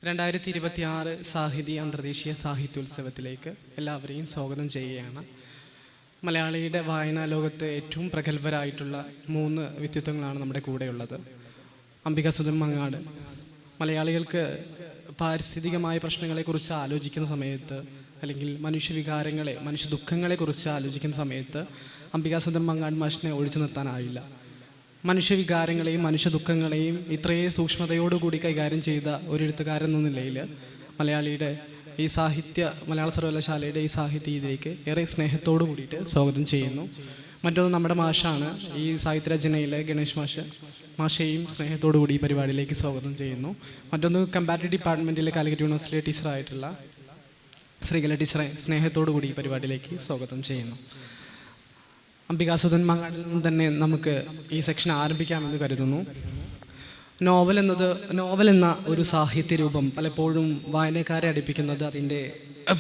2026 സാഹിതി അന്തർദേശീയ സാഹിത്യോത്സവത്തിലേക്ക് എല്ലാവരെയും സ്വാഗതം ചെയ്യുകയാണ്. മലയാളിയുടെ വായനാ ലോകത്ത് ഏറ്റവും പ്രഗത്ഭരായിട്ടുള്ള 3 വ്യക്തിത്വങ്ങളാണ് നമ്മുടെ കൂടെയുള്ളത്. അംബികാസുധൻ മങ്ങാട് മലയാളികൾക്ക് പാരിസ്ഥിതികമായ പ്രശ്നങ്ങളെക്കുറിച്ച് ആലോചിക്കുന്ന സമയത്ത്, അല്ലെങ്കിൽ മനുഷ്യവികാരങ്ങളെ, മനുഷ്യ ദുഃഖങ്ങളെക്കുറിച്ച് ആലോചിക്കുന്ന സമയത്ത് അംബികാസുധൻ മങ്ങാട് മാഷിനെ ഒഴിച്ചു നിർത്താനായില്ല. മനുഷ്യവികാരങ്ങളെയും മനുഷ്യ ദുഃഖങ്ങളെയും ഇത്രയും സൂക്ഷ്മതയോടുകൂടി കൈകാര്യം ചെയ്ത ഒരു എഴുത്തുകാരൻ എന്ന നിലയിൽ മലയാളിയുടെ ഈ മലയാള സർവകലാശാലയുടെ ഈ സാഹിത്യത്തിലേക്ക് ഏറെ സ്നേഹത്തോടു കൂടിയിട്ട് സ്വാഗതം ചെയ്യുന്നു. മറ്റൊന്ന് നമ്മുടെ മാഷാണ്, ഈ സാഹിത്യരചനയിലെ ഗണേഷ് മാഷയെയും സ്നേഹത്തോടു കൂടി ഈ പരിപാടിയിലേക്ക് സ്വാഗതം ചെയ്യുന്നു. മറ്റൊന്ന് കമ്പാരിറ്റീവ് ഡിപ്പാർട്ട്മെൻറ്റിലെ കാലിക്കറ്റ് യൂണിവേഴ്സിറ്റിയിലെ ടീച്ചറായിട്ടുള്ള ശ്രീകല ടീച്ചറെ സ്നേഹത്തോടു കൂടി ഈ പരിപാടിയിലേക്ക് സ്വാഗതം ചെയ്യുന്നു. അംബികാസുധൻ മങ്ങാടിൽ തന്നെ നമുക്ക് ഈ സെക്ഷൻ ആരംഭിക്കാമെന്ന് കരുതുന്നു. നോവൽ എന്ന ഒരു സാഹിത്യ രൂപം പലപ്പോഴും വായനക്കാരെ അടുപ്പിക്കുന്നത് അതിൻ്റെ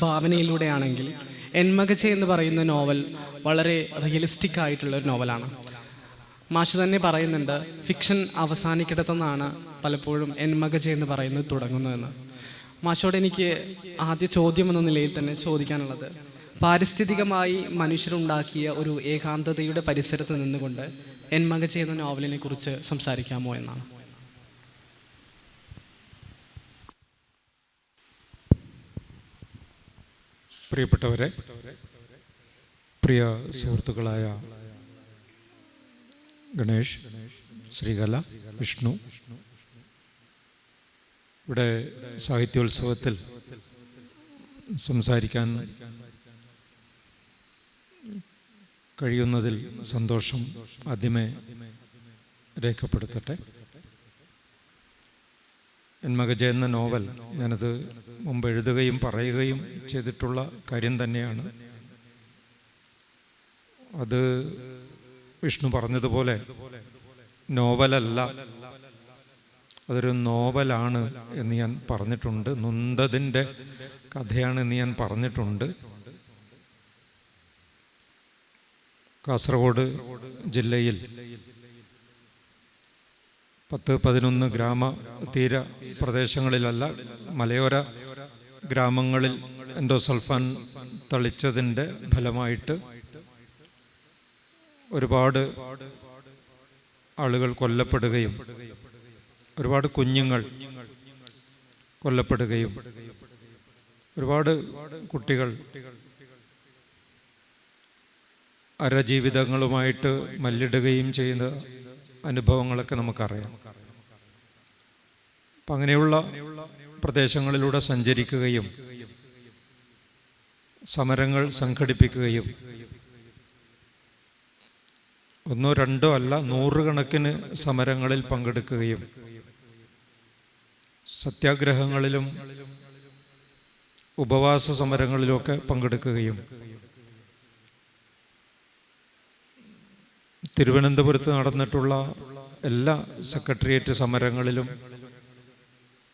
ഭാവനയിലൂടെയാണെങ്കിൽ എന്മകച്ച എന്ന് പറയുന്ന നോവൽ വളരെ റിയലിസ്റ്റിക് ആയിട്ടുള്ള ഒരു നോവലാണ്. മാഷ് തന്നെ പറയുന്നുണ്ട്, ഫിക്ഷൻ അവസാനിക്കിടത്തെന്നാണ് പലപ്പോഴും എന്മകച്ച എന്ന് പറയുന്നത് തുടങ്ങുന്നതെന്ന്. മാഷോട് എനിക്ക് ആദ്യ ചോദ്യം എന്ന നിലയിൽ തന്നെ ചോദിക്കാനുള്ളത്, പാരിസ്ഥിതികമായി മനുഷ്യരുണ്ടാക്കിയ ഒരു ഏകാന്തതയുടെ പരിസരത്ത് നിന്നുകൊണ്ട് എന്മകച്ച എന്ന നോവലിനെ കുറിച്ച് സംസാരിക്കാമോ എന്നാണ്. പ്രിയപ്പെട്ടവരെ, പ്രിയ സുഹൃത്തുക്കളായ ഗണേഷ്, ശ്രീകല, വിഷ്ണു, ഇവിടെ സാഹിത്യോത്സവത്തിൽ സംസാരിക്കാൻ കഴിയുന്നതിൽ സന്തോഷം ആദ്യമേ രേഖപ്പെടുത്തട്ടെ. എന്മകജ എന്ന നോവൽ ഞാനത് മുമ്പ് എഴുതുകയും പറയുകയും ചെയ്തിട്ടുള്ള കാര്യം തന്നെയാണ്. അത് വിഷ്ണു പറഞ്ഞതുപോലെ നോവലല്ല, അതൊരു നോവലാണ് എന്ന് ഞാൻ പറഞ്ഞിട്ടുണ്ട്. നൊന്തതിൻ്റെ കഥയാണെന്ന് ഞാൻ പറഞ്ഞിട്ടുണ്ട്. കാസർഗോഡ് ജില്ലയിൽ 10-11 ഗ്രാമ തീര പ്രദേശങ്ങളിലല്ല, മലയോര ഗ്രാമങ്ങളിൽ എൻഡോസൾഫാൻ തളിച്ചതിൻ്റെ ഫലമായിട്ട് ഒരുപാട് ആളുകൾ കൊല്ലപ്പെടുകയും ഒരുപാട് കുഞ്ഞുങ്ങൾ കൊല്ലപ്പെടുകയും ഒരുപാട് കുട്ടികൾ അരജീവിതങ്ങളുമായിട്ട് മല്ലിടുകയും ചെയ്യുന്ന അനുഭവങ്ങളൊക്കെ നമുക്കറിയാം. അപ്പം അങ്ങനെയുള്ള പ്രദേശങ്ങളിലൂടെ സഞ്ചരിക്കുകയും സമരങ്ങൾ സംഘടിപ്പിക്കുകയും 1-2 അല്ല 100 കണക്കിന് സമരങ്ങളിൽ പങ്കെടുക്കുകയും സത്യാഗ്രഹങ്ങളിലും ഉപവാസ സമരങ്ങളിലുമൊക്കെ പങ്കെടുക്കുകയും തിരുവനന്തപുരത്ത് നടന്നിട്ടുള്ള എല്ലാ സെക്രട്ടേറിയറ്റ് സമരങ്ങളിലും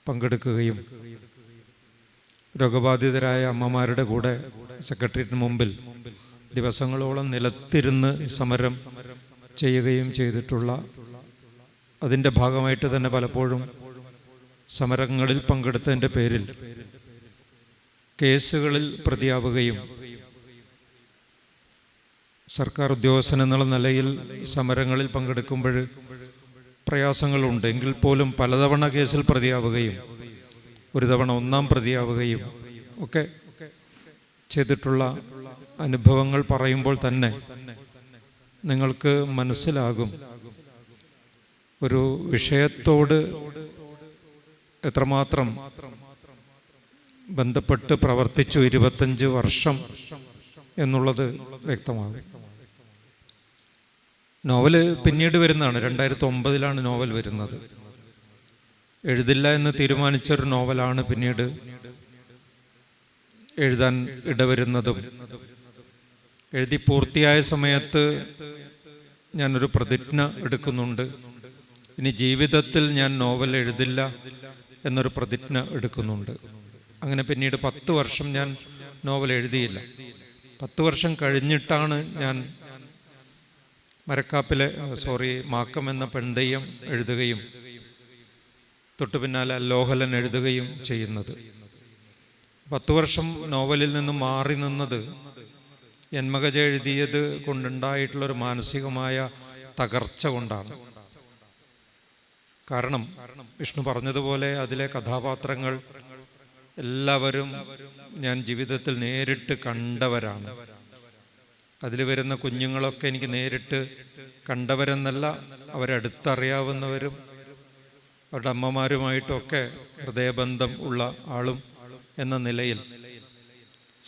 പങ്കെടുക്കുകയും രോഗബാധിതരായ അമ്മമാരുടെ കൂടെ സെക്രട്ടേറിയറ്റിന് മുമ്പിൽ ദിവസങ്ങളോളം നിലത്തിരുന്ന് സമരം ചെയ്യുകയും ചെയ്തിട്ടുള്ള, അതിൻ്റെ ഭാഗമായിട്ട് തന്നെ പലപ്പോഴും സമരങ്ങളിൽ പങ്കെടുത്തതിൻ്റെ പേരിൽ കേസുകളിൽ പ്രതിയാവുകയും സർക്കാർ ഉദ്യോഗസ്ഥൻ എന്നുള്ള നിലയിൽ സമരങ്ങളിൽ പങ്കെടുക്കുമ്പോൾ പ്രയാസങ്ങളുണ്ട് എങ്കിൽ പോലും പലതവണ കേസിൽ പ്രതിയാവുകയും ഒരു തവണ 1-ാം പ്രതിയാവുകയും ഒക്കെ ചെയ്തിട്ടുള്ള അനുഭവങ്ങൾ പറയുമ്പോൾ തന്നെ നിങ്ങൾക്ക് മനസ്സിലാകും ഒരു വിഷയത്തോട് എത്രമാത്രം ബന്ധപ്പെട്ട് പ്രവർത്തിച്ചു 25 വർഷം എന്നുള്ളത് വ്യക്തമാകും. നോവല് പിന്നീട് വരുന്നതാണ്. 2009 നോവൽ വരുന്നത്. എഴുതില്ല എന്ന് തീരുമാനിച്ചൊരു നോവലാണ് പിന്നീട് എഴുതാൻ ഇടവരുന്നതും. എഴുതി പൂർത്തിയായ സമയത്ത് ഞാനൊരു പ്രതിജ്ഞ എടുക്കുന്നുണ്ട്, ഇനി ജീവിതത്തിൽ ഞാൻ നോവൽ എഴുതില്ല എന്നൊരു പ്രതിജ്ഞ എടുക്കുന്നുണ്ട്. അങ്ങനെ പിന്നീട് 10 വർഷം ഞാൻ നോവൽ എഴുതിയില്ല. 10 വർഷം കഴിഞ്ഞിട്ടാണ് ഞാൻ മാക്കം എന്ന പെൺതെയ്യം എഴുതുകയും തൊട്ടു പിന്നാലെ അല്ലോഹലൻ എഴുതുകയും ചെയ്യുന്നത്. 10 വർഷം നോവലിൽ നിന്നും മാറി നിന്നത് യന്മകജ എഴുതിയത് കൊണ്ടുണ്ടായിട്ടുള്ളൊരു മാനസികമായ തകർച്ച കൊണ്ടാണ്. കാരണം വിഷ്ണു പറഞ്ഞതുപോലെ അതിലെ കഥാപാത്രങ്ങൾ എല്ലാവരും ഞാൻ ജീവിതത്തിൽ നേരിട്ട് കണ്ടവരാണ്. അതിൽ വരുന്ന കുഞ്ഞുങ്ങളൊക്കെ എനിക്ക് നേരിട്ട് കണ്ടവരെന്നല്ല, അവരടുത്തറിയാവുന്നവരും അവരുടെ അമ്മമാരുമായിട്ടൊക്കെ ഹൃദയബന്ധം ഉള്ള ആളും എന്ന നിലയിൽ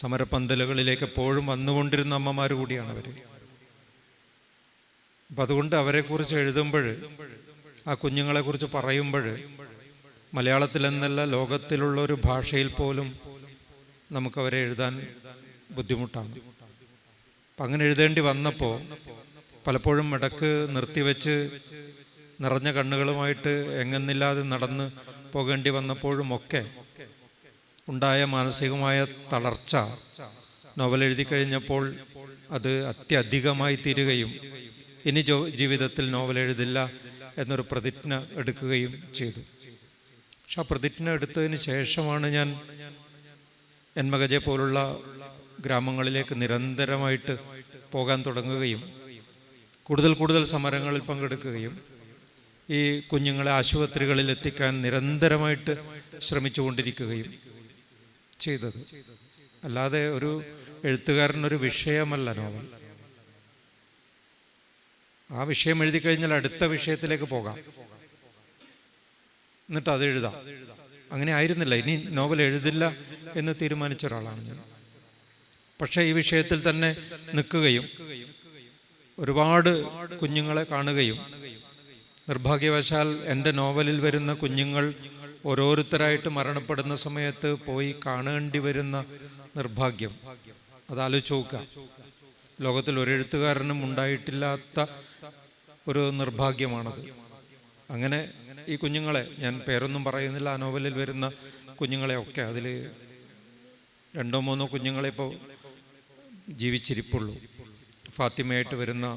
സമരപന്തലുകളിലേക്ക് എപ്പോഴും വന്നുകൊണ്ടിരുന്ന അമ്മമാർ കൂടിയാണ് അവർ. അപ്പം അതുകൊണ്ട് അവരെക്കുറിച്ച് എഴുതുമ്പോൾ, ആ കുഞ്ഞുങ്ങളെക്കുറിച്ച് പറയുമ്പോൾ മലയാളത്തിലെന്നല്ല ലോകത്തിലുള്ള ഒരു ഭാഷയിൽ പോലും നമുക്കവരെ എഴുതാൻ ബുദ്ധിമുട്ടാണ്. അപ്പം അങ്ങനെ എഴുതേണ്ടി വന്നപ്പോൾ പലപ്പോഴും ഇടക്ക് നിർത്തിവെച്ച് നിറഞ്ഞ കണ്ണുകളുമായിട്ട് എങ്ങുന്നില്ലാതെ നടന്ന് പോകേണ്ടി വന്നപ്പോഴും ഒക്കെ ഉണ്ടായ മാനസികമായ തളർച്ച നോവൽ എഴുതി കഴിഞ്ഞപ്പോൾ അത് അത്യധികമായി തീരുകയും ഇനി ജീവിതത്തിൽ നോവൽ എഴുതില്ല എന്നൊരു പ്രതിജ്ഞ എടുക്കുകയും ചെയ്തു. പക്ഷെ ആ പ്രതിജ്ഞ എടുത്തതിന് ശേഷമാണ് ഞാൻ യന്മകജ പോലുള്ള ഗ്രാമങ്ങളിലേക്ക് നിരന്തരമായിട്ട് പോകാൻ തുടങ്ങുകയും കൂടുതൽ കൂടുതൽ സമരങ്ങളിൽ പങ്കെടുക്കുകയും ഈ കുഞ്ഞുങ്ങളെ ആശുപത്രികളിൽ എത്തിക്കാൻ നിരന്തരമായിട്ട് ശ്രമിച്ചുകൊണ്ടിരിക്കുകയും ചെയ്തത്. അല്ലാതെ ഒരു എഴുത്തുകാരനൊരു വിഷയമല്ല നോവൽ. ആ വിഷയം എഴുതി കഴിഞ്ഞാൽ അടുത്ത വിഷയത്തിലേക്ക് പോകാം, എന്നിട്ട് അത് എഴുതാം. അങ്ങനെ ആയിരുന്നില്ല. ഇനി നോവൽ എഴുതില്ല എന്ന് തീരുമാനിച്ച ഒരാളാണ് ഞാൻ. പക്ഷേ ഈ വിഷയത്തിൽ തന്നെ നിൽക്കുകയും ഒരുപാട് കുഞ്ഞുങ്ങളെ കാണുകയും നിർഭാഗ്യവശാൽ എൻ്റെ നോവലിൽ വരുന്ന കുഞ്ഞുങ്ങൾ ഓരോരുത്തരായിട്ട് മരണപ്പെടുന്ന സമയത്ത് പോയി കാണേണ്ടി വരുന്ന നിർഭാഗ്യം, അതാലോചിച്ച് നോക്കുക. ലോകത്തിൽ ഒരെഴുത്തുകാരനും ഉണ്ടായിട്ടില്ലാത്ത ഒരു നിർഭാഗ്യമാണത്. അങ്ങനെ ഈ കുഞ്ഞുങ്ങളെ, ഞാൻ പേരൊന്നും പറയുന്നില്ല, ആ നോവലിൽ വരുന്ന കുഞ്ഞുങ്ങളെയൊക്കെ, അതിൽ 2-3 കുഞ്ഞുങ്ങളെ ഇപ്പോൾ ജീവിച്ചിരിപ്പുള്ളൂ. ഫാത്തിമയായിട്ട് വരുന്ന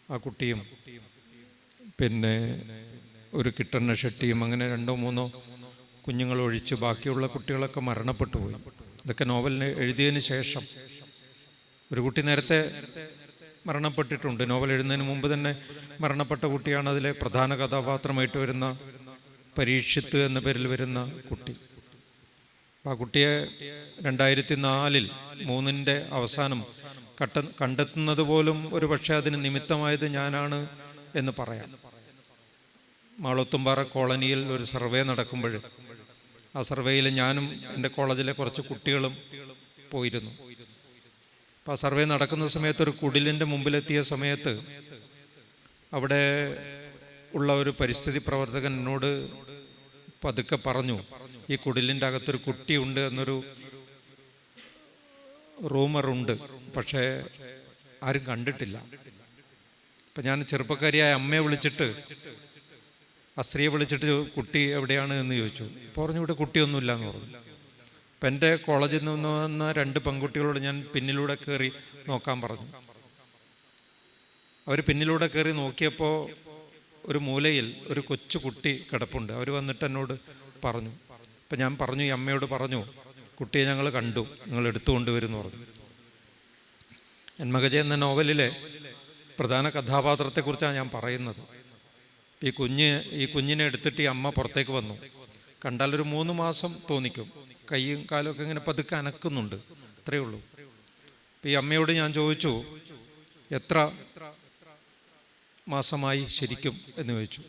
ആ കുട്ടിയും പിന്നെ ഒരു കിട്ടണ്ണ ഷെട്ടിയും, അങ്ങനെ 2-3 കുഞ്ഞുങ്ങൾ ഒഴിച്ച് ബാക്കിയുള്ള കുട്ടികളൊക്കെ മരണപ്പെട്ടു പോയി. ഇതൊക്കെ നോവലിന് എഴുതിയതിന് ശേഷം. ഒരു കുട്ടി നേരത്തെ മരണപ്പെട്ടിട്ടുണ്ട്, നോവൽ എഴുതുന്നതിന് മുമ്പ് തന്നെ മരണപ്പെട്ട കുട്ടിയാണ് അതിലെ പ്രധാന കഥാപാത്രമായിട്ട് വരുന്ന പരീക്ഷിത്ത് എന്ന പേരിൽ വരുന്ന കുട്ടി. ആ കുട്ടിയെ 2004 3 അവസാനം കണ്ടെത്തുന്നത് പോലും ഒരു പക്ഷേ അതിന് നിമിത്തമായത് ഞാനാണ് എന്ന് പറയാം. മാളത്തുംപാറ കോളനിയിൽ ഒരു സർവേ നടക്കുമ്പോൾ ആ സർവേയിൽ ഞാനും എൻ്റെ കോളേജിലെ കുറച്ച് കുട്ടികളും പോയിരുന്നു. അപ്പം ആ സർവേ നടക്കുന്ന സമയത്ത് ഒരു കുടിലിൻ്റെ മുമ്പിലെത്തിയ സമയത്ത് അവിടെ ഉള്ള ഒരു പരിസ്ഥിതി പ്രവർത്തകൻ എന്നോട് പതുക്കെ പറഞ്ഞു, ഈ കുടിലിൻ്റെ അകത്തൊരു കുട്ടിയുണ്ട് എന്നൊരു റൂമറുണ്ട്, പക്ഷേ ആരും കണ്ടിട്ടില്ല. അപ്പം ഞാൻ ചെറുപ്പക്കാരിയായ അമ്മയെ വിളിച്ചിട്ട്, ആ സ്ത്രീയെ വിളിച്ചിട്ട് കുട്ടി എവിടെയാണ് എന്ന് ചോദിച്ചു. പറഞ്ഞു ഇവിടെ കുട്ടിയൊന്നുമില്ല എന്ന് പറഞ്ഞു. അപ്പം എൻ്റെ കോളേജിൽ നിന്ന് വന്ന 2 പെൺകുട്ടികളോട് ഞാൻ പിന്നിലൂടെ കയറി നോക്കാൻ പറഞ്ഞു. അവർ പിന്നിലൂടെ കയറി നോക്കിയപ്പോൾ ഒരു മൂലയിൽ ഒരു കൊച്ചു കുട്ടി കിടപ്പുണ്ട്. അവർ വന്നിട്ട് എന്നോട് പറഞ്ഞു. അപ്പം ഞാൻ പറഞ്ഞു, ഈ അമ്മയോട് പറഞ്ഞു, കുട്ടിയെ ഞങ്ങൾ കണ്ടു, നിങ്ങൾ എടുത്തുകൊണ്ടുവരുമെന്ന് പറഞ്ഞു. യന്മകജ എന്ന നോവലിലെ പ്രധാന കഥാപാത്രത്തെക്കുറിച്ചാണ് ഞാൻ പറയുന്നത്. ഈ കുഞ്ഞിനെ എടുത്തിട്ട് ഈ അമ്മ പുറത്തേക്ക് വന്നു. കണ്ടാൽ ഒരു 3 മാസം തോന്നിക്കും, കൈയും കാലമൊക്കെ ഇങ്ങനെ പതുക്കെ അനക്കുന്നുണ്ട്, അത്രയേ ഉള്ളൂ. അപ്പം ഈ അമ്മയോട് ഞാൻ ചോദിച്ചു, എത്ര മാസമായി ശരിക്കും എന്ന് ചോദിച്ചു.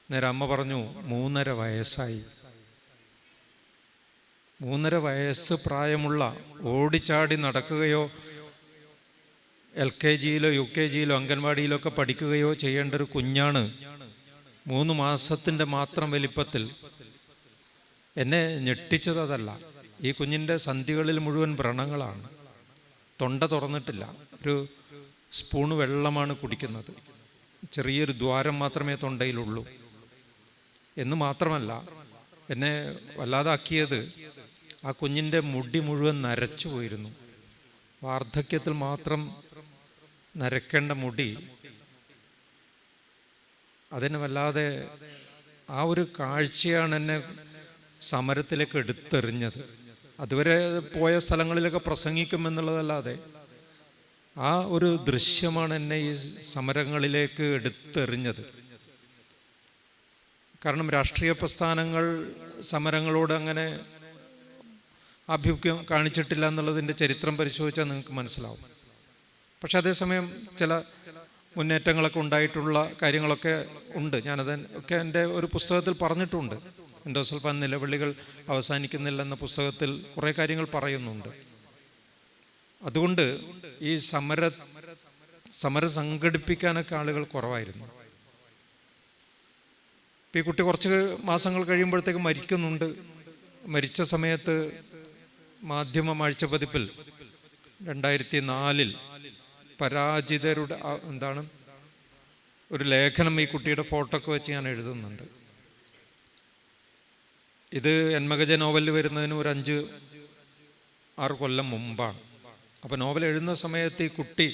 നേരെ അമ്മ പറഞ്ഞു, 3.5 വയസ്സായി. 3.5 വയസ്സ് പ്രായമുള്ള, ഓടിച്ചാടി നടക്കുകയോ LKG UKG അംഗൻവാടിയിലോ ഒക്കെ പഠിക്കുകയോ ചെയ്യേണ്ട ഒരു കുഞ്ഞാണ് 3 മാസത്തിൻ്റെ മാത്രം വലിപ്പത്തിൽ. എന്നെ ഞെട്ടിച്ചത് അതല്ല, ഈ കുഞ്ഞിൻ്റെ സന്ധികളിൽ മുഴുവൻ വ്രണങ്ങളാണ്, തൊണ്ട തുറന്നിട്ടില്ല, ഒരു സ്പൂണ് വെള്ളമാണ് കുടിക്കുന്നത്, ചെറിയൊരു ദ്വാരം മാത്രമേ തൊണ്ടയിലുള്ളൂ. എന്ന് മാത്രമല്ല, എന്നെ വല്ലാതാക്കിയത് ആ കുഞ്ഞിൻ്റെ മുടി മുഴുവൻ നരച്ചു പോയിരുന്നു. വാർദ്ധക്യത്തിൽ മാത്രം നരക്കേണ്ട മുടി അതിനെ വല്ലാതെ ആ ഒരു കാഴ്ചയാണ് എന്നെ സമരത്തിലേക്ക് എടുത്തെറിഞ്ഞത്. അതുവരെ പോയ സ്ഥലങ്ങളിലൊക്കെ പ്രസംഗിക്കുമെന്നുള്ളതല്ലാതെ ആ ഒരു ദൃശ്യമാണ് എന്നെ ഈ സമരങ്ങളിലേക്ക് എടുത്തെറിഞ്ഞത്. കാരണം രാഷ്ട്രീയ പ്രസ്ഥാനങ്ങൾ സമരങ്ങളോട് അങ്ങനെ ആഭിമുഖ്യം കാണിച്ചിട്ടില്ല എന്നുള്ളതിൻ്റെ ചരിത്രം പരിശോധിച്ചാൽ നിങ്ങൾക്ക് മനസ്സിലാവും. പക്ഷെ അതേസമയം ചില മുന്നേറ്റങ്ങളൊക്കെ ഉണ്ടായിട്ടുള്ള കാര്യങ്ങളൊക്കെ ഉണ്ട്. ഞാനത് ഒക്കെ എൻ്റെ ഒരു പുസ്തകത്തിൽ പറഞ്ഞിട്ടുണ്ട്. എൻഡോസൾഫാൻ നിലവിളികൾ അവസാനിക്കുന്നില്ല എന്ന പുസ്തകത്തിൽ കുറേ കാര്യങ്ങൾ പറയുന്നുണ്ട്. അതുകൊണ്ട് ഈ സമരം സംഘടിപ്പിക്കാനൊക്കെ ആളുകൾ കുറവായിരുന്നു. ഈ കുട്ടി കുറച്ച് മാസങ്ങൾ കഴിയുമ്പോഴത്തേക്ക് മരിക്കുന്നുണ്ട്. മരിച്ച സമയത്ത് മാധ്യമം ആഴ്ചപ്പതിപ്പിൽ 2004 പരാജിതരുടെ ഒരു ലേഖനം ഈ കുട്ടിയുടെ ഫോട്ടോ ഒക്കെ വെച്ച് ഞാൻ എഴുതുന്നുണ്ട്. ഇത് എന്മകജ നോവലിൽ വരുന്നതിന് ഒരു 5-6 കൊല്ലം മുമ്പാണ്. അപ്പോൾ നോവൽ എഴുതുന്ന സമയത്ത് ഈ കുട്ടി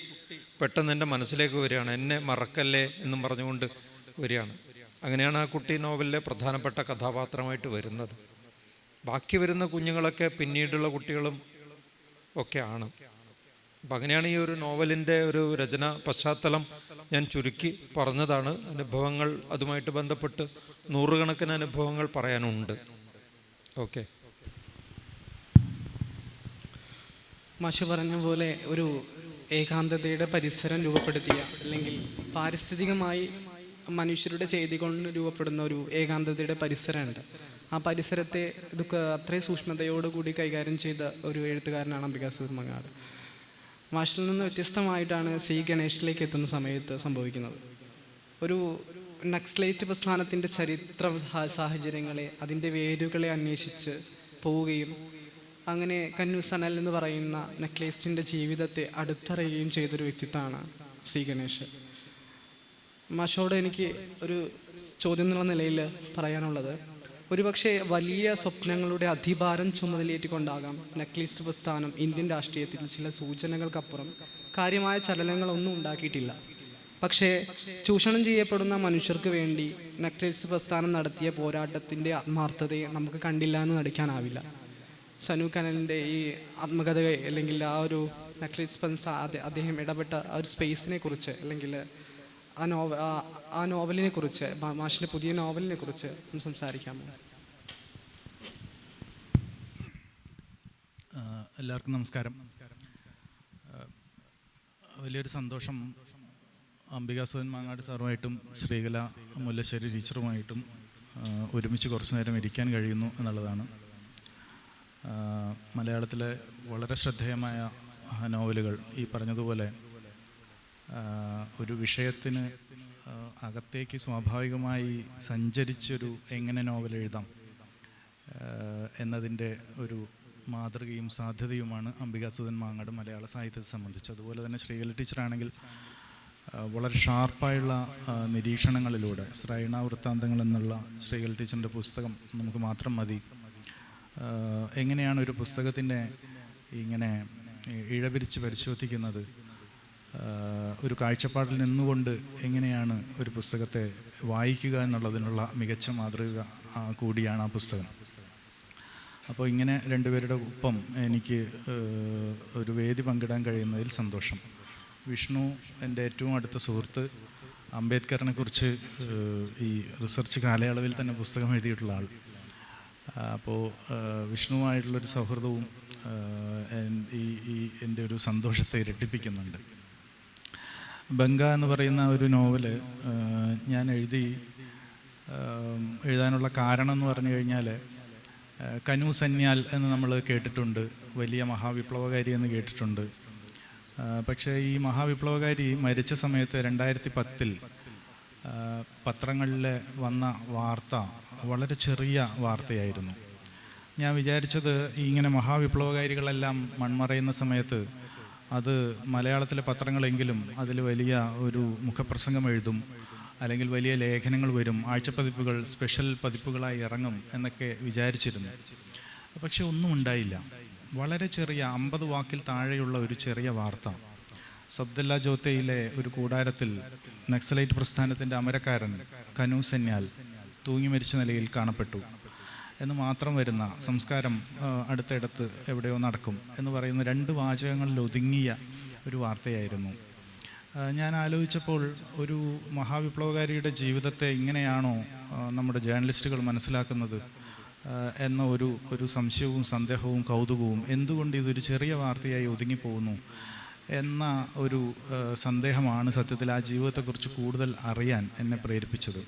പെട്ടെന്ന് എൻ്റെ മനസ്സിലേക്ക് വരികയാണ്. എന്നെ മറക്കല്ലേ എന്നും പറഞ്ഞുകൊണ്ട് വരികയാണ്. അങ്ങനെയാണ് ആ കുട്ടി നോവലിലെ പ്രധാനപ്പെട്ട കഥാപാത്രമായിട്ട് വരുന്നത്. ബാക്കി വരുന്ന കുഞ്ഞുങ്ങളൊക്കെ പിന്നീടുള്ള കുട്ടികളും ഒക്കെയാണ്. അപ്പം അങ്ങനെയാണ് ഈ ഒരു നോവലിൻ്റെ ഒരു രചന പശ്ചാത്തലം ഞാൻ ചുരുക്കി പറഞ്ഞതാണ്. അനുഭവങ്ങൾ അതുമായിട്ട് ബന്ധപ്പെട്ട് നൂറുകണക്കിന് അനുഭവങ്ങൾ പറയാനുണ്ട്. ഓക്കെ. മാഷ് പറഞ്ഞ പോലെ ഒരു ഏകാന്തതയുടെ പരിസരം രൂപപ്പെടുത്തിയ, അല്ലെങ്കിൽ പാരിസ്ഥിതികമായി മനുഷ്യരുടെ ചെയ്തി കൊണ്ട് രൂപപ്പെടുന്ന ഒരു ഏകാന്തതയുടെ പരിസരമുണ്ട്. ആ പരിസരത്തെ ഇതൊക്കെ അത്രയും സൂക്ഷ്മതയോടുകൂടി കൈകാര്യം ചെയ്ത ഒരു എഴുത്തുകാരനാണ് അംബികാസുധൻ മങ്ങാട്. മാഷിൽ നിന്ന് വ്യത്യസ്തമായിട്ടാണ് സി ഗണേഷിലേക്ക് എത്തുന്ന സമയത്ത് സംഭവിക്കുന്നത്. ഒരു നക്സലൈറ്റ് പ്രസ്ഥാനത്തിൻ്റെ ചരിത്ര സാഹചര്യങ്ങളെ, അതിൻ്റെ വേരുകളെ അന്വേഷിച്ച് പോവുകയും അങ്ങനെ കന്നു സനൽ എന്ന് പറയുന്ന നെക്ലേസിൻ്റെ ജീവിതത്തെ അടുത്തറിയുകയും ചെയ്തൊരു വ്യക്തിത്വമാണ് സി ഗണേഷ്. മാഷോട് എനിക്ക് ഒരു ചോദ്യം എന്നുള്ള നിലയിൽ പറയാനുള്ളത്, ഒരുപക്ഷെ വലിയ സ്വപ്നങ്ങളുടെ അധിഭാരം ചുമതലയേറ്റുകൊണ്ടാകാം നെക്ലേസ് പ്രസ്ഥാനം ഇന്ത്യൻ രാഷ്ട്രീയത്തിൽ ചില സൂചനകൾക്കപ്പുറം കാര്യമായ ചലനങ്ങളൊന്നും ഉണ്ടാക്കിയിട്ടില്ല. പക്ഷേ ചൂഷണം ചെയ്യപ്പെടുന്ന മനുഷ്യർക്ക് വേണ്ടി നെക്ലേസ് പ്രസ്ഥാനം നടത്തിയ പോരാട്ടത്തിൻ്റെ ആത്മാർത്ഥതയെ നമുക്ക് കണ്ടില്ല എന്ന് നടിക്കാനാവില്ല. സനു കനലിൻ്റെ ഈ ആത്മകഥ, അല്ലെങ്കിൽ ആ ഒരു നെക്ലേസ് അദ്ദേഹം ഇടപെട്ട ആ ഒരു സ്പേസിനെ കുറിച്ച്, അല്ലെങ്കിൽ ആ നോവലിനെ കുറിച്ച്, മാഷിൻ്റെ പുതിയ നോവലിനെ കുറിച്ച് ഒന്ന് സംസാരിക്കാമോ? എല്ലാവർക്കും നമസ്കാരം. വലിയൊരു സന്തോഷം അംബികാസുധൻ മാങ്ങാട് സാറുമായിട്ടും ശ്രീകല മുല്ലശ്ശേരി ടീച്ചറുമായിട്ടും ഒരുമിച്ച് കുറച്ചു നേരം ഇരിക്കാൻ കഴിയുന്നു എന്നുള്ളതാണ്. മലയാളത്തിലെ വളരെ ശ്രദ്ധേയമായ നോവലുകൾ, ഈ പറഞ്ഞതുപോലെ ഒരു വിഷയത്തിന് അകത്തേക്ക് സ്വാഭാവികമായി സഞ്ചരിച്ചൊരു എങ്ങനെ നോവൽ എഴുതാം എന്നതിൻ്റെ ഒരു മാതൃകയും സാധ്യതയുമാണ് അംബികാസുധൻ മാങ്ങാട് മലയാള സാഹിത്യത്തെ സംബന്ധിച്ച്. അതുപോലെ തന്നെ ശ്രീകല ടീച്ചറാണെങ്കിൽ വളരെ ഷാർപ്പായുള്ള നിരീക്ഷണങ്ങളിലൂടെ ശ്രൈണ വൃത്താന്തങ്ങൾ എന്നുള്ള ശ്രീകല ടീച്ചറിൻ്റെ പുസ്തകം നമുക്ക് മാത്രം മതി. എങ്ങനെയാണ് ഒരു പുസ്തകത്തിൻ്റെ ഇങ്ങനെ ഇഴപിരിച്ച് പരിശോധിക്കുന്നത്, ഒരു കാഴ്ചപ്പാടിൽ നിന്നുകൊണ്ട് എങ്ങനെയാണ് ഒരു പുസ്തകത്തെ വായിക്കുക എന്നുള്ളതിനുള്ള മികച്ച മാതൃക കൂടിയാണ് ആ പുസ്തകം. അപ്പോൾ ഇങ്ങനെ രണ്ടുപേരുടെ ഒപ്പം എനിക്ക് ഒരു വേദി പങ്കിടാൻ കഴിയുന്നതിൽ സന്തോഷം. വിഷ്ണു എൻ്റെ ഏറ്റവും അടുത്ത സുഹൃത്ത്, അംബേദ്കറിനെ കുറിച്ച് ഈ റിസർച്ച് കാലയളവിൽ തന്നെ പുസ്തകം എഴുതിയിട്ടുള്ള ആൾ. അപ്പോൾ വിഷ്ണുവായിട്ടുള്ളൊരു സൗഹൃദവും ഈ എൻ്റെ ഒരു സന്തോഷത്തെ ഇരട്ടിപ്പിക്കുന്നുണ്ട്. ബംഗ എന്ന് പറയുന്ന ഒരു നോവല് ഞാൻ എഴുതാനുള്ള കാരണം എന്ന് പറഞ്ഞു കഴിഞ്ഞാൽ, കനു സന്യാൽ എന്ന് നമ്മൾ കേട്ടിട്ടുണ്ട്, വലിയ മഹാവിപ്ലവകാരി എന്ന് കേട്ടിട്ടുണ്ട്. പക്ഷേ ഈ മഹാവിപ്ലവകാരി മരിച്ച സമയത്ത് 2010 പത്രങ്ങളിൽ വന്ന വാർത്ത വളരെ ചെറിയ വാർത്തയായിരുന്നു. ഞാൻ വിചാരിച്ചത് ഇങ്ങനെ മഹാവിപ്ലവകാരികളെല്ലാം മൺമറയുന്ന സമയത്ത് അത് മലയാളത്തിലെ പത്രങ്ങളെങ്കിലും അതിൽ വലിയ ഒരു മുഖപ്രസംഗം എഴുതും, അല്ലെങ്കിൽ വലിയ ലേഖനങ്ങൾ വരും, ആഴ്ചപ്പതിപ്പുകൾ സ്പെഷ്യൽ പതിപ്പുകളായി ഇറങ്ങും എന്നൊക്കെ വിചാരിച്ചിരുന്നു. പക്ഷെ ഒന്നും ഉണ്ടായില്ല. വളരെ ചെറിയ 50 വാക്കിൽ താഴെയുള്ള ഒരു ചെറിയ വാർത്ത. സബ്ദല്ല ജോത്തയിലെ ഒരു കൂടാരത്തിൽ നക്സലൈറ്റ് പ്രസ്ഥാനത്തിൻ്റെ അമരക്കാരൻ കനു സന്യാൽ തൂങ്ങി മരിച്ച നിലയിൽ കാണപ്പെട്ടു എന്ന് മാത്രം വരുന്ന സംസ്കാരം അടുത്തടുത്ത് എവിടെയോ നടക്കും എന്ന് പറയുന്ന 2 വാചകങ്ങളിൽ ഒതുങ്ങിയ ഒരു വാർത്തയായിരുന്നു. ഞാൻ ആലോചിച്ചപ്പോൾ ഒരു മഹാവിപ്ലവകാരിയുടെ ജീവിതത്തെ ഇങ്ങനെയാണോ നമ്മുടെ ജേർണലിസ്റ്റുകൾ മനസ്സിലാക്കുന്നത് എന്ന ഒരു സംശയവും സന്ദേഹവും കൗതുകവും, എന്തുകൊണ്ട് ഇതൊരു ചെറിയ വാർത്തയായി ഒതുങ്ങിപ്പോകുന്നു എന്ന ഒരു സന്ദേഹമാണ് സത്യത്തിൽ ആ ജീവിതത്തെക്കുറിച്ച് കൂടുതൽ അറിയാൻ എന്നെ പ്രേരിപ്പിച്ചത്.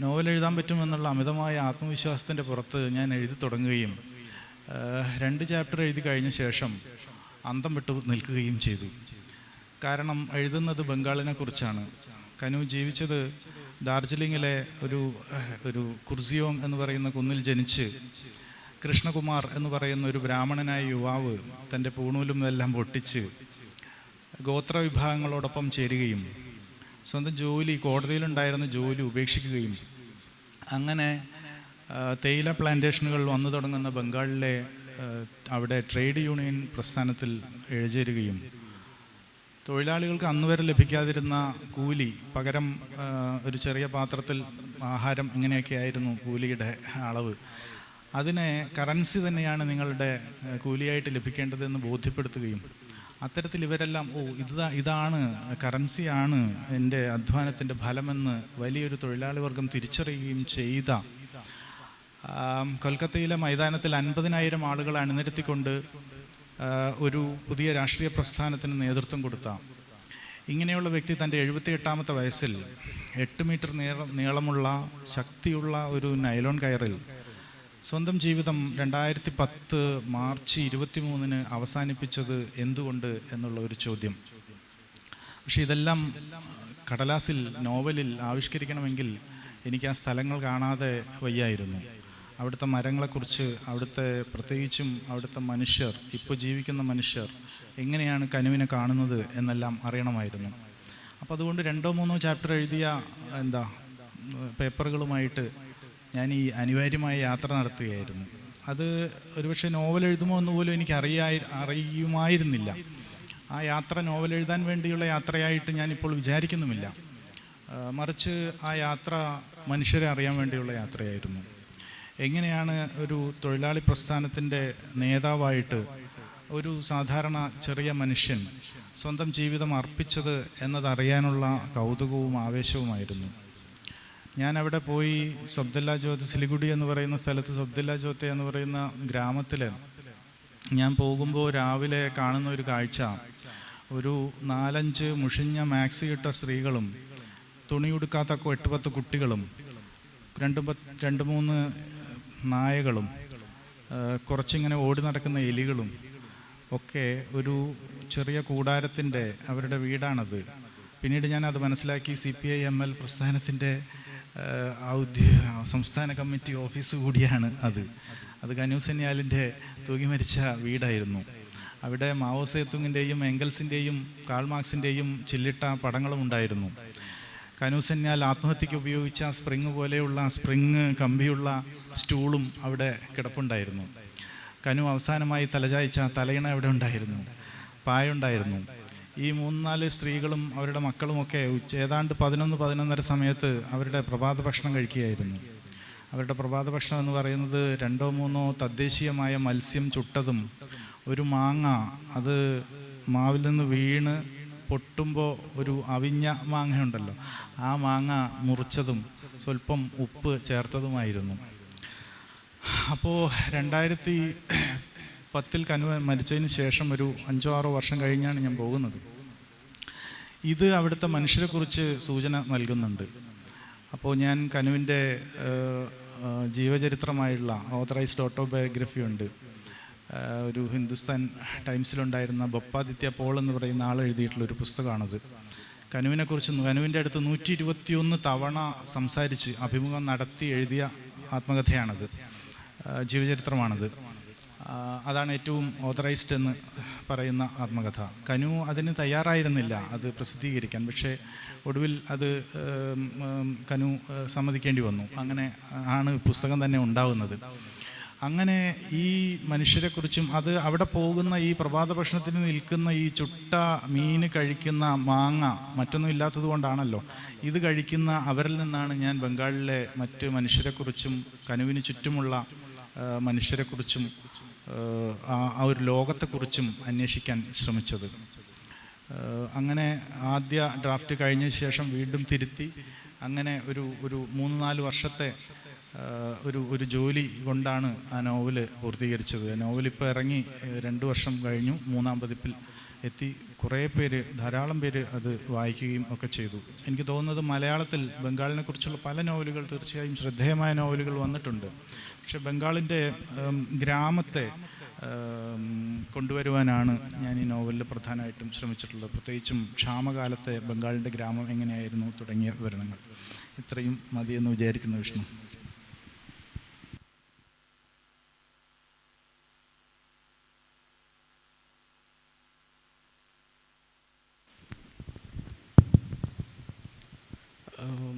നോവൽ എഴുതാൻ പറ്റുമെന്നുള്ള അമിതമായ ആത്മവിശ്വാസത്തിൻ്റെ പുറത്ത് ഞാൻ എഴുതി തുടങ്ങുകയും 2 ചാപ്റ്റർ എഴുതി കഴിഞ്ഞ ശേഷം അന്തം വിട്ടു നിൽക്കുകയും ചെയ്തു. കാരണം എഴുതുന്നത് ബംഗാളിനെ കുറിച്ചാണ്. കനു ജീവിച്ചത് ഡാർജിലിങ്ങിലെ ഒരു കുർസിയോങ് എന്ന് പറയുന്ന കുന്നിൽ ജനിച്ച് കൃഷ്ണകുമാർ എന്ന് പറയുന്ന ഒരു ബ്രാഹ്മണനായ യുവാവ് തൻ്റെ പൂണൂലും എല്ലാം പൊട്ടിച്ച് ഗോത്രവിഭാഗങ്ങളോടൊപ്പം ചേരുകയും സ്വന്തം കോടതിയിലുണ്ടായിരുന്ന ജോലി ഉപേക്ഷിക്കുകയും അങ്ങനെ തേയില പ്ലാന്റേഷനുകൾ വന്നു തുടങ്ങുന്ന ബംഗാളിലെ അവിടെ ട്രേഡ് യൂണിയൻ പ്രസ്ഥാനത്തിൽ എഴുചേരുകയും തൊഴിലാളികൾക്ക് അന്നുവരെ ലഭിക്കാതിരുന്ന കൂലി പകരം ഒരു ചെറിയ പാത്രത്തിൽ ആഹാരം, ഇങ്ങനെയൊക്കെ ആയിരുന്നു കൂലിയുടെ അളവ്. അതിനെ കറൻസി തന്നെയാണ് നിങ്ങളുടെ കൂലിയായിട്ട് ലഭിക്കേണ്ടതെന്ന് ബോധ്യപ്പെടുത്തുകയും അത്തരത്തിൽ ഇവരെല്ലാം ഇതാണ് കറൻസിയാണ് എൻ്റെ അധ്വാനത്തിൻ്റെ ഫലമെന്ന് വലിയൊരു തൊഴിലാളി വർഗം തിരിച്ചറിയുകയും ചെയ്ത കൊൽക്കത്തയിലെ മൈതാനത്തിൽ 50,000 ആളുകളെ അണിനിരത്തിക്കൊണ്ട് ഒരു പുതിയ രാഷ്ട്രീയ പ്രസ്ഥാനത്തിന് നേതൃത്വം കൊടുത്ത ഇങ്ങനെയുള്ള വ്യക്തി തൻ്റെ 78ാമത്തെ വയസ്സിൽ 8 മീറ്റർ നീളമുള്ള ശക്തിയുള്ള ഒരു നൈലോൺ കയറിൽ സ്വന്തം ജീവിതം 2010 മാർച്ച് 23 അവസാനിപ്പിച്ചത് എന്തുകൊണ്ട് എന്നുള്ള ഒരു ചോദ്യം. പക്ഷെ ഇതെല്ലാം കടലാസിൽ, നോവലിൽ ആവിഷ്കരിക്കണമെങ്കിൽ എനിക്ക് ആ സ്ഥലങ്ങൾ കാണാതെ വയ്യായിരുന്നു. അവിടുത്തെ മരങ്ങളെക്കുറിച്ച്, അവിടുത്തെ പ്രത്യേകിച്ചും അവിടുത്തെ മനുഷ്യർ, ഇപ്പോൾ ജീവിക്കുന്ന മനുഷ്യർ എങ്ങനെയാണ് കനുവിനെ കാണുന്നത് എന്നെല്ലാം അറിയണമായിരുന്നു. അപ്പോൾ അതുകൊണ്ട് 2-3 ചാപ്റ്റർ എഴുതിയ പേപ്പറുകളുമായിട്ട് ഞാൻ ഈ അനിവാര്യമായ യാത്ര നടത്തുകയായിരുന്നു. അത് ഒരുപക്ഷെ നോവൽ എഴുതുമോ എന്ന് പോലും എനിക്ക് അറിയുമായിരുന്നില്ല. ആ യാത്ര നോവൽ എഴുതാൻ വേണ്ടിയുള്ള യാത്രയായിട്ട് ഞാനിപ്പോൾ വിചാരിക്കുന്നുമില്ല. മറിച്ച് ആ യാത്ര മനുഷ്യരെ അറിയാൻ വേണ്ടിയുള്ള യാത്രയായിരുന്നു. എങ്ങനെയാണ് ഒരു തൊഴിലാളി പ്രസ്ഥാനത്തിൻ്റെ നേതാവായിട്ട് ഒരു സാധാരണ ചെറിയ മനുഷ്യൻ സ്വന്തം ജീവിതം അർപ്പിച്ചത് എന്നതറിയാനുള്ള കൗതുകവും ആവേശവുമായിരുന്നു. ഞാൻ അവിടെ പോയി സബ്ദുല്ല ജോത്ത്, സിലിഗുഡി എന്ന് പറയുന്ന സ്ഥലത്ത് സബ്ദുല്ല ജോത്ത് എന്ന് പറയുന്ന ഗ്രാമത്തിൽ ഞാൻ പോകുമ്പോൾ രാവിലെ കാണുന്ന ഒരു കാഴ്ച, ഒരു 4-5 മുഷിഞ്ഞ മാക്സി ഇട്ട സ്ത്രീകളും തുണിയുടുക്കാത്ത 8-10 കുട്ടികളും 2-3 നായകളും കുറച്ചിങ്ങനെ ഓടി നടക്കുന്ന എലികളും ഒക്കെ ഒരു ചെറിയ കൂടാരത്തിൻ്റെ അവരുടെ വീടാണത്. പിന്നീട് ഞാൻ അത് മനസ്സിലാക്കി, CPI-ML പ്രസ്ഥാനത്തിൻ്റെ സംസ്ഥാന കമ്മിറ്റി ഓഫീസ് കൂടിയാണ് അത് കനു സന്യാലിൻ്റെ തൂങ്ങി മരിച്ച വീടായിരുന്നു. അവിടെ മാവോ സേതുങ്ങിൻ്റെയും എംഗൽസിൻ്റെയും കാൾ മാർക്സിൻ്റെയും ചില്ലിട്ട പടങ്ങളും ഉണ്ടായിരുന്നു. കനു സന്യാൽ ആത്മഹത്യക്ക് ഉപയോഗിച്ച സ്പ്രിങ് പോലെയുള്ള കമ്പിയുള്ള സ്റ്റൂളും അവിടെ കിടപ്പുണ്ടായിരുന്നു. കനു അവസാനമായി തലചായ്ച്ച തലയിണ അവിടെ ഉണ്ടായിരുന്നു, പായുണ്ടായിരുന്നു. ഈ 3-4 സ്ത്രീകളും അവരുടെ മക്കളുമൊക്കെ ഏതാണ്ട് 11-11:30 സമയത്ത് അവരുടെ പ്രഭാത ഭക്ഷണം കഴിക്കുകയായിരുന്നു. അവരുടെ പ്രഭാത ഭക്ഷണം എന്ന് പറയുന്നത് 2-3 തദ്ദേശീയമായ മത്സ്യം ചുട്ടതും, ഒരു മാങ്ങ അത് മാവിൽ നിന്ന് വീണ് പൊട്ടുമ്പോൾ ഒരു അവിഞ്ഞ മാങ്ങ ഉണ്ടല്ലോ, ആ മാങ്ങ മുറിച്ചതും സ്വല്പം ഉപ്പ് ചേർത്തതുമായിരുന്നു. അപ്പോൾ 2010 കനു മരിച്ചതിന് ശേഷം ഒരു 5-6 വർഷം കഴിഞ്ഞാണ് ഞാൻ പോകുന്നത്. ഇത് അവിടുത്തെ മനുഷ്യരെക്കുറിച്ച് സൂചന നൽകുന്നുണ്ട്. അപ്പോൾ ഞാൻ കനുവിൻ്റെ ജീവചരിത്രമായുള്ള ഓതറൈസ്ഡ് ഓട്ടോബയോഗ്രഫി ഉണ്ട്. ഒരു ഹിന്ദുസ്ഥാൻ ടൈംസിലുണ്ടായിരുന്ന ബൊപ്പാദിത്യ പോൾ എന്ന് പറയുന്ന ആൾ എഴുതിയിട്ടുള്ളൊരു പുസ്തകമാണത്. കനുവിനെക്കുറിച്ച് കനുവിൻ്റെ അടുത്ത് 121 തവണ സംസാരിച്ച് അഭിമുഖം നടത്തി എഴുതിയ ആത്മകഥയാണത്, ജീവചരിത്രമാണത്. അതാണ് ഏറ്റവും ഓതറൈസ്ഡ് എന്ന് പറയുന്ന ആത്മകഥ. കനു അതിന് തയ്യാറായിരുന്നില്ല അത് പ്രസിദ്ധീകരിക്കാൻ, പക്ഷേ ഒടുവിൽ അത് കനു സമ്മതിക്കേണ്ടി വന്നു. അങ്ങനെ ആണ് പുസ്തകം തന്നെ ഉണ്ടാവുന്നത്. അങ്ങനെ ഈ മനുഷ്യരെക്കുറിച്ചും അത് അവിടെ പോകുന്ന ഈ പ്രഭാത ഭക്ഷണത്തിന് നിൽക്കുന്ന ഈ ചുട്ട മീൻ കഴിക്കുന്ന മാങ്ങ മറ്റൊന്നും ഇല്ലാത്തത് കൊണ്ടാണല്ലോ ഇത് കഴിക്കുന്ന അവരിൽ നിന്നാണ് ഞാൻ ബംഗാളിലെ മറ്റ് മനുഷ്യരെക്കുറിച്ചും കനുവിന് ചുറ്റുമുള്ള മനുഷ്യരെക്കുറിച്ചും ആ ഒരു ലോകത്തെക്കുറിച്ചും അന്വേഷിക്കാൻ ശ്രമിച്ചത്. അങ്ങനെ ആദ്യ ഡ്രാഫ്റ്റ് കഴിഞ്ഞ ശേഷം വീണ്ടും തിരുത്തി അങ്ങനെ ഒരു 3-4 വർഷത്തെ ഒരു ജോലി കൊണ്ടാണ് ആ നോവൽ പൂർത്തീകരിച്ചത്. നോവൽ ഇപ്പോൾ ഇറങ്ങി 2 വർഷം കഴിഞ്ഞു, 3-ാം പതിപ്പിൽ എത്തി. കുറേ പേര്, ധാരാളം പേര് അത് വായിക്കുകയും ഒക്കെ ചെയ്തു. എനിക്ക് തോന്നുന്നത് മലയാളത്തിൽ ബംഗാളിനെ കുറിച്ചുള്ള പല നോവലുകൾ, തീർച്ചയായും ശ്രദ്ധേയമായ നോവലുകൾ വന്നിട്ടുണ്ട്. പക്ഷെ ബംഗാളിൻ്റെ ഗ്രാമത്തെ കൊണ്ടുവരുവാനാണ് ഞാൻ ഈ നോവലിൽ പ്രധാനമായിട്ടും ശ്രമിച്ചിട്ടുള്ളത്. പ്രത്യേകിച്ചും ക്ഷാമകാലത്തെ ബംഗാളിൻ്റെ ഗ്രാമം എങ്ങനെയായിരുന്നു തുടങ്ങിയ വിവരണങ്ങൾ. ഇത്രയും മതിയെന്ന് വിചാരിക്കുന്നു വിഷ്ണു.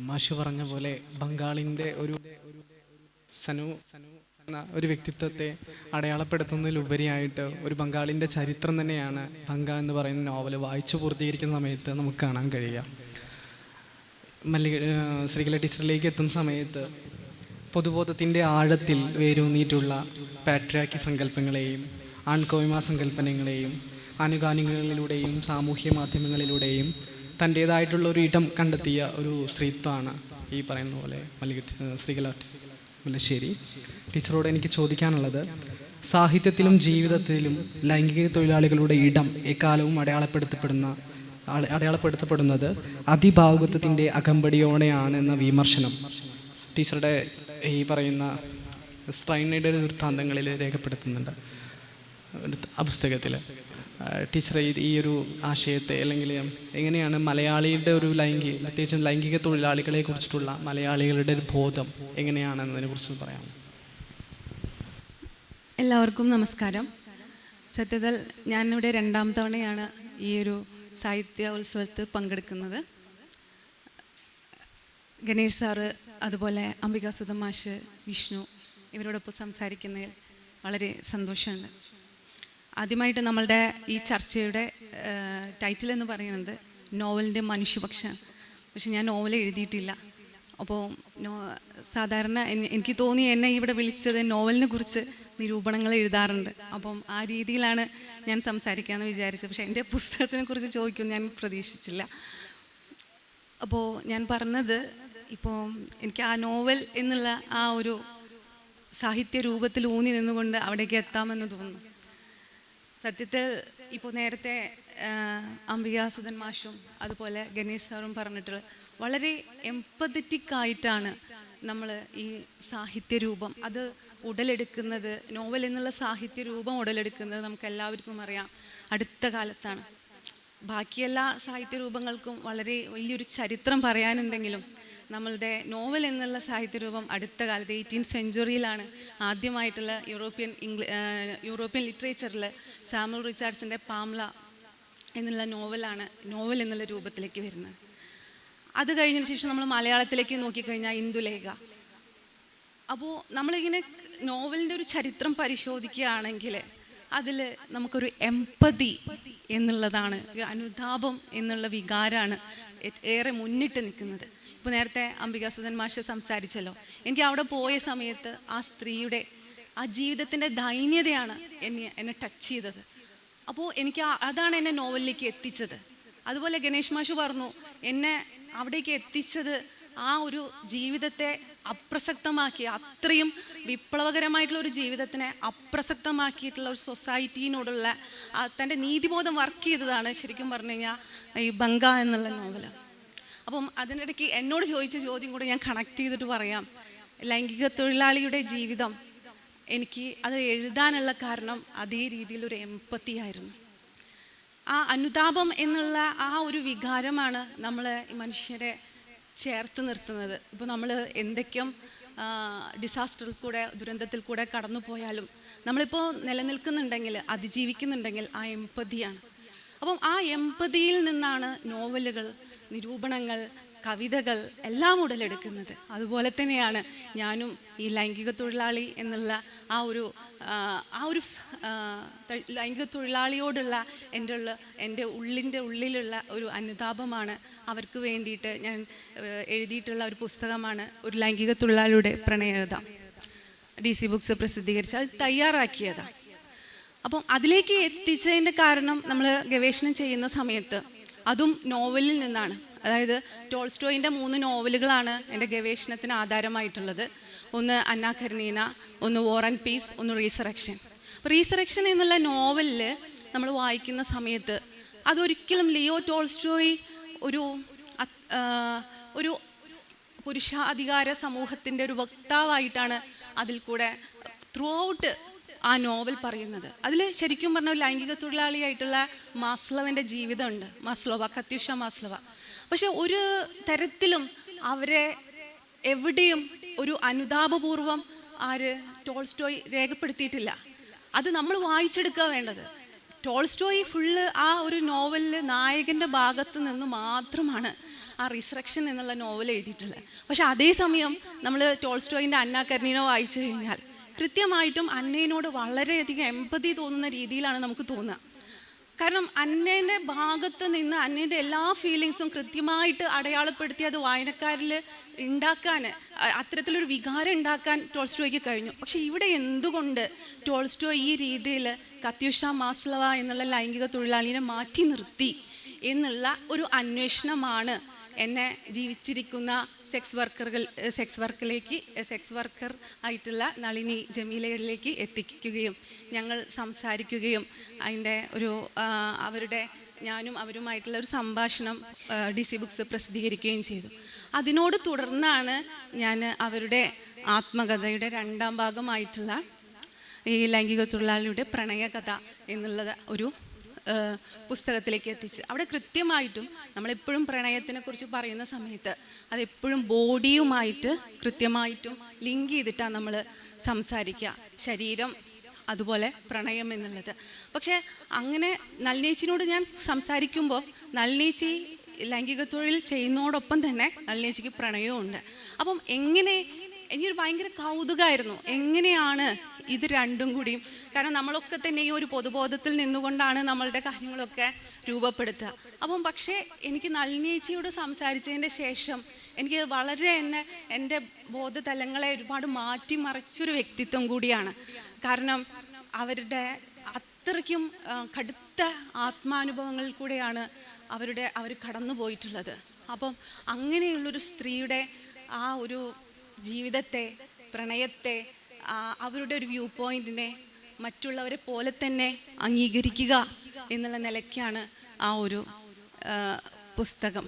മാഷ് പറഞ്ഞ പോലെ ബംഗാളിൻ്റെ സനു എന്ന ഒരു വ്യക്തിത്വത്തെ അടയാളപ്പെടുത്തുന്നതിലുപരിയായിട്ട് ഒരു ബംഗാളിൻ്റെ ചരിത്രം തന്നെയാണ് ഭംഗ എന്ന് പറയുന്ന നോവൽ വായിച്ചു പൂർത്തീകരിക്കുന്ന സമയത്ത് നമുക്ക് കാണാൻ കഴിയുക. ശ്രീകല ടീച്ചറിലേക്ക് എത്തുന്ന സമയത്ത് പൊതുബോധത്തിൻ്റെ ആഴത്തിൽ വേരൂന്നിയിട്ടുള്ള പാട്രിയാർക്കി സങ്കല്പങ്ങളെയും ആൺകോയ്മ സങ്കല്പനങ്ങളെയും ആനുകാലികളിലൂടെയും സാമൂഹ്യ മാധ്യമങ്ങളിലൂടെയും തൻ്റേതായിട്ടുള്ള ഒരു ഇടം കണ്ടെത്തിയ ഒരു സ്ത്രീത്വമാണ് ഈ പറയുന്ന പോലെ ശ്രീകല മുല്ലശ്ശേരി. ടീച്ചറോട് എനിക്ക് ചോദിക്കാനുള്ളത്, സാഹിത്യത്തിലും ജീവിതത്തിലും ലൈംഗിക തൊഴിലാളികളുടെ ഇടം എക്കാലവും അടയാളപ്പെടുത്തപ്പെടുന്നത് അതിഭാവുകത്വത്തിൻ്റെ അകമ്പടിയോടെയാണ് എന്ന വിമർശനം ടീച്ചറുടെ ഈ പറയുന്ന സ്ട്രൈനയുടെ വൃത്താന്തങ്ങളിൽ രേഖപ്പെടുത്തുന്നുണ്ട് ആ പുസ്തകത്തിൽ. ടീച്ചർ ഈ ഒരു ആശയത്തെ അല്ലെങ്കിൽ എങ്ങനെയാണ് മലയാളിയുടെ ഒരു പ്രത്യേകിച്ചും ലൈംഗിക തൊഴിലാളികളെ കുറിച്ചിട്ടുള്ള മലയാളികളുടെ ഒരു ബോധം എങ്ങനെയാണെന്നതിനെ കുറിച്ച് പറയാം. എല്ലാവർക്കും നമസ്കാരം. സത്യത്തിൽ ഞാനിവിടെ 2ാം തവണയാണ് ഈ ഒരു സാഹിത്യ ഉത്സവത്തിൽ പങ്കെടുക്കുന്നത്. ഗണേഷ് സാറ്, അതുപോലെ അംബികാസുധ മാഷ്, വിഷ്ണു ഇവരോടൊപ്പം സംസാരിക്കുന്നതിൽ വളരെ സന്തോഷമുണ്ട്. ആദ്യമായിട്ട് നമ്മളുടെ ഈ ചർച്ചയുടെ ടൈറ്റിൽ എന്ന് പറയുന്നത് നോവലിൻ്റെ മനുഷ്യപക്ഷം. പക്ഷെ ഞാൻ നോവൽ എഴുതിയിട്ടില്ല. അപ്പോൾ സാധാരണ എനിക്ക് തോന്നി എന്നെ ഇവിടെ വിളിച്ചത് നോവലിനെ കുറിച്ച് നിരൂപണങ്ങൾ എഴുതാറുണ്ട്. അപ്പം ആ രീതിയിലാണ് ഞാൻ സംസാരിക്കാമെന്ന് വിചാരിച്ചത്. പക്ഷേ എൻ്റെ പുസ്തകത്തിനെ കുറിച്ച് ചോദിക്കുമെന്ന് ഞാൻ പ്രതീക്ഷിച്ചില്ല. അപ്പോൾ ഞാൻ പറഞ്ഞത്, ഇപ്പോൾ എനിക്ക് ആ നോവൽ എന്നുള്ള ആ ഒരു സാഹിത്യ രൂപത്തിൽ ഊന്നി നിന്നുകൊണ്ട് അവിടേക്ക് എത്താമെന്ന് തോന്നുന്നു. സത്യത്തിൽ ഇപ്പോൾ നേരത്തെ അംബികാസുധൻ മാഷും അതുപോലെ ഗണേഷ് സാറും പറഞ്ഞിട്ട് വളരെ എംപതറ്റിക്കായിട്ടാണ് നമ്മൾ ഈ സാഹിത്യരൂപം അത് ഉടലെടുക്കുന്നത്, നോവൽ എന്നുള്ള സാഹിത്യരൂപം ഉടലെടുക്കുന്നത് നമുക്ക് എല്ലാവർക്കും അറിയാം അടുത്ത കാലത്താണ്. ബാക്കി എല്ലാ സാഹിത്യരൂപങ്ങൾക്കും വളരെ വലിയൊരു ചരിത്രം പറയാനുണ്ടെങ്കിലും നമ്മളുടെ നോവൽ എന്നുള്ള സാഹിത്യരൂപം അടുത്ത കാലത്ത് 18th സെഞ്ച്വറിയിലാണ് ആദ്യമായിട്ടുള്ള യൂറോപ്യൻ ലിറ്ററേച്ചറിൽ സാമുവൽ റിച്ചാർഡ്സിൻ്റെ പാംല എന്നുള്ള നോവലാണ് നോവൽ എന്നുള്ള രൂപത്തിലേക്ക് വരുന്നത്. അത് കഴിഞ്ഞതിന് ശേഷം നമ്മൾ മലയാളത്തിലേക്ക് നോക്കിക്കഴിഞ്ഞാൽ ഇന്ദുലേഖ. അപ്പോൾ നമ്മളിങ്ങനെ നോവലിൻ്റെ ഒരു ചരിത്രം പരിശോധിക്കുകയാണെങ്കിൽ അതിൽ നമുക്കൊരു എംപതി എന്നുള്ളതാണ്, അനുതാപം എന്നുള്ള വികാരമാണ് ഏറെ മുന്നിട്ട് നിൽക്കുന്നത്. ഇപ്പോൾ നേരത്തെ അംബികാസുധൻ മാഷ് സംസാരിച്ചല്ലോ, എനിക്ക് അവിടെ പോയ സമയത്ത് ആ സ്ത്രീയുടെ ആ ജീവിതത്തിൻ്റെ ദൈന്യതയാണ് എന്നെ ടച്ച് ചെയ്തത്. അപ്പോൾ എനിക്ക് അതാണ് എന്നെ നോവലിലേക്ക് എത്തിച്ചത്. അതുപോലെ ഗണേഷ് മാഷ് പറഞ്ഞു, എന്നെ അവിടേക്ക് എത്തിച്ചത് ആ ഒരു ജീവിതത്തെ അപ്രസക്തമാക്കി, അത്രയും വിപ്ലവകരമായിട്ടുള്ള ഒരു ജീവിതത്തിനെ അപ്രസക്തമാക്കിയിട്ടുള്ള ഒരു സൊസൈറ്റീനോടുള്ള തൻ്റെ നീതിബോധം വർക്ക് ചെയ്തതാണ് ശരിക്കും പറഞ്ഞു കഴിഞ്ഞാൽ ഈ ബംഗ എന്നുള്ള നോവല്. അപ്പം അതിനിടയ്ക്ക് എന്നോട് ചോദിച്ച ചോദ്യം കൂടെ ഞാൻ കണക്ട് ചെയ്തിട്ട് പറയാം. ലൈംഗിക തൊഴിലാളിയുടെ ജീവിതം എനിക്ക് അത് എഴുതാനുള്ള കാരണം അതേ രീതിയിലൊരു എംപത്തി ആയിരുന്നു. ആ അനുതാപം എന്നുള്ള ആ ഒരു വികാരമാണ് നമ്മൾ മനുഷ്യരെ ചേർത്ത് നിർത്തുന്നത്. ഇപ്പോൾ നമ്മൾ എന്തൊക്കെയും ഡിസാസ്റ്ററിൽ കൂടെ, ദുരന്തത്തിൽ കൂടെ കടന്നു പോയാലും നമ്മളിപ്പോൾ നിലനിൽക്കുന്നുണ്ടെങ്കിൽ, അതിജീവിക്കുന്നുണ്ടെങ്കിൽ ആ എംപതിയാണ്. അപ്പം ആ എംപതിയിൽ നിന്നാണ് നോവലുകൾ, നിരൂപണങ്ങൾ, കവിതകൾ എല്ലാം ഉടലെടുക്കുന്നത്. അതുപോലെ തന്നെയാണ് ഞാനും ഈ ലൈംഗിക തൊഴിലാളി എന്നുള്ള ആ ഒരു ലൈംഗിക തൊഴിലാളിയോടുള്ള എൻ്റെ ഉള്ളിലുള്ള ഒരു അനുതാപമാണ് അവർക്ക് വേണ്ടിയിട്ട് ഞാൻ എഴുതിയിട്ടുള്ള ഒരു പുസ്തകമാണ് ഒരു ലൈംഗിക തൊഴിലാളിയുടെ പ്രണയകഥ. DC ബുക്സ് പ്രസിദ്ധീകരിച്ച് അത് തയ്യാറാക്കിയതാണ്. അപ്പം അതിലേക്ക് എത്തിച്ചതിൻ്റെ കാരണം നമ്മൾ ഗവേഷണം ചെയ്യുന്ന സമയത്ത് അതും നോവലിൽ നിന്നാണ്. അതായത് ടോൾസ്റ്റോയിൻ്റെ 3 നോവലുകളാണ് എൻ്റെ ഗവേഷണത്തിന് ആധാരമായിട്ടുള്ളത്. ഒന്ന് അന്ന കരനീന, ഒന്ന് വാർ ആൻഡ് പീസ്, ഒന്ന് റീസറക്ഷൻ. അപ്പോൾ റീസറക്ഷൻ എന്നുള്ള നോവലിൽ നമ്മൾ വായിക്കുന്ന സമയത്ത് അതൊരിക്കലും ലിയോ ടോൾസ്റ്റോയ് ഒരു പുരുഷാധികാര സമൂഹത്തിൻ്റെ ഒരു വക്താവായിട്ടാണ് അതിൽ കൂടെ ത്രൂ ഔട്ട് ആ നോവൽ പറയുന്നത്. അതിൽ ശരിക്കും പറഞ്ഞ ലൈംഗിക തൊഴിലാളിയായിട്ടുള്ള മാസ്ലോവിൻ്റെ ജീവിതമുണ്ട്, കത്യൂഷ മാസ്ലോവ. പക്ഷെ ഒരു തരത്തിലും അവരെ എവിടെയും ഒരു അനുതാപപൂർവം ടോൾസ്റ്റോയ് രേഖപ്പെടുത്തിയിട്ടില്ല. അത് നമ്മൾ വായിച്ചെടുക്കുക വേണ്ടത്. ടോൾസ്റ്റോയ് ഫുള്ള് ആ ഒരു നോവലിൽ നായകൻ്റെ ഭാഗത്ത് നിന്ന് മാത്രമാണ് ആ റിസറക്ഷൻ എന്നുള്ള നോവൽ എഴുതിയിട്ടുള്ളത്. പക്ഷെ അതേസമയം നമ്മൾ ടോൾസ്റ്റോയിൻ്റെ അന്ന കരനീന വായിച്ചു കഴിഞ്ഞാൽ കൃത്യമായിട്ടും അന്നയോട് വളരെയധികം എമ്പതി തോന്നുന്ന രീതിയിലാണ് നമുക്ക് തോന്നുക. കാരണം അന്നേൻ്റെ ഭാഗത്ത് നിന്ന് അന്നേൻ്റെ എല്ലാ ഫീലിങ്സും കൃത്യമായിട്ട് അടയാളപ്പെടുത്തി അത് വായനക്കാരിൽ ഉണ്ടാക്കാൻ, അത്തരത്തിലൊരു വികാരം ഉണ്ടാക്കാൻ ടോൾസ്റ്റോയ്ക്ക് കഴിഞ്ഞു. പക്ഷെ ഇവിടെ എന്തുകൊണ്ട് ടോൾസ്റ്റോയ് ഈ രീതിയിൽ കത്യൂഷ മാസ്ലോവ എന്നുള്ള ലൈംഗിക തൊഴിലാളിനെ മാറ്റി നിർത്തി എന്നുള്ള ഒരു അന്വേഷണമാണ് എന്നെ ജീവിച്ചിരിക്കുന്ന സെക്സ് വർക്കർ ആയിട്ടുള്ള നളിനി ജമീലയിലേക്ക് എത്തിക്കുകയും ഞങ്ങൾ സംസാരിക്കുകയും അതിൻ്റെ ഞാനും അവരുമായിട്ടുള്ള ഒരു സംഭാഷണം DC ബുക്സ് പ്രസിദ്ധീകരിക്കുകയും ചെയ്തു. അതിനോട് തുടർന്നാണ് ഞാൻ അവരുടെ ആത്മകഥയുടെ 2ാം ഭാഗമായിട്ടുള്ള ഈ ലൈംഗിക തൊഴിലാളിയുടെ പ്രണയകഥ എന്നുള്ളത് ഒരു പുസ്തകത്തിലേക്ക് എത്തിച്ച്. അവിടെ കൃത്യമായിട്ടും നമ്മളെപ്പോഴും പ്രണയത്തിനെ കുറിച്ച് പറയുന്ന സമയത്ത് അതെപ്പോഴും ബോഡിയുമായിട്ട് കൃത്യമായിട്ടും ലിങ്ക് ചെയ്തിട്ടാണ് നമ്മൾ സംസാരിക്കുക, ശരീരം അതുപോലെ പ്രണയം എന്നുള്ളത്. പക്ഷേ അങ്ങനെ നളിനേച്ചിനോട് ഞാൻ സംസാരിക്കുമ്പോൾ നളിനേച്ചി ലൈംഗിക തൊഴിൽ ചെയ്യുന്നതോടൊപ്പം തന്നെ നളിനേച്ചിക്ക് പ്രണയമുണ്ട്. അപ്പം എനിക്കൊരു ഭയങ്കര കൗതുകമായിരുന്നു എങ്ങനെയാണ് ഇത് രണ്ടും കൂടിയും. കാരണം നമ്മളൊക്കെ തന്നെ ഈ ഒരു പൊതുബോധത്തിൽ നിന്നുകൊണ്ടാണ് നമ്മളുടെ കാര്യങ്ങളൊക്കെ രൂപപ്പെടുത്തുക. അപ്പം പക്ഷേ എനിക്ക് നളിനേച്ചിയോട് സംസാരിച്ചതിൻ്റെ ശേഷം എനിക്ക് വളരെ എൻ്റെ ബോധതലങ്ങളെ ഒരുപാട് മാറ്റിമറിച്ചൊരു വ്യക്തിത്വം കൂടിയാണ്. കാരണം അവരുടെ അത്രയ്ക്കും കടുത്ത ആത്മാനുഭവങ്ങളിൽ കൂടെയാണ് അവർ കടന്നു പോയിട്ടുള്ളത്. അപ്പം അങ്ങനെയുള്ളൊരു സ്ത്രീയുടെ ആ ഒരു ജീവിതത്തെ, പ്രണയത്തെ, അവരുടെ ഒരു വ്യൂ പോയിന്റിനെ മറ്റുള്ളവരെ പോലെ തന്നെ അംഗീകരിക്കുക എന്നുള്ള നിലയ്ക്കാണ് ആ ഒരു പുസ്തകം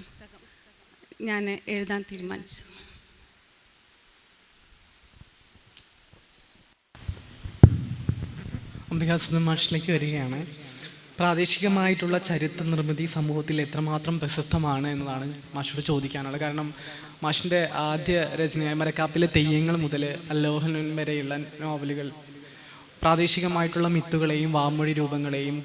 ഞാൻ എഴുതാൻ തീരുമാനിച്ചത്. അംബികാസുധൻ മാഷിലേക്ക് വരികയാണ്. പ്രാദേശികമായിട്ടുള്ള ചരിത്ര നിർമ്മിതി സമൂഹത്തിൽ എത്രമാത്രം പ്രശസ്തമാണ് എന്നതാണ് മാഷോട് ചോദിക്കാനുള്ളത്. കാരണം മാഷിൻ്റെ ആദ്യ രചനയായ മരക്കാപ്പിലെ തെയ്യങ്ങൾ മുതൽ അല്ലോഹനൻ വരെയുള്ള നോവലുകൾ പ്രാദേശികമായിട്ടുള്ള മിത്തുകളെയും വാമൊഴി രൂപങ്ങളെയും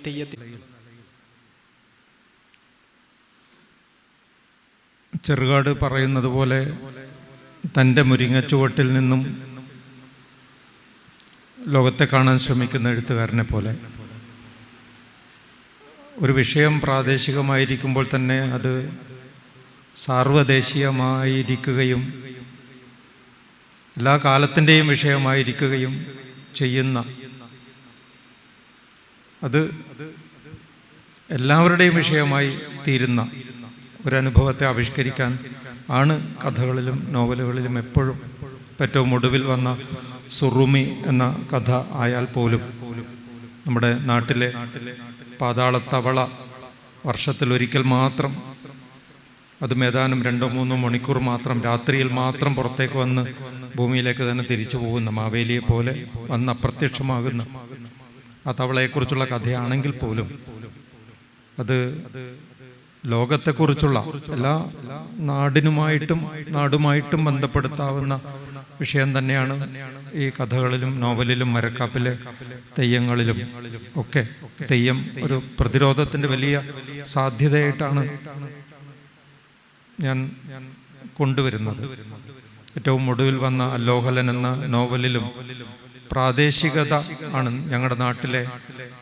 ചെറുകാട് പറയുന്നത് പോലെ തൻ്റെ മുരിങ്ങച്ചുവട്ടിൽ നിന്നും ലോകത്തെ കാണാൻ ശ്രമിക്കുന്ന എഴുത്തുകാരനെ പോലെ ഒരു വിഷയം പ്രാദേശികമായിരിക്കുമ്പോൾ തന്നെ അത് സാർവദേശീയമായിരിക്കുകയും എല്ലാ കാലത്തിൻ്റെയും വിഷയമായിരിക്കുകയും ചെയ്യുന്ന, അത് എല്ലാവരുടെയും വിഷയമായി തീരുന്ന ഒരനുഭവത്തെ ആവിഷ്കരിക്കാൻ ആണ് കഥകളിലും നോവലുകളിലും എപ്പോഴും. ഏറ്റവും ഒടുവിൽ വന്ന സുറുമി എന്ന കഥ ആയാൽ പോലും നമ്മുടെ നാട്ടിലെ പാതാളത്തവള വർഷത്തിലൊരിക്കൽ മാത്രം, അത് ഏതാനും 2-3 മണിക്കൂർ മാത്രം രാത്രിയിൽ മാത്രം പുറത്തേക്ക് വന്ന് ഭൂമിയിലേക്ക് തന്നെ തിരിച്ചു പോകുന്ന മാവേലിയെ പോലെ വന്ന് അപ്രത്യക്ഷമാകുന്ന ആ തവളയെക്കുറിച്ചുള്ള കഥയാണെങ്കിൽ പോലും അത് ലോകത്തെക്കുറിച്ചുള്ള എല്ലാ നാടുമായിട്ടും ബന്ധപ്പെടുത്താവുന്ന വിഷയം തന്നെയാണ് ഈ കഥകളിലും നോവലിലും മരക്കാപ്പിലെ തെയ്യങ്ങളിലും ഒക്കെ. തെയ്യം ഒരു പ്രതിരോധത്തിൻ്റെ വലിയ സാധ്യതയായിട്ടാണ് ഞാൻ കൊണ്ടുവരുന്നത്. ഏറ്റവും ഒടുവിൽ വന്ന അല്ലോഹലൻ എന്ന നോവലിലും പ്രാദേശികത ആണ്. ഞങ്ങളുടെ നാട്ടിലെ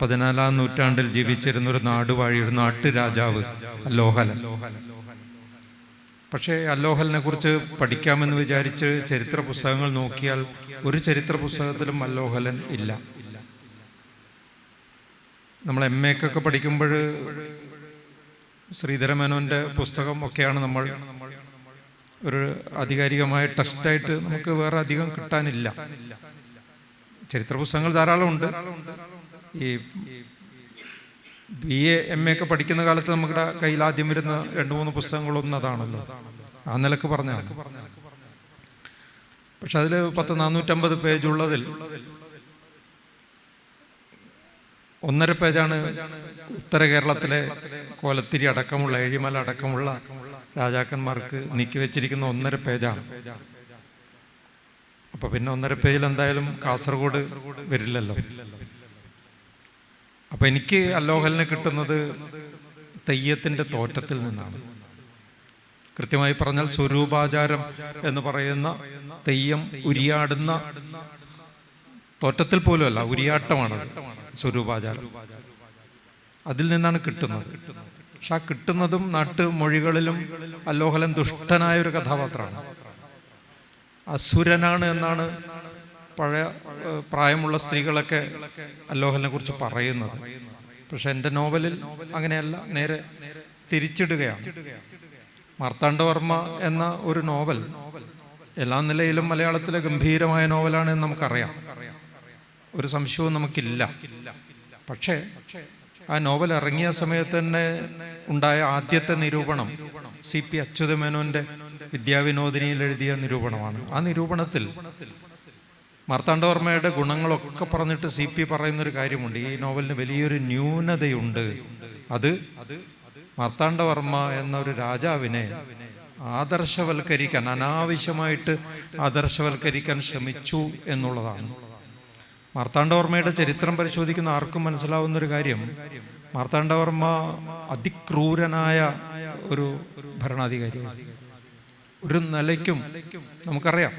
14-ാം നൂറ്റാണ്ടിൽ ജീവിച്ചിരുന്ന ഒരു നാടുവാഴി, ഒരു നാട്ടുരാജാവ് അല്ലോഹലൻ. പക്ഷേ അല്ലോഹലിനെ കുറിച്ച് പഠിക്കാമെന്ന് വിചാരിച്ച് ചരിത്ര പുസ്തകങ്ങൾ നോക്കിയാൽ ഒരു ചരിത്ര പുസ്തകത്തിലും അല്ലോഹലൻ ഇല്ല. നമ്മൾ MA ക്കൊക്കെ പഠിക്കുമ്പോൾ ശ്രീധരമേനോൻ്റെ പുസ്തകം ഒക്കെയാണ് നമ്മൾ ഒരു ആധികാരികമായ ടെസ്റ്റായിട്ട് നമുക്ക് വേറെ അധികം കിട്ടാനില്ല. ചരിത്ര പുസ്തകങ്ങൾ ധാരാളമുണ്ട്. ഈ BA MA ഒക്കെ പഠിക്കുന്ന കാലത്ത് നമ്മുടെ കയ്യിൽ ആദ്യം വരുന്ന 2-3 പുസ്തകങ്ങളൊന്നും അതാണല്ലോ, ആ നിലക്ക് പറഞ്ഞാണ്. പക്ഷെ അതിൽ 450 പേജുള്ളതിൽ 1.5 പേജാണ് ഉത്തര കേരളത്തിലെ കോലത്തിരി അടക്കമുള്ള, ഏഴിമല അടക്കമുള്ള രാജാക്കന്മാർക്ക് നീക്കി വെച്ചിരിക്കുന്ന 1.5 പേജാണ്. അപ്പൊ പിന്നെ 1.5 പേജിൽ എന്തായാലും കാസർഗോഡ് വരില്ലല്ലോ. അപ്പൊ എനിക്ക് അല്ലോഹലിന് കിട്ടുന്നത് തെയ്യത്തിന്റെ തോറ്റത്തിൽ നിന്നാണ്. കൃത്യമായി പറഞ്ഞാൽ സ്വരൂപാചാരം എന്ന് പറയുന്ന തെയ്യം ഉരിയാടുന്ന തോറ്റത്തിൽ പോലും അല്ല, ഉരിയാട്ടമാണ് സ്വരൂപാചാരം. അതിൽ നിന്നാണ് കിട്ടുന്നത്. പക്ഷെ ആ കിട്ടുന്നതും നാട്ടുമൊഴികളിലും അല്ലോഹലൻ ദുഷ്ടനായ ഒരു കഥാപാത്രമാണ്, അസുരനാണ് എന്നാണ് പഴയ പ്രായമുള്ള സ്ത്രീകളൊക്കെ അല്ലോഹലിനെ കുറിച്ച് പറയുന്നത്. പക്ഷെ എൻ്റെ നോവലിൽ അങ്ങനെയല്ല, നേരെ തിരിച്ചിടുകയാണ്. മാർത്താണ്ഡവർമ്മ എന്ന ഒരു നോവൽ എല്ലാ നിലയിലും മലയാളത്തിലെ ഗംഭീരമായ നോവലാണ് എന്ന് നമുക്കറിയാം, ഒരു സംശയവും നമുക്കില്ല. പക്ഷേ ആ നോവൽ ഇറങ്ങിയ സമയത്ത് തന്നെ ഉണ്ടായ ആദ്യത്തെ നിരൂപണം CP അച്യുതമേനോന്റെ വിദ്യാവിനോദിനിയിൽ എഴുതിയ നിരൂപണമാണ്. ആ നിരൂപണത്തിൽ മാർത്താണ്ഡവർമ്മയുടെ ഗുണങ്ങളൊക്കെ പറഞ്ഞിട്ട് CP പറയുന്നൊരു കാര്യമുണ്ട്. ഈ നോവലിന് വലിയൊരു ന്യൂനതയുണ്ട്. അത് മാർത്താണ്ഡവർമ്മ എന്ന ഒരു രാജാവിനെ ആദർശവൽക്കരിക്കാൻ, അനാവശ്യമായിട്ട് ആദർശവൽക്കരിക്കാൻ ശ്രമിച്ചു എന്നുള്ളതാണ്. മാർത്താണ്ഡവർമ്മയുടെ ചരിത്രം പരിശോധിക്കുന്ന ആർക്കും മനസ്സിലാവുന്ന ഒരു കാര്യം, മാർത്താണ്ഡവർമ്മ അതിക്രൂരനായ ഒരു ഭരണാധികാരിയാണ്. ഒരു നിലയ്ക്കും നമുക്കറിയാം,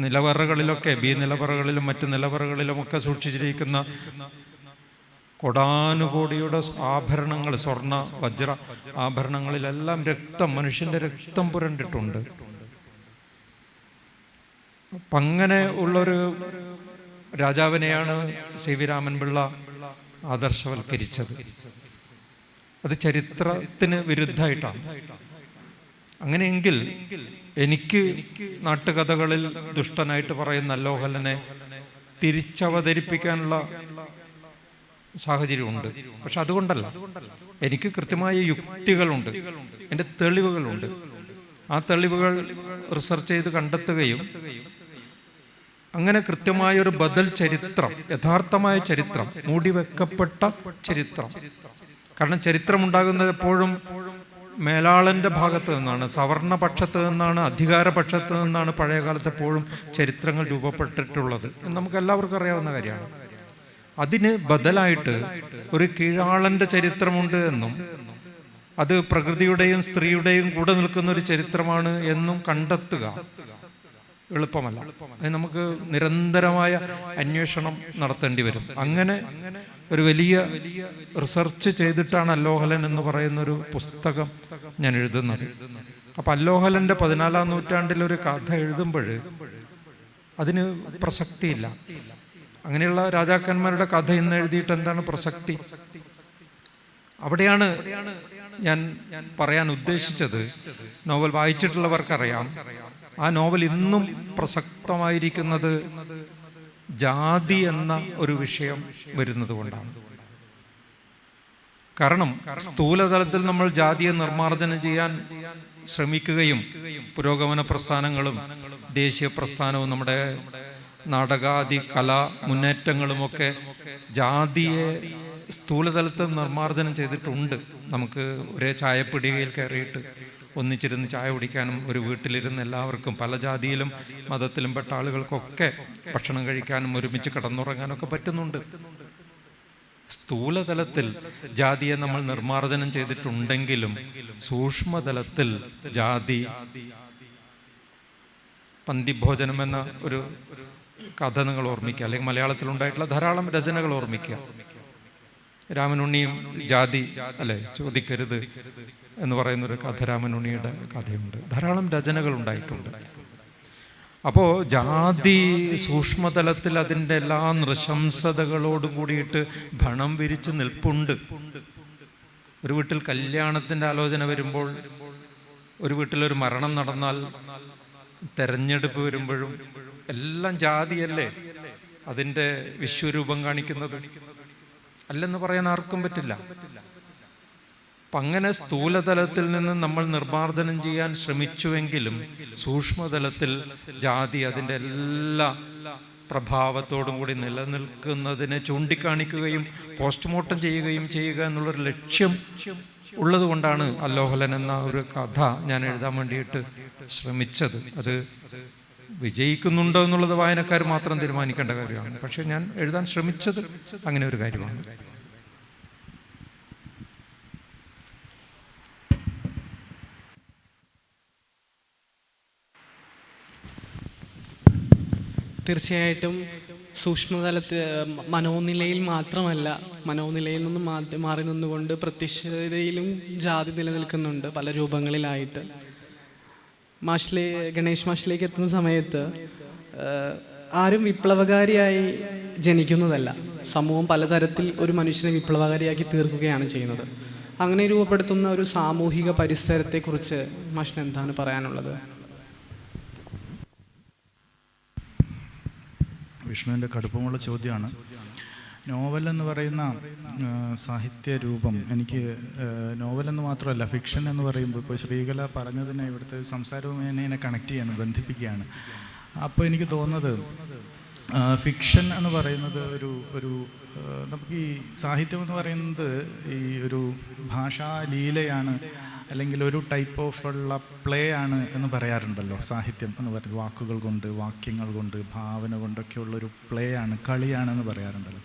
നിലവറകളിലൊക്കെ, B നിലവറകളിലും മറ്റു നിലവറകളിലുമൊക്കെ സൂക്ഷിച്ചിരിക്കുന്ന കൊടാനുകോടിയുടെ ആഭരണങ്ങൾ, സ്വർണ്ണ വജ്ര ആഭരണങ്ങളിലെല്ലാം രക്തം, മനുഷ്യന്റെ രക്തം പുരണ്ടിട്ടുണ്ട്. അപ്പം അങ്ങനെ ഉള്ളൊരു രാജാവിനെയാണ് CV രാമൻപിള്ള ആദർശവൽക്കരിച്ചത്. അത് ചരിത്രത്തിന് വിരുദ്ധമായിട്ടാണ്. അങ്ങനെയെങ്കിൽ എനിക്ക് നാട്ടുകഥകളിൽ ദുഷ്ടനായിട്ട് പറയുന്ന അല്ലോഹലനെ തിരിച്ചവതരിപ്പിക്കാനുള്ള സാഹചര്യമുണ്ട്. പക്ഷെ അതുകൊണ്ടല്ല, എനിക്ക് കൃത്യമായ യുക്തികളുണ്ട്, എൻ്റെ തെളിവുകളുണ്ട്. ആ തെളിവുകൾ റിസർച്ച് ചെയ്ത് കണ്ടെത്തുകയും അങ്ങനെ കൃത്യമായൊരു ബദൽ ചരിത്രം, യഥാർത്ഥമായ ചരിത്രം, മൂടിവെക്കപ്പെട്ട ചരിത്രം. കാരണം ചരിത്രം ഉണ്ടാകുന്നത് എപ്പോഴും മേലാളന്റെ ഭാഗത്ത് നിന്നാണ്, സവർണപക്ഷത്ത് നിന്നാണ്, അധികാരപക്ഷത്ത് നിന്നാണ് പഴയകാലത്ത് എപ്പോഴും ചരിത്രങ്ങൾ രൂപപ്പെട്ടിട്ടുള്ളത് എന്ന് നമുക്ക് എല്ലാവർക്കും അറിയാവുന്ന കാര്യമാണ്. അതിന് ബദലായിട്ട് ഒരു കീഴാളന്റെ ചരിത്രമുണ്ട് എന്നും അത് പ്രകൃതിയുടെയും സ്ത്രീയുടെയും കൂടെ നിൽക്കുന്ന ഒരു ചരിത്രമാണ് എന്നും കണ്ടെത്തുക എളുപ്പമല്ല. അത് നമുക്ക് നിരന്തരമായ അന്വേഷണം നടത്തേണ്ടി വരും. അങ്ങനെ ഒരു വലിയ റിസർച്ച് ചെയ്തിട്ടാണ് അല്ലോഹലൻ എന്ന് പറയുന്ന ഒരു പുസ്തകം ഞാൻ എഴുതുന്നത്. അപ്പൊ അല്ലോഹലന്റെ 14-ാം നൂറ്റാണ്ടിലൊരു കഥ എഴുതുമ്പോൾ അതിന് പ്രസക്തിയില്ല. അങ്ങനെയുള്ള രാജാക്കന്മാരുടെ കഥ ഇന്ന് എഴുതിയിട്ട് എന്താണ് പ്രസക്തി? അവിടെയാണ് ഞാൻ പറയാൻ ഉദ്ദേശിച്ചത്. നോവൽ വായിച്ചിട്ടുള്ളവർക്കറിയാം, ആ നോവൽ ഇന്നും പ്രസക്തമായിരിക്കുന്നത് ജാതി എന്ന ഒരു വിഷയം വരുന്നത് കൊണ്ടാണ്. കാരണം സ്ഥൂലതലത്തിൽ നമ്മൾ ജാതിയെ നിർമ്മാർജ്ജനം ചെയ്യാൻ ശ്രമിക്കുകയും പുരോഗമന പ്രസ്ഥാനങ്ങളും ദേശീയ പ്രസ്ഥാനവും നമ്മുടെ നാടകാദി കലാ മുന്നേറ്റങ്ങളുമൊക്കെ ജാതിയെ സ്ഥൂലതലത്തിൽ നിർമ്മാർജ്ജനം ചെയ്തിട്ടുണ്ട്. നമുക്ക് ഒരേ ചായപ്പിടികയിൽ കയറിയിട്ട് ഒന്നിച്ചിരുന്ന് ചായ കുടിക്കാനും ഒരു വീട്ടിലിരുന്ന് എല്ലാവർക്കും പല ജാതിയിലും മതത്തിലും പെട്ട ആളുകൾക്കൊക്കെ ഭക്ഷണം കഴിക്കാനും ഒരുമിച്ച് കിടന്നുറങ്ങാനൊക്കെ പറ്റുന്നുണ്ട്. സ്ഥൂലതലത്തിൽ ജാതിയെ നമ്മൾ നിർമ്മാർജ്ജനം ചെയ്തിട്ടുണ്ടെങ്കിലും സൂക്ഷ്മതലത്തിൽ ജാതി, പന്തിഭോജനം എന്ന ഒരു കഥ നിങ്ങൾ ഓർമ്മിക്കുക, അല്ലെങ്കിൽ മലയാളത്തിലുണ്ടായിട്ടുള്ള ധാരാളം രചനകൾ ഓർമ്മിക്കുക. രാമനുണ്ണിയും ജാതി അല്ലെ ചോദിക്കരുത് എന്ന് പറയുന്നൊരു കഥ, രാമനുണ്ണിയുടെ കഥയുണ്ട്. ധാരാളം രചനകൾ ഉണ്ടായിട്ടുണ്ട്. അപ്പോൾ ജാതി സൂക്ഷ്മതലത്തിൽ അതിൻ്റെ എല്ലാ നൃശംസതകളോടും കൂടിയിട്ട് ഭണം വിരിച്ച് നിൽപ്പുണ്ട്. ഒരു വീട്ടിൽ കല്യാണത്തിൻ്റെ ആലോചന വരുമ്പോൾ, ഒരു വീട്ടിലൊരു മരണം നടന്നാൽ, തെരഞ്ഞെടുപ്പ് വരുമ്പോഴും എല്ലാം ജാതിയല്ലേ അതിൻ്റെ വിശ്വരൂപം കാണിക്കുന്നത്? അല്ലെന്ന് പറയാൻ ആർക്കും പറ്റില്ല. അപ്പം അങ്ങനെ സ്ഥൂലതലത്തിൽ നിന്ന് നമ്മൾ നിർമ്മാർജ്ജനം ചെയ്യാൻ ശ്രമിച്ചുവെങ്കിലും സൂക്ഷ്മതലത്തിൽ ജാതി അതിൻ്റെ എല്ലാ പ്രഭാവത്തോടും കൂടി നിലനിൽക്കുന്നതിനെ ചൂണ്ടിക്കാണിക്കുകയും പോസ്റ്റ്മോർട്ടം ചെയ്യുകയും ചെയ്യുക എന്നുള്ളൊരു ലക്ഷ്യം ഉള്ളത് കൊണ്ടാണ് അല്ലോഹലൻ എന്ന ഒരു കഥ ഞാൻ എഴുതാൻ വേണ്ടിയിട്ട് ശ്രമിച്ചത്. അത് വിജയിക്കുന്നുണ്ടോ എന്നുള്ളത് വായനക്കാർ മാത്രം തീരുമാനിക്കേണ്ട കാര്യമാണ്. പക്ഷെ ഞാൻ എഴുതാൻ ശ്രമിച്ചത് അങ്ങനെ ഒരു കാര്യമാണ്. തീർച്ചയായിട്ടും സൂക്ഷ്മതലത്തിൽ മനോനിലയിൽ മാത്രമല്ല, മനോനിലയിൽ നിന്നും മാറി നിന്നുകൊണ്ട് പ്രത്യക്ഷതയിലും ജാതി നിലനിൽക്കുന്നുണ്ട് പല രൂപങ്ങളിലായിട്ട്. ഗണേഷ് മാഷിലേക്ക് എത്തുന്ന സമയത്ത് ആരും വിപ്ലവകാരിയായി ജനിക്കുന്നതല്ല. സമൂഹം പലതരത്തിൽ ഒരു മനുഷ്യനെ വിപ്ലവകാരിയാക്കി തീർക്കുകയാണ് ചെയ്യുന്നത്. അങ്ങനെ രൂപപ്പെടുത്തുന്ന ഒരു സാമൂഹിക പരിസരത്തെക്കുറിച്ച് മാഷിന് എന്താണ് പറയാനുള്ളത്? വിഷ്ണുവിൻ്റെ കടുപ്പമുള്ള ചോദ്യമാണ്. നോവൽ എന്ന് പറയുന്ന സാഹിത്യ രൂപം എനിക്ക് നോവലെന്ന് മാത്രമല്ല, ഫിക്ഷൻ എന്ന് പറയുമ്പോൾ ഇപ്പോൾ ശ്രീകല പറഞ്ഞതിനെ ഇവിടുത്തെ സംസാരവുമായി എന്നെ കണക്ട് ചെയ്യാണ്, ബന്ധിപ്പിക്കുകയാണ്. അപ്പോൾ എനിക്ക് തോന്നുന്നത് ഫിക്ഷൻ എന്ന് പറയുന്നത് ഒരു നമുക്ക് ഈ സാഹിത്യം എന്ന് പറയുന്നത് ഈ ഒരു ഭാഷാലീലയാണ്, അല്ലെങ്കിൽ ഒരു ടൈപ്പ് ഓഫ് ഉള്ള പ്ലേ ആണ് എന്ന് പറയാറുണ്ടല്ലോ. സാഹിത്യം എന്ന് പറയുന്നത് വാക്കുകൾ കൊണ്ട്, വാക്യങ്ങൾ കൊണ്ട്, ഭാവന കൊണ്ടൊക്കെയുള്ളൊരു പ്ലേ ആണ്, കളിയാണെന്ന് പറയാറുണ്ടല്ലോ.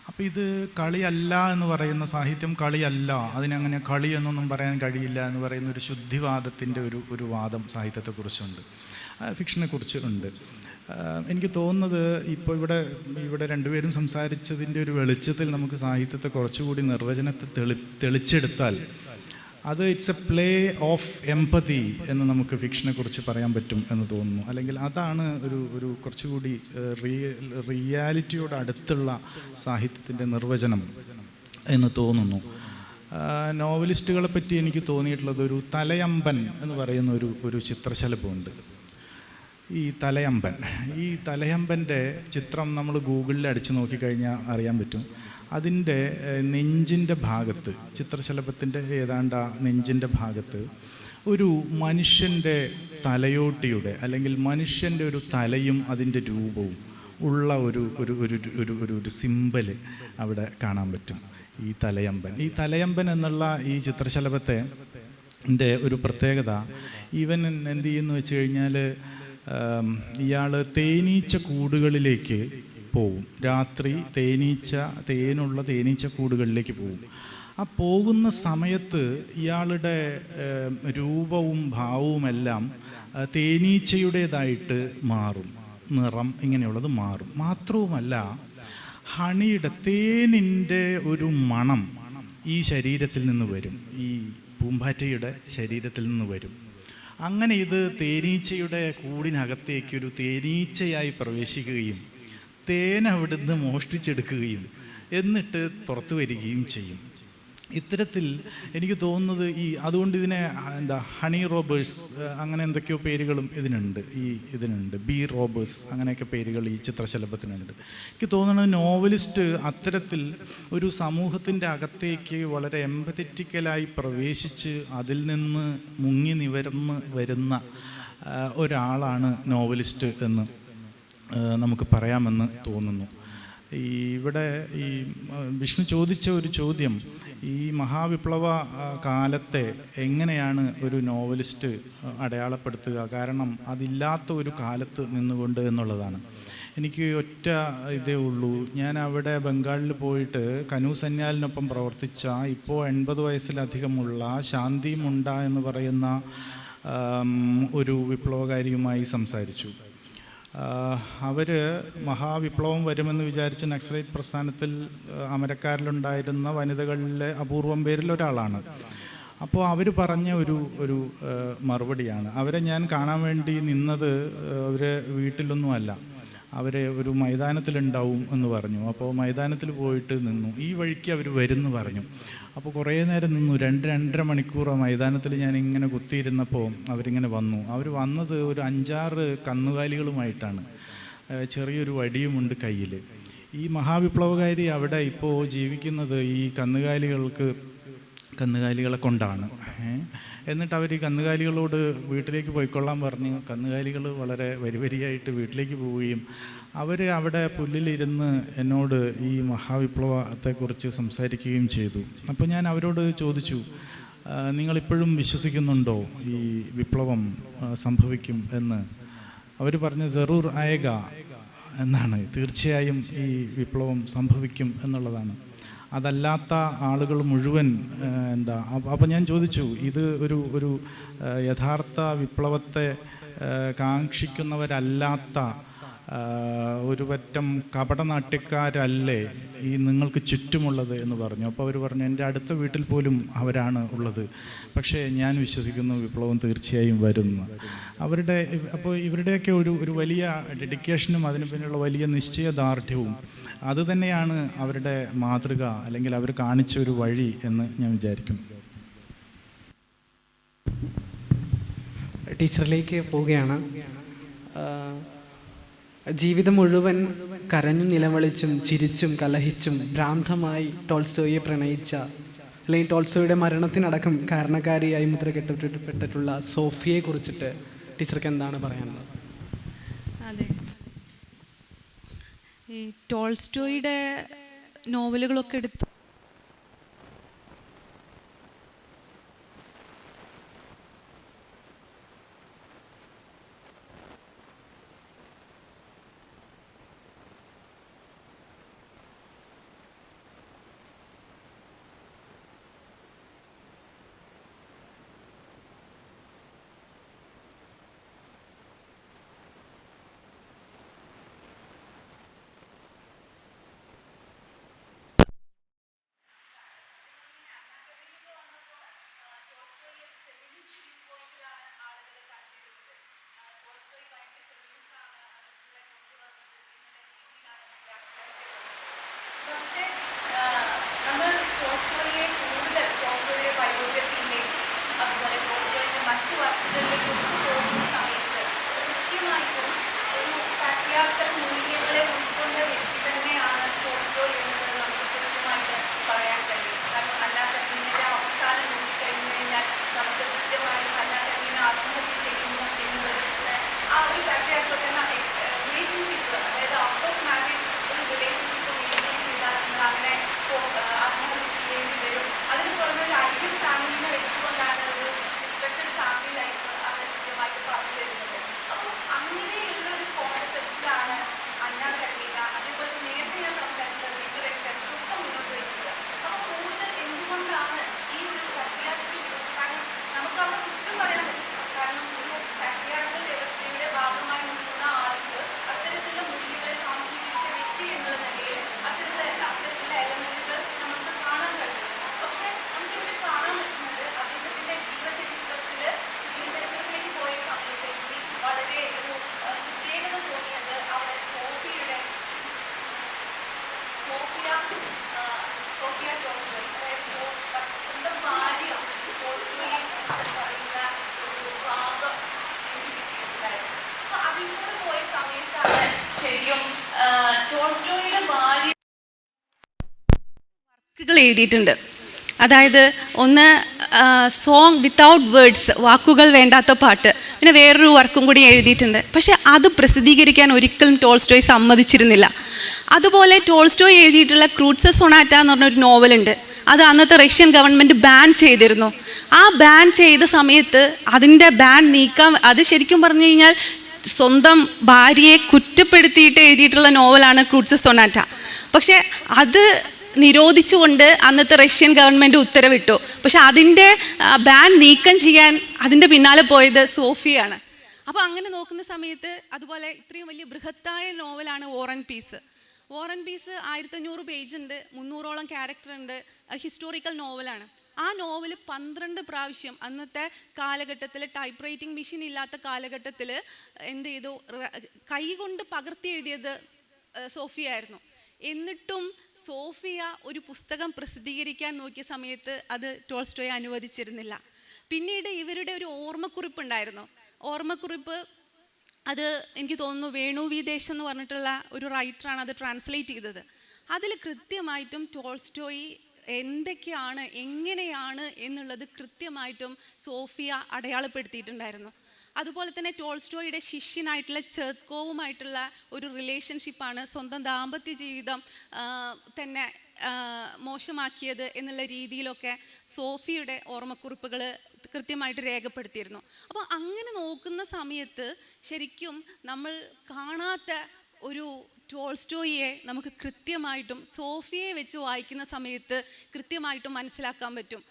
അപ്പോൾ ഇത് കളിയല്ല എന്ന് പറയുന്ന, സാഹിത്യം കളിയല്ല, അതിനങ്ങനെ കളി എന്നൊന്നും പറയാൻ കഴിയില്ല എന്ന് പറയുന്ന ഒരു ശുദ്ധിവാദത്തിൻ്റെ ഒരു വാദം സാഹിത്യത്തെക്കുറിച്ചുണ്ട്, ഫിക്ഷനെക്കുറിച്ച് ഉണ്ട്. എനിക്ക് തോന്നുന്നത് ഇപ്പോൾ ഇവിടെ രണ്ടുപേരും സംസാരിച്ചതിൻ്റെ ഒരു വെളിച്ചത്തിൽ നമുക്ക് സാഹിത്യത്തെ കുറച്ചുകൂടി നിർവചനത്തെ തെളിച്ചെടുത്താൽ അത് it's A play off empathy എന്ന് നമുക്ക് ഫിക്ഷനെ കുറിച്ച് പറയാൻ പറ്റും എന്ന് തോന്നുന്നു. അല്ലെങ്കിൽ അതാണ് ഒരു കുറച്ചുകൂടി റിയാലിറ്റിയോട് അടുത്തുള്ള സാഹിത്യത്തിൻ്റെ നിർവചനം എന്ന് തോന്നുന്നു. നോവലിസ്റ്റുകളെ പറ്റി എനിക്ക് തോന്നിയിട്ടുള്ളത് ഒരു തലയമ്പൻ എന്ന് പറയുന്ന ഒരു ചിത്രശലഭമുണ്ട്. ഈ തലയമ്പൻ്റെ ചിത്രം നമ്മൾ ഗൂഗിളിൽ അടിച്ചു നോക്കിക്കഴിഞ്ഞാൽ അറിയാൻ പറ്റും. അതിൻ്റെ നെഞ്ചിൻ്റെ ഭാഗത്ത്, ചിത്രശലഭത്തിൻ്റെ ഏതാണ്ട് നെഞ്ചിൻ്റെ ഭാഗത്ത് ഒരു മനുഷ്യൻ്റെ തലയോട്ടിയുടെ, അല്ലെങ്കിൽ മനുഷ്യൻ്റെ ഒരു തലയും അതിൻ്റെ രൂപവും ഉള്ള ഒരു സിമ്പല് അവിടെ കാണാൻ പറ്റും. ഈ തലയമ്പൻ എന്നുള്ള ഈ ചിത്രശലഭത്തെ ഒരു പ്രത്യേകത, ഇവൻ എന്ത് ചെയ്യുന്നു വെച്ച് കഴിഞ്ഞാൽ ഇയാൾ തേനീച്ച കൂടുകളിലേക്ക് പോവും. രാത്രി തേനുള്ള തേനീച്ച കൂടുകളിലേക്ക് പോകും. ആ പോകുന്ന സമയത്ത് ഇയാളുടെ രൂപവും ഭാവവുമെല്ലാം തേനീച്ചയുടേതായിട്ട് മാറും, നിറം ഇങ്ങനെയുള്ളത് മാറും. മാത്രവുമല്ല, തേനിൻ്റെ ഒരു മണം ഈ ശരീരത്തിൽ നിന്ന് വരും, ഈ പൂമ്പാറ്റയുടെ ശരീരത്തിൽ നിന്ന് വരും. അങ്ങനെ ഇത് തേനീച്ചയുടെ കൂടിനകത്തേക്ക് ഒരു തേനീച്ചയായി പ്രവേശിക്കുകയും തേൻ അവിടുന്ന് മോഷ്ടിച്ചെടുക്കുകയും എന്നിട്ട് പുറത്തു വരികയും ചെയ്യും. ഇത്തരത്തിൽ എനിക്ക് തോന്നുന്നത് അതുകൊണ്ട് ഇതിനെ ഹണി റോബേഴ്സ് അങ്ങനെ എന്തൊക്കെയോ പേരുകളും ഇതിനുണ്ട്, ബി റോബേഴ്സ് അങ്ങനെയൊക്കെ പേരുകൾ ഈ ചിത്രശലഭത്തിനുണ്ട്. എനിക്ക് തോന്നുന്നത് നോവലിസ്റ്റ് അത്തരത്തിൽ ഒരു സമൂഹത്തിൻ്റെ അകത്തേക്ക് വളരെ എംപതറ്റിക്കലായി പ്രവേശിച്ച് അതിൽ നിന്ന് മുങ്ങി നിവർന്ന് വരുന്ന ഒരാളാണ് നോവലിസ്റ്റ് എന്ന് നമുക്ക് പറയാമെന്ന് തോന്നുന്നു. ഇവിടെ വിഷ്ണു ചോദിച്ച ഒരു ചോദ്യം, ഈ മഹാവിപ്ലവ കാലത്തെ എങ്ങനെയാണ് ഒരു നോവലിസ്റ്റ് അടയാളപ്പെടുത്തുക, കാരണം അതില്ലാത്ത ഒരു കാലത്ത് നിന്നുകൊണ്ട് എന്നുള്ളതാണ്. എനിക്ക് ഒറ്റ ഇതേ ഉള്ളൂ. ഞാൻ അവിടെ ബംഗാളിൽ പോയിട്ട് കനു സന്യാലിനൊപ്പം പ്രവർത്തിച്ച ഇപ്പോൾ 80 വയസ്സിലധികമുള്ള ശാന്തി മുണ്ട എന്ന് പറയുന്ന ഒരു വിപ്ലവകാരിയുമായി സംസാരിച്ചു. അവർ മഹാവിപ്ലവം വരുമെന്ന് വിചാരിച്ച് നക്സലൈറ്റ് പ്രസ്ഥാനത്തിൽ അമരക്കാരിലുണ്ടായിരുന്ന വനിതകളിലെ അപൂർവം പേരിൽ ഒരാളാണ്. അപ്പോൾ അവർ പറഞ്ഞ ഒരു മറുപടിയാണ്. അവരെ ഞാൻ കാണാൻ വേണ്ടി നിന്നത് അവരെ വീട്ടിലൊന്നുമല്ല, അവരെ ഒരു മൈതാനത്തിലുണ്ടാവും എന്ന് പറഞ്ഞു. അപ്പോൾ മൈതാനത്തിൽ പോയിട്ട് നിന്നു. ഈ വഴിക്ക് അവർ വരുമെന്ന് പറഞ്ഞു. അപ്പോൾ കുറേ നേരം നിന്നു, 2-2.5 മണിക്കൂർ മൈതാനത്തിൽ ഞാൻ ഇങ്ങനെ കുത്തിയിരുന്നപ്പോൾ അവരിങ്ങനെ വന്നു. അവർ വന്നത് ഒരു 5-6 കന്നുകാലികളുമായിട്ടാണ്. ചെറിയൊരു വടിയുമുണ്ട് കയ്യിൽ. ഈ മഹാവിപ്ലവകാരി അവിടെ ഇപ്പോൾ ജീവിക്കുന്നത് ഈ കന്നുകാലികളെ കൊണ്ടാണ്. എന്നിട്ട് അവർ ഈ കന്നുകാലികളോട് വീട്ടിലേക്ക് പോയിക്കൊള്ളാൻ പറഞ്ഞ് കന്നുകാലികൾ വളരെ വരിവരിയായിട്ട് വീട്ടിലേക്ക് പോവുകയും അവർ അവിടെ പുല്ലിലിരുന്ന് എന്നോട് ഈ മഹാവിപ്ലവത്തെക്കുറിച്ച് സംസാരിക്കുകയും ചെയ്തു. അപ്പോൾ ഞാൻ അവരോട് ചോദിച്ചു, നിങ്ങളിപ്പോഴും വിശ്വസിക്കുന്നുണ്ടോ ഈ വിപ്ലവം സംഭവിക്കും എന്ന്? അവർ പറഞ്ഞ ജറൂർ ആയേഗ എന്നാണ്. തീർച്ചയായും ഈ വിപ്ലവം സംഭവിക്കും എന്നുള്ളതാണ്. അതല്ലാത്ത ആളുകൾ മുഴുവൻ അപ്പം ഞാൻ ചോദിച്ചു, ഇത് ഒരു യഥാർത്ഥ വിപ്ലവത്തെ കാക്ഷിക്കുന്നവരല്ലാത്ത ഒരു പറ്റം കപടനാട്യക്കാരല്ലേ ഈ നിങ്ങൾക്ക് ചുറ്റുമുള്ളത് എന്ന് പറഞ്ഞു. അപ്പോൾ അവർ പറഞ്ഞു, എൻ്റെ അടുത്ത വീട്ടിൽ പോലും അവരാണ് ഉള്ളത്, പക്ഷേ ഞാൻ വിശ്വസിക്കുന്നു വിപ്ലവം തീർച്ചയായും വരുന്നു. അപ്പോൾ ഇവരുടെയൊക്കെ ഒരു വലിയ ഡെഡിക്കേഷനും അതിന് പിന്നിലുള്ള വലിയ നിശ്ചയദാർഢ്യവും അത് തന്നെയാണ് അവരുടെ മാതൃക, അല്ലെങ്കിൽ അവർ കാണിച്ച ഒരു വഴി എന്ന് ഞാൻ വിചാരിക്കും. ടീച്ചറിലേക്ക് പോവുകയാണ്. ജീവിതം മുഴുവൻ കരഞ്ഞും നിലവിളിച്ചും ചിരിച്ചും കലഹിച്ചും ഭ്രാന്തമായി ടോൾസ്റ്റോയെ പ്രണയിച്ച, അല്ലെങ്കിൽ ടോൾസ്റ്റോയുടെ മരണത്തിനടക്കം കാരണക്കാരിയായി മുദ്രകെട്ടപ്പെട്ടിട്ടുള്ള സോഫിയയെ കുറിച്ചിട്ട് ടീച്ചർക്ക് എന്താണ് പറയാനുള്ളത്? അതെ, ഈ ടോൾസ്റ്റോയുടെ നോവലുകളൊക്കെ എടുത്ത് നമ്മൾ ടോൾസ്റ്റോയെ കൂടുതൽ ടോൾസ്റ്റോയുടെ ബയോഗ്രഫിയിലേക്ക് അതുപോലെ ടോൾസ്റ്റോയുടെ മറ്റു വർക്കുകളിലേക്ക് പോകുന്ന സമയത്ത് കൃത്യമായിട്ടും ഒരു പാട്രിയാർക്കൽ മൂല്യങ്ങളെ ഉൾക്കൊണ്ട വ്യക്തി തന്നെയാണ് ടോൾസ്റ്റോയ് എന്നത് നമുക്ക് കൃത്യമായിട്ട് പറയാൻ കഴിയും. കാരണം അന്നാ കരീനയുടെ അവസാനം നോക്കിക്കഴിഞ്ഞു കഴിഞ്ഞാൽ നമുക്ക് കൃത്യമായിട്ട് അന്നാ കരീന ആത്മഹത്യ ചെയ്യുന്നു എന്നുള്ളത് ആ ഒരു പാട്രിയാർക്കൽ റിലേഷൻഷിപ്പ്, അതായത് ഔട്ട് ഓഫ് മാരേജ് ഒരു റിലേഷൻഷിപ്പ് മെയിൻറ്റെയിൻ ചെയ്താൽ നമ്മൾ അങ്ങനെ ആത്മഹത്യ ചെയ്യേണ്ടി വരും. അതിന് പുറമെ ഒരു ഐഡിയൽ ഫാമിലിനെ വെച്ചുകൊണ്ടാണ് ഒരു റിസ്പെക്റ്റഡ് ഫാമിലി ലൈഫ് അത് കൃത്യമായിട്ട് പറഞ്ഞു വരുന്നത്. അപ്പോൾ അങ്ങനെയുള്ള ഒരു കോൺസെപ്റ്റിലാണ് അന്നാ കരീന, അതേപോലെ നേരത്തെ ഞാൻ സംസാരിച്ച റിസറക്ഷൻ ഒക്കെ മുന്നോട്ട് വയ്ക്കുന്നത്. അപ്പോൾ കൂടുതൽ എന്തുകൊണ്ടാണ് ഈ ഒരു പാട്രിയാർക്കൽ, കാരണം നമുക്ക് അവിടെ കുറ്റം പറയാൻ പറ്റില്ല. കാരണം ഒരു പാട്രിയാർക്കൽ വ്യവസ്ഥയുടെ ഭാഗമായി നിൽക്കുന്ന ആൾക്ക് അത്തരത്തിലുള്ള മൂല്യങ്ങളെ സ്വാംശീകരിച്ച വ്യക്തി എന്നുള്ള നിലയിൽ അത്തരത്തിലുള്ള എലമെന്റുകൾ നമുക്ക് കാണാൻ കഴിയും. പക്ഷെ നമുക്കിവിടെ കാണാൻ പറ്റുന്നത് അദ്ദേഹത്തിന്റെ ജീവചരിത്രത്തിലേക്ക് പോയ സമയത്ത് എനിക്ക് വളരെ ഒരു പ്രത്യേകത തോന്നിയത് അവിടെ സോഫിയ ടോൾസ്റ്റോയ്, അതായത് സ്വന്തം ഭാര്യ ടോൾസ്റ്റോയെ കുറിച്ച് പറയുന്ന ഒരു ഭാഗം എനിക്ക് കിട്ടിയിട്ടുണ്ടായിരുന്നു. അപ്പൊ അതിൽ കൂടെ പോയ സമയത്താണ് ശരിക്കും ടോൾസ്റ്റോയുടെ ഭാര്യ വർക്കുകൾ എഴുതിയിട്ടുണ്ട്. അതായത് ഒന്ന് സോങ് വിത്തൗട്ട് വേർഡ്സ്, വാക്കുകൾ വേണ്ടാത്ത പാട്ട്, പിന്നെ വേറൊരു വർക്കും കൂടി എഴുതിയിട്ടുണ്ട്. പക്ഷെ അത് പ്രസിദ്ധീകരിക്കാൻ ഒരിക്കലും ടോൾസ്റ്റോയ് സമ്മതിച്ചിരുന്നില്ല. അതുപോലെ ടോൾസ്റ്റോയ് എഴുതിയിട്ടുള്ള ക്രൂട്സ സൊണാറ്റ എന്ന് പറഞ്ഞൊരു നോവലുണ്ട്. അത് അന്നത്തെ റഷ്യൻ ഗവൺമെൻറ് ബാൻ ചെയ്തിരുന്നു. ആ ബാൻ ചെയ്ത സമയത്ത് അതിൻ്റെ ബാൻ നീക്കാൻ, അത് ശരിക്കും പറഞ്ഞു കഴിഞ്ഞാൽ സ്വന്തം ഭാര്യയെ കുറ്റപ്പെടുത്തിയിട്ട് എഴുതിയിട്ടുള്ള നോവലാണ് ക്രൂട്സ് സൊനാറ്റ. പക്ഷേ അത് നിരോധിച്ചുകൊണ്ട് അന്നത്തെ റഷ്യൻ ഗവൺമെൻറ് ഉത്തരവിട്ടു. പക്ഷെ അതിൻ്റെ ബാൻ നീക്കം ചെയ്യാൻ അതിൻ്റെ പിന്നാലെ പോയത് സോഫിയാണ്. അപ്പോൾ അങ്ങനെ നോക്കുന്ന സമയത്ത് അതുപോലെ ഇത്രയും വലിയ ബൃഹത്തായ നോവലാണ് war and piece. War and piece 1500 page ഉണ്ട്, 300ഓളം ക്യാരക്ടർ ഉണ്ട്, ഹിസ്റ്റോറിക്കൽ നോവലാണ്. ആ നോവൽ 12 പ്രാവശ്യം അന്നത്തെ കാലഘട്ടത്തിൽ ടൈപ്പ് റൈറ്റിംഗ് മെഷീൻ ഇല്ലാത്ത കാലഘട്ടത്തിൽ എന്ത് ചെയ്തു, കൈകൊണ്ട് പകർത്തി എഴുതിയത് സോഫിയായിരുന്നു. എന്നിട്ടും സോഫിയ ഒരു പുസ്തകം പ്രസിദ്ധീകരിക്കാൻ നോക്കിയ സമയത്ത് അത് ടോൾസ്റ്റോയെ അനുവദിച്ചിരുന്നില്ല. പിന്നീട് ഇവരുടെ ഒരു ഓർമ്മക്കുറിപ്പ് ഉണ്ടായിരുന്നു. ഓർമ്മക്കുറിപ്പ് അത് എനിക്ക് തോന്നുന്നു വേണു വി ദേശ് എന്ന് പറഞ്ഞിട്ടുള്ള ഒരു റൈറ്ററാണ് അത് ട്രാൻസ്ലേറ്റ് ചെയ്തത്. അതിൽ കൃത്യമായിട്ടും ടോൾസ്റ്റോയി എന്തൊക്കെയാണ് എങ്ങനെയാണ് എന്നുള്ളത് കൃത്യമായിട്ടും സോഫിയ അടയാളപ്പെടുത്തിയിട്ടുണ്ടായിരുന്നു. അതുപോലെ തന്നെ ടോൾസ്റ്റോയുടെ ശിഷ്യനായിട്ടുള്ള ചെർക്കോവുമായിട്ടുള്ള ഒരു റിലേഷൻഷിപ്പാണ് സ്വന്തം ദാമ്പത്യ ജീവിതം തന്നെ മോശമാക്കിയത് എന്നുള്ള രീതിയിലൊക്കെ സോഫിയുടെ ഓർമ്മക്കുറിപ്പുകൾ കൃത്യമായിട്ട് രേഖപ്പെടുത്തിയിരുന്നു. അപ്പോൾ അങ്ങനെ നോക്കുന്ന സമയത്ത് ശരിക്കും നമ്മൾ കാണാത്ത ഒരു ടോൾസ്റ്റോയിയെ നമുക്ക് കൃത്യമായിട്ടും സോഫിയയെ വെച്ച് വായിക്കുന്ന സമയത്ത് കൃത്യമായിട്ടും മനസ്സിലാക്കാൻ പറ്റും.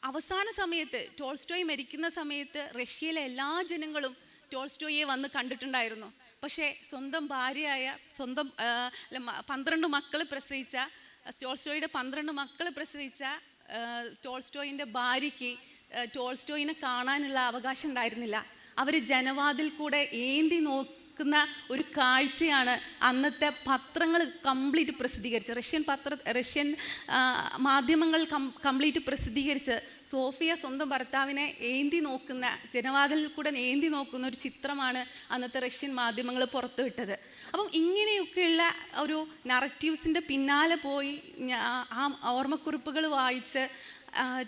അവസാന സമയത്ത് ടോൾസ്റ്റോയ് മരിക്കുന്ന സമയത്ത് റഷ്യയിലെ എല്ലാ ജനങ്ങളും ടോൾസ്റ്റോയിയെ വന്ന് കണ്ടിട്ടുണ്ടായിരുന്നു. പക്ഷേ സ്വന്തം ഭാര്യയായ 12 മക്കൾ പ്രസവിച്ച ടോൾസ്റ്റോയുടെ 12 മക്കൾ പ്രസവിച്ച ടോൾസ്റ്റോയിൻ്റെ ഭാര്യയ്ക്ക് ടോൾസ്റ്റോയിനെ കാണാനുള്ള അവകാശം ഉണ്ടായിരുന്നില്ല. അവർ ജനവാതിൽ കൂടെ ഏന്തി നോക്കുന്ന ഒരു കാഴ്ചയാണ് അന്നത്തെ പത്രങ്ങൾ കംപ്ലീറ്റ് പ്രസിദ്ധീകരിച്ച് റഷ്യൻ മാധ്യമങ്ങൾ കംപ്ലീറ്റ് പ്രസിദ്ധീകരിച്ച് സോഫിയ സ്വന്തം ഭർത്താവിനെ ഏന്തി നോക്കുന്ന, ജനവാതിലിൽ കൂടെ ഏന്തി നോക്കുന്ന ഒരു ചിത്രമാണ് അന്നത്തെ റഷ്യൻ മാധ്യമങ്ങൾ പുറത്തുവിട്ടത്. അപ്പം ഇങ്ങനെയൊക്കെയുള്ള ഒരു നറേറ്റീവ്സിൻ്റെ പിന്നാലെ പോയി ആ ഓർമ്മക്കുറിപ്പുകൾ വായിച്ച്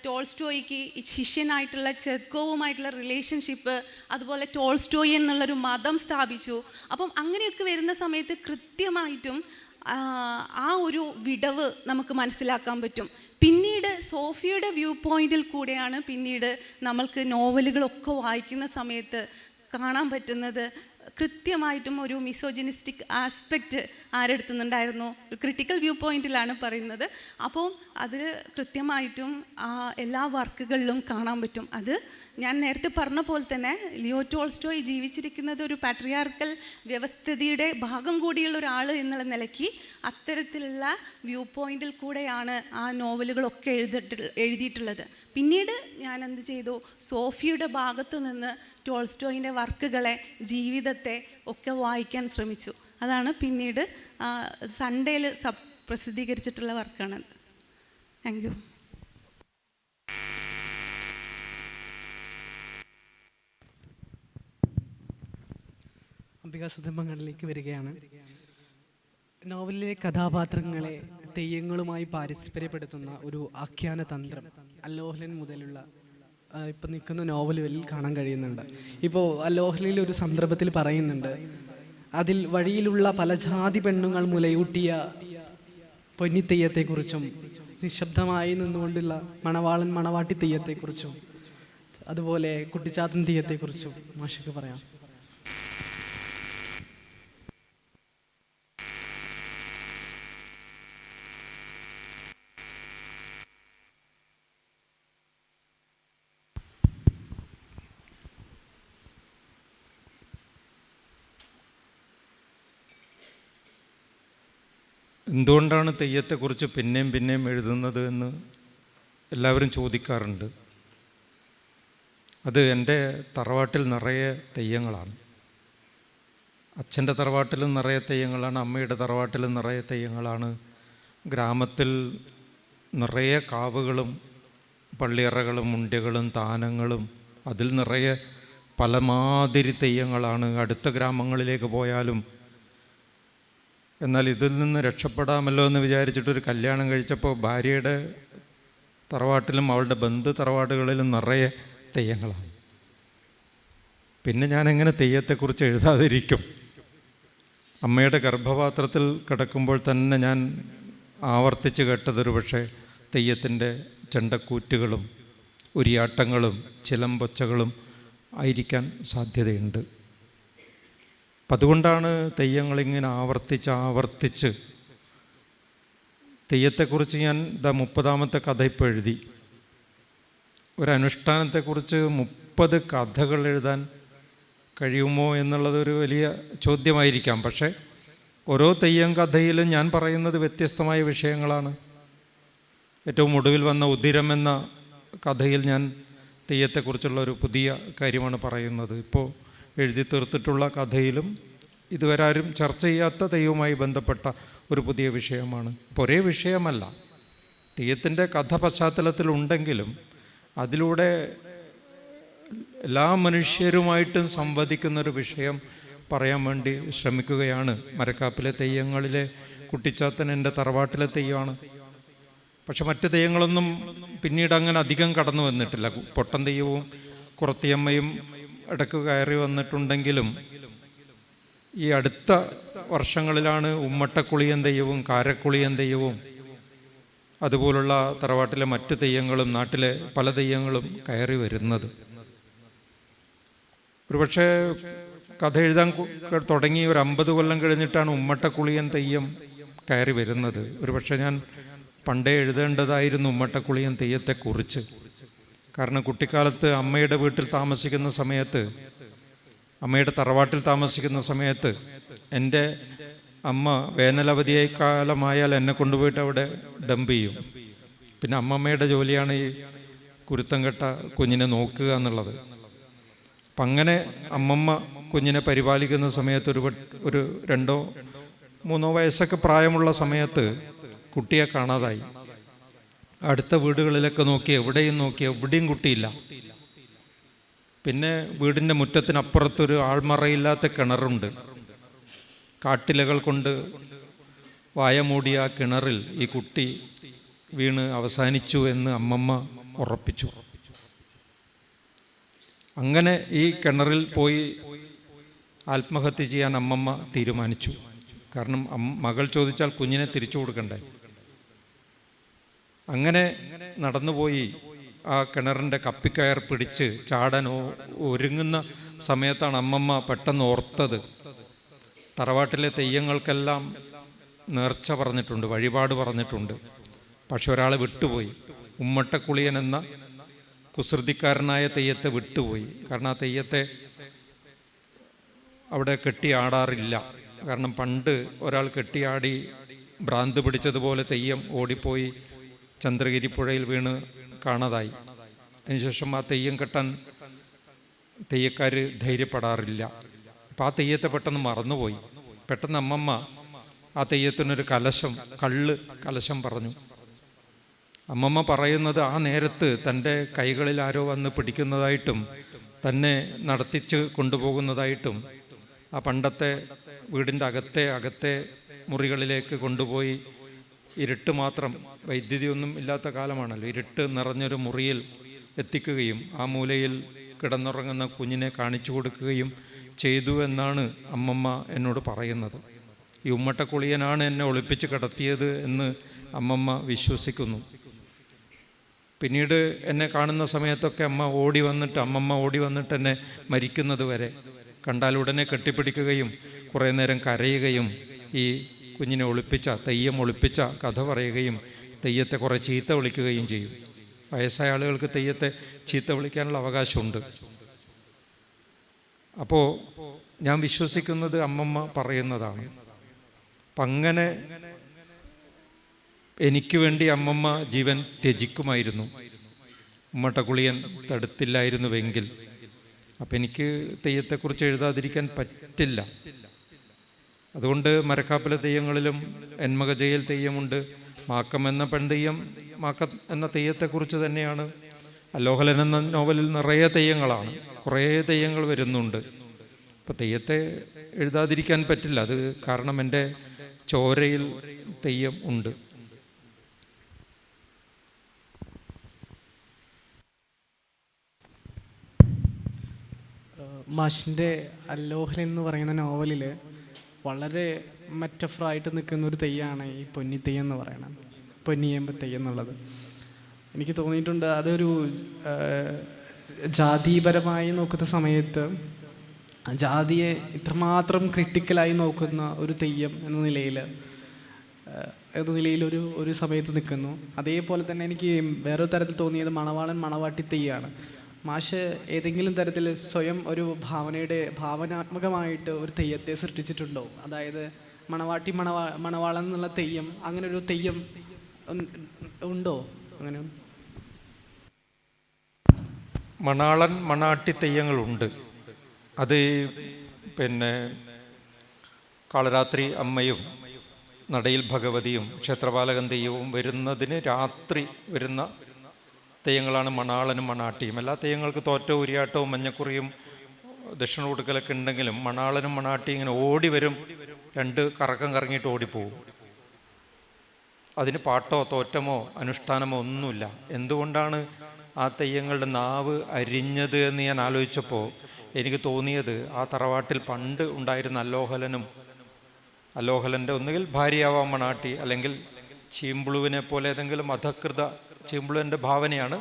ടോൾസ്റ്റോയ്ക്ക് ശിഷ്യനായിട്ടുള്ള ചെർക്കോവുമായിട്ടുള്ള റിലേഷൻഷിപ്പ്, അതുപോലെ ടോൾസ്റ്റോയി എന്നുള്ളൊരു മതം സ്ഥാപിച്ചു. അപ്പം അങ്ങനെയൊക്കെ വരുന്ന സമയത്ത് കൃത്യമായിട്ടും ആ ഒരു വിടവ് നമുക്ക് മനസ്സിലാക്കാൻ പറ്റും. പിന്നീട് സോഫിയയുടെ വ്യൂ പോയിന്റിൽ കൂടെയാണ് പിന്നീട് നമ്മൾക്ക് നോവലുകളൊക്കെ വായിക്കുന്ന സമയത്ത് കാണാൻ പറ്റുന്നത് കൃത്യമായിട്ടും ഒരു മിസോജിനിസ്റ്റിക് ആസ്പെക്റ്റ് ആരെടുത്തുന്നുണ്ടായിരുന്നു. ഒരു ക്രിട്ടിക്കൽ വ്യൂ പോയിന്റിലാണ് പറയുന്നത്. അപ്പോൾ അത് കൃത്യമായിട്ടും എല്ലാ വർക്കുകളിലും കാണാൻ പറ്റും. അത് ഞാൻ നേരത്തെ പറഞ്ഞ പോലെ തന്നെ ലിയോ ടോൾസ്റ്റോയ് ജീവിച്ചിരിക്കുന്നത് ഒരു പാട്രിയാർക്കൽ വ്യവസ്ഥിതിയുടെ ഭാഗം കൂടിയുള്ള ഒരാൾ എന്നുള്ള നിലയ്ക്ക് അത്തരത്തിലുള്ള വ്യൂ പോയിന്റിൽ കൂടെയാണ് ആ നോവലുകളൊക്കെ എഴുതിയിട്ടുള്ളത്. പിന്നീട് ഞാൻ എന്ത് ചെയ്തു, സോഫിയുടെ ഭാഗത്തു നിന്ന് ടോൾസ്റ്റോയിൻ്റെ വർക്കുകളെ, ജീവിതത്തെ ഒക്കെ വായിക്കാൻ ശ്രമിച്ചു. അതാണ് പിന്നീട് സൺഡേയിൽ പ്രസിദ്ധീകരിച്ചിട്ടുള്ള വർക്കാണ്. Thank you. അംബികാസുധമങ്ങളിലേക്ക് വരികയാണ്. നോവലിലെ കഥാപാത്രങ്ങളെ തെയ്യങ്ങളുമായി പാരസ്പര്യപ്പെടുത്തുന്ന ഒരു ആഖ്യാന തന്ത്രം അല്ലോഹ്ലൻ മുതലുള്ള ഇപ്പം നിൽക്കുന്ന നോവലുകളിൽ കാണാൻ കഴിയുന്നുണ്ട്. ഇപ്പോൾ അല്ലോഹ്ലയിൽ ഒരു സന്ദർഭത്തിൽ പറയുന്നുണ്ട്, അതിൽ വഴിയിലുള്ള പല ജാതി പെണ്ണുങ്ങൾ മുലയൂട്ടിയ പൊന്നിത്തെയ്യത്തെക്കുറിച്ചും നിശബ്ദമായി നിന്നുകൊണ്ടുള്ള മണവാളൻ മണവാട്ടി തെയ്യത്തെക്കുറിച്ചും അതുപോലെ കുട്ടിച്ചാത്തൻ തെയ്യത്തെക്കുറിച്ചും മാഷക്ക് പറയാം. എന്തുകൊണ്ടാണ് തെയ്യത്തെക്കുറിച്ച് പിന്നെയും പിന്നെയും എഴുതുന്നത് എന്ന് എല്ലാവരും ചോദിക്കാറുണ്ട്. അത് എൻ്റെ തറവാട്ടിൽ നിറയെ തെയ്യങ്ങളാണ്. അച്ഛൻ്റെ തറവാട്ടിലും നിറയെ തെയ്യങ്ങളാണ്, അമ്മയുടെ തറവാട്ടിലും നിറയെ തെയ്യങ്ങളാണ്. ഗ്രാമത്തിൽ നിറയെ കാവുകളും പള്ളിയറകളും മുണ്ടികളും താനങ്ങളും അതിൽ നിറയെ പലമാതിരി തെയ്യങ്ങളാണ്. അടുത്ത ഗ്രാമങ്ങളിലേക്ക് പോയാലും. എന്നാൽ ഇതിൽ നിന്ന് രക്ഷപ്പെടാമല്ലോ എന്ന് വിചാരിച്ചിട്ടൊരു കല്യാണം കഴിച്ചപ്പോൾ ഭാര്യയുടെ തറവാട്ടിലും അവളുടെ ബന്ധു തറവാടുകളിലും നിറയെ തെയ്യങ്ങളാണ്. പിന്നെ ഞാനെങ്ങനെ തെയ്യത്തെക്കുറിച്ച് എഴുതാതിരിക്കും? അമ്മയുടെ ഗർഭപാത്രത്തിൽ കിടക്കുമ്പോൾ തന്നെ ഞാൻ ആവർത്തിച്ച് കേട്ടതൊരു പക്ഷേ തെയ്യത്തിൻ്റെ ചെണ്ടക്കൂറ്റുകളും ഉരിയാട്ടങ്ങളും ചിലമ്പൊച്ചകളും ആയിരിക്കാൻ സാധ്യതയുണ്ട്. അപ്പം അതുകൊണ്ടാണ് തെയ്യങ്ങളിങ്ങനെ ആവർത്തിച്ച് തെയ്യത്തെക്കുറിച്ച് ഞാൻ 30ാമത്തെ കഥ ഇപ്പോൾ എഴുതി. ഒരനുഷ്ഠാനത്തെക്കുറിച്ച് 30 കഥകൾ എഴുതാൻ കഴിയുമോ എന്നുള്ളതൊരു വലിയ ചോദ്യമായിരിക്കാം. പക്ഷേ ഓരോ തെയ്യം കഥയിലും ഞാൻ പറയുന്നത് വ്യത്യസ്തമായ വിഷയങ്ങളാണ്. ഏറ്റവും ഒടുവിൽ വന്ന ഉദിരം എന്ന കഥയിൽ ഞാൻ തെയ്യത്തെക്കുറിച്ചുള്ള ഒരു പുതിയ കാര്യമാണ് പറയുന്നത്. ഇപ്പോൾ എഴുതി തീർത്തിട്ടുള്ള കഥയിലും ഇതുവരെ ആരും ചർച്ച ചെയ്യാത്ത തെയ്യവുമായി ബന്ധപ്പെട്ട ഒരു പുതിയ വിഷയമാണ്. ഇപ്പോൾ ഒരേ വിഷയമല്ല, തെയ്യത്തിൻ്റെ കഥ പശ്ചാത്തലത്തിലുണ്ടെങ്കിലും അതിലൂടെ എല്ലാ മനുഷ്യരുമായിട്ടും സംവദിക്കുന്നൊരു വിഷയം പറയാൻ വേണ്ടി ശ്രമിക്കുകയാണ്. മരക്കാപ്പിലെ തെയ്യങ്ങളിലെ കുട്ടിച്ചാത്തൻ എൻ്റെ തറവാട്ടിലെ തെയ്യമാണ്. പക്ഷെ മറ്റ് തെയ്യങ്ങളൊന്നും പിന്നീട് അങ്ങനെ അധികം കടന്നു വന്നിട്ടില്ല. പൊട്ടൻ തെയ്യവും കുറത്തിയമ്മയും ഇടയ്ക്ക് കയറി വന്നിട്ടുണ്ടെങ്കിലും ഈ അടുത്ത വർഷങ്ങളിലാണ് ഉമ്മട്ടക്കുളിയൻ തെയ്യവും കാരക്കുളിയൻ തെയ്യവും അതുപോലുള്ള തറവാട്ടിലെ മറ്റു തെയ്യങ്ങളും നാട്ടിലെ പല തെയ്യങ്ങളും കയറി വരുന്നത്. ഒരുപക്ഷെ കഥ എഴുതാൻ തുടങ്ങി ഒരു 50 കൊല്ലം കഴിഞ്ഞിട്ടാണ് ഉമ്മട്ടക്കുളിയൻ തെയ്യം കയറി വരുന്നത്. ഒരുപക്ഷെ ഞാൻ പണ്ടേ എഴുതേണ്ടതായിരുന്നു ഉമ്മട്ടക്കുളിയൻ തെയ്യത്തെക്കുറിച്ച്. കാരണം കുട്ടിക്കാലത്ത് അമ്മയുടെ വീട്ടിൽ താമസിക്കുന്ന സമയത്ത്, അമ്മയുടെ തറവാട്ടിൽ താമസിക്കുന്ന സമയത്ത് എൻ്റെ അമ്മ വേനലവധിയായി കാലമായാൽ എന്നെ കൊണ്ടുപോയിട്ട് അവിടെ ഡംപ് ചെയ്യും. പിന്നെ അമ്മമ്മയുടെ ജോലിയാണ് ഈ കുരുത്തം കെട്ട കുഞ്ഞിനെ നോക്കുക എന്നുള്ളത്. അപ്പം അങ്ങനെ അമ്മമ്മ കുഞ്ഞിനെ പരിപാലിക്കുന്ന സമയത്ത് ഒരു 2-3 വയസ്സൊക്കെ പ്രായമുള്ള സമയത്ത് കുട്ടിയെ കാണാതായി. അടുത്ത വീടുകളിലൊക്കെ നോക്കി, എവിടെയും കുട്ടിയില്ല. പിന്നെ വീടിൻ്റെ മുറ്റത്തിനപ്പുറത്തൊരു ആൾമറയില്ലാത്ത കിണറുണ്ട്. കാട്ടിലകൾ കൊണ്ട് വായ മൂടിയ ആ കിണറിൽ ഈ കുട്ടി വീണ് അവസാനിച്ചു എന്ന് അമ്മമ്മ ഉറപ്പിച്ചു. അങ്ങനെ ഈ കിണറിൽ പോയി ആത്മഹത്യ ചെയ്യാൻ അമ്മമ്മ തീരുമാനിച്ചു. കാരണം മകൾ ചോദിച്ചാൽ കുഞ്ഞിനെ തിരിച്ചു കൊടുക്കണ്ടേ. അങ്ങനെ നടന്നുപോയി ആ കിണറിൻ്റെ കപ്പിക്കയർ പിടിച്ച് ചാടാൻ ഒരുങ്ങുന്ന സമയത്താണ് അമ്മമ്മ പെട്ടെന്ന് ഓർത്തത്, തറവാട്ടിലെ തെയ്യങ്ങൾക്കെല്ലാം നേർച്ച പറഞ്ഞിട്ടുണ്ട്, വഴിപാട് പറഞ്ഞിട്ടുണ്ട്. പക്ഷെ ഒരാളെ വിട്ടുപോയി. ഉമ്മട്ടക്കുളിയൻ എന്ന കുസൃതിക്കാരനായ തെയ്യത്തെ വിട്ടുപോയി. കാരണം ആ തെയ്യത്തെ അവിടെ കെട്ടിയാടാറില്ല. കാരണം പണ്ട് ഒരാൾ കെട്ടിയാടി ഭ്രാന്ത് പിടിച്ചതുപോലെ തെയ്യം ഓടിപ്പോയി ചന്ദ്രഗിരി പുഴയിൽ വീണ് കാണാതായി. അതിനുശേഷം ആ തെയ്യം കെട്ടാൻ തെയ്യക്കാർ ധൈര്യപ്പെടാറില്ല. അപ്പം ആ തെയ്യത്തെ പെട്ടെന്ന് മറന്നുപോയി. പെട്ടെന്ന് അമ്മമ്മ ആ തെയ്യത്തിനൊരു കലശം പറഞ്ഞു. അമ്മമ്മ പറയുന്നത് ആ നേരത്ത് തൻ്റെ കൈകളിൽ ആരോ വന്ന് പിടിക്കുന്നതായിട്ടും തന്നെ നടത്തിച്ച് കൊണ്ടുപോകുന്നതായിട്ടും ആ പണ്ടത്തെ വീടിൻ്റെ അകത്തെ മുറികളിലേക്ക് കൊണ്ടുപോയി ഇരുട്ട് മാത്രം, വൈദ്യുതിയൊന്നും ഇല്ലാത്ത കാലമാണല്ലോ, ഇരുട്ട് നിറഞ്ഞൊരു മുറിയിൽ എത്തിക്കുകയും ആ മൂലയിൽ കിടന്നുറങ്ങുന്ന കുഞ്ഞിനെ കാണിച്ചു കൊടുക്കുകയും ചെയ്തു എന്നാണ് അമ്മമ്മ എന്നോട് പറയുന്നത്. ഈ ഉമ്മട്ടക്കുളിയനാണ് എന്നെ ഒളിപ്പിച്ച് കിടത്തിയത് എന്ന് അമ്മമ്മ വിശ്വസിക്കുന്നു. പിന്നീട് എന്നെ കാണുന്ന സമയത്തൊക്കെ അമ്മമ്മ ഓടി വന്നിട്ട് എന്നെ മരിക്കുന്നത് വരെ കണ്ടാൽ ഉടനെ കെട്ടിപ്പിടിക്കുകയും കുറേ നേരം കരയുകയും ഈ കുഞ്ഞിനെ തെയ്യം ഒളിപ്പിച്ച കഥ പറയുകയും തെയ്യത്തെ കുറേ ചീത്ത വിളിക്കുകയും ചെയ്യും. വയസ്സായ ആളുകൾക്ക് തെയ്യത്തെ ചീത്ത വിളിക്കാനുള്ള അവകാശമുണ്ട്. അപ്പോൾ ഞാൻ വിശ്വസിക്കുന്നത് അമ്മമ്മ പറയുന്നതാണ്. അപ്പം അങ്ങനെ എനിക്ക് വേണ്ടി അമ്മമ്മ ജീവൻ ത്യജിക്കുമായിരുന്നു ഉമ്മട്ടക്കുളിയൻ തടുത്തില്ലായിരുന്നുവെങ്കിൽ. അപ്പം എനിക്ക് തെയ്യത്തെക്കുറിച്ച് എഴുതാതിരിക്കാൻ പറ്റില്ല. അതുകൊണ്ട് മരക്കാപ്പിലെ തെയ്യങ്ങളിലും എന്മകജയിൽ തെയ്യമുണ്ട്. മാക്കം എന്ന പെൺതെയ്യം, മാക്കം എന്ന തെയ്യത്തെക്കുറിച്ച് തന്നെയാണ്. അലോഹലൻ എന്ന നോവലിൽ നിറയെ തെയ്യങ്ങളാണ്, കുറേ തെയ്യങ്ങൾ വരുന്നുണ്ട്. അപ്പോൾ തെയ്യത്തെ എഴുതാതിരിക്കാൻ പറ്റില്ല. അത് കാരണം എൻ്റെ ചോരയിൽ തെയ്യം ഉണ്ട്. മാഷിൻ്റെ അല്ലോഹൽ എന്ന് പറയുന്ന നോവലിൽ വളരെ മെറ്റഫറായിട്ട് നിൽക്കുന്ന ഒരു തെയ്യമാണ് ഈ പൊന്നി തെയ്യം എന്ന് പറയുന്നത്, പൊന്നിയേമ്പ് തെയ്യം എന്നുള്ളത്. എനിക്ക് തോന്നിയിട്ടുണ്ട് അതൊരു ജാതിപരമായി നോക്കുന്ന സമയത്ത് ജാതിയെ ഇത്രമാത്രം ക്രിട്ടിക്കലായി നോക്കുന്ന ഒരു തെയ്യം എന്ന നിലയിൽ ഒരു സമയത്ത് നിൽക്കുന്നു. അതേപോലെ തന്നെ എനിക്ക് വേറൊരു തരത്തിൽ തോന്നിയത് മണവാളൻ മണവാട്ടി തെയ്യമാണ്. മാഷ് ഏതെങ്കിലും തരത്തിൽ സ്വയം ഒരു ഭാവനാത്മകമായിട്ട് ഒരു തെയ്യത്തെ സൃഷ്ടിച്ചിട്ടുണ്ടോ? അതായത് മണവാളൻ എന്നുള്ള തെയ്യം, അങ്ങനെ ഒരു തെയ്യം ഉണ്ടോ? അങ്ങനെ മണാളൻ മണാട്ടി തെയ്യങ്ങളുണ്ട്. അത് പിന്നെ കാളരാത്രി അമ്മയും നടയിൽ ഭഗവതിയും ക്ഷേത്രപാലകൻ തെയ്യവും വരുന്നതിന് രാത്രി വരുന്ന തെയ്യങ്ങളാണ് മണാളനും മണാട്ടിയും. എല്ലാ തെയ്യങ്ങൾക്ക് തോറ്റവും ഉരിയാട്ടവും മഞ്ഞക്കുറിയും ദക്ഷിണ കൊടുക്കലൊക്കെ ഉണ്ടെങ്കിലും മണാളനും മണാട്ടിയും ഇങ്ങനെ ഓടി വരും, രണ്ട് കറക്കം കറങ്ങിയിട്ട് ഓടിപ്പോവും. അതിന് പാട്ടോ തോറ്റമോ അനുഷ്ഠാനമോ ഒന്നുമില്ല. എന്തുകൊണ്ടാണ് ആ തെയ്യങ്ങളുടെ നാവ് അരിഞ്ഞത് എന്ന് ഞാൻ ആലോചിച്ചപ്പോൾ എനിക്ക് തോന്നിയത്, ആ തറവാട്ടിൽ പണ്ട് ഉണ്ടായിരുന്ന അലോഹലൻ്റെ ഒന്നുകിൽ ഭാര്യയാവാം മണാട്ടി, അല്ലെങ്കിൽ ചീമ്പുളുവിനെ പോലെ ഏതെങ്കിലും അധകൃത, ചീമ്പുളുവിൻ്റെ ഭാവനയാണ്,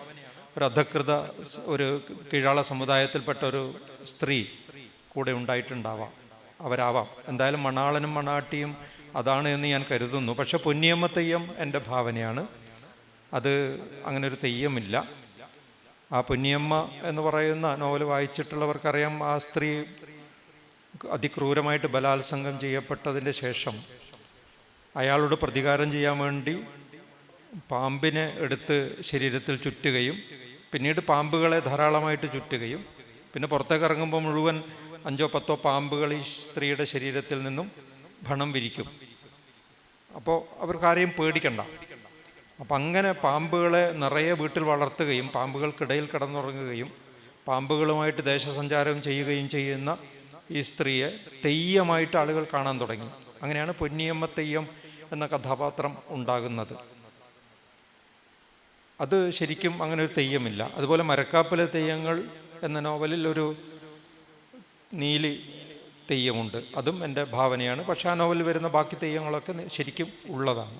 ഒരു കീഴാള സമുദായത്തിൽപ്പെട്ട ഒരു സ്ത്രീ കൂടെ ഉണ്ടായിട്ടുണ്ടാവാം, അവരാവാം. എന്തായാലും മണാളനും മണാട്ടിയും അതാണ് എന്ന് ഞാൻ കരുതുന്നു. പക്ഷെ പൊന്നിയമ്മ തെയ്യം എൻ്റെ ഭാവനയാണ്. അത് അങ്ങനെ ഒരു തെയ്യമില്ല. ആ പൊന്നിയമ്മ എന്ന് പറയുന്ന നോവൽ വായിച്ചിട്ടുള്ളവർക്കറിയാം, ആ സ്ത്രീ അതിക്രൂരമായിട്ട് ബലാത്സംഗം ചെയ്യപ്പെട്ടതിൻ്റെ ശേഷം അയാളോട് പ്രതികാരം ചെയ്യാൻ വേണ്ടി പാമ്പിനെ എടുത്ത് ശരീരത്തിൽ ചുറ്റുകയും പിന്നീട് പാമ്പുകളെ ധാരാളമായിട്ട് ചുറ്റുകയും പിന്നെ പുറത്തേക്ക് ഇറങ്ങുമ്പോൾ മുഴുവൻ 5 or 10 പാമ്പുകൾ ഈ സ്ത്രീയുടെ ശരീരത്തിൽ നിന്നും ഭണം വിരിക്കും. അപ്പോൾ അവർക്കാരെയും പേടിക്കണ്ട. അപ്പം അങ്ങനെ പാമ്പുകളെ നിറയെ വീട്ടിൽ വളർത്തുകയും പാമ്പുകൾക്കിടയിൽ കിടന്നുറങ്ങുകയും പാമ്പുകളുമായിട്ട് ദേശസഞ്ചാരം ചെയ്യുകയും ചെയ്യുന്ന ഈ സ്ത്രീയെ തെയ്യമായിട്ട് ആളുകൾ കാണാൻ തുടങ്ങി. അങ്ങനെയാണ് പൊന്നിയമ്മ തെയ്യം എന്ന കഥാപാത്രം ഉണ്ടാകുന്നത്. അത് ശരിക്കും അങ്ങനെ ഒരു തെയ്യമില്ല. അതുപോലെ മരക്കാപ്പിലെ തെയ്യങ്ങൾ എന്ന നോവലിൽ ഒരു നീലി തെയ്യമുണ്ട്. അതും എൻ്റെ ഭാവനയാണ്. പക്ഷെ ആ നോവലിൽ വരുന്ന ബാക്കി തെയ്യങ്ങളൊക്കെ ശരിക്കും ഉള്ളതാണ്.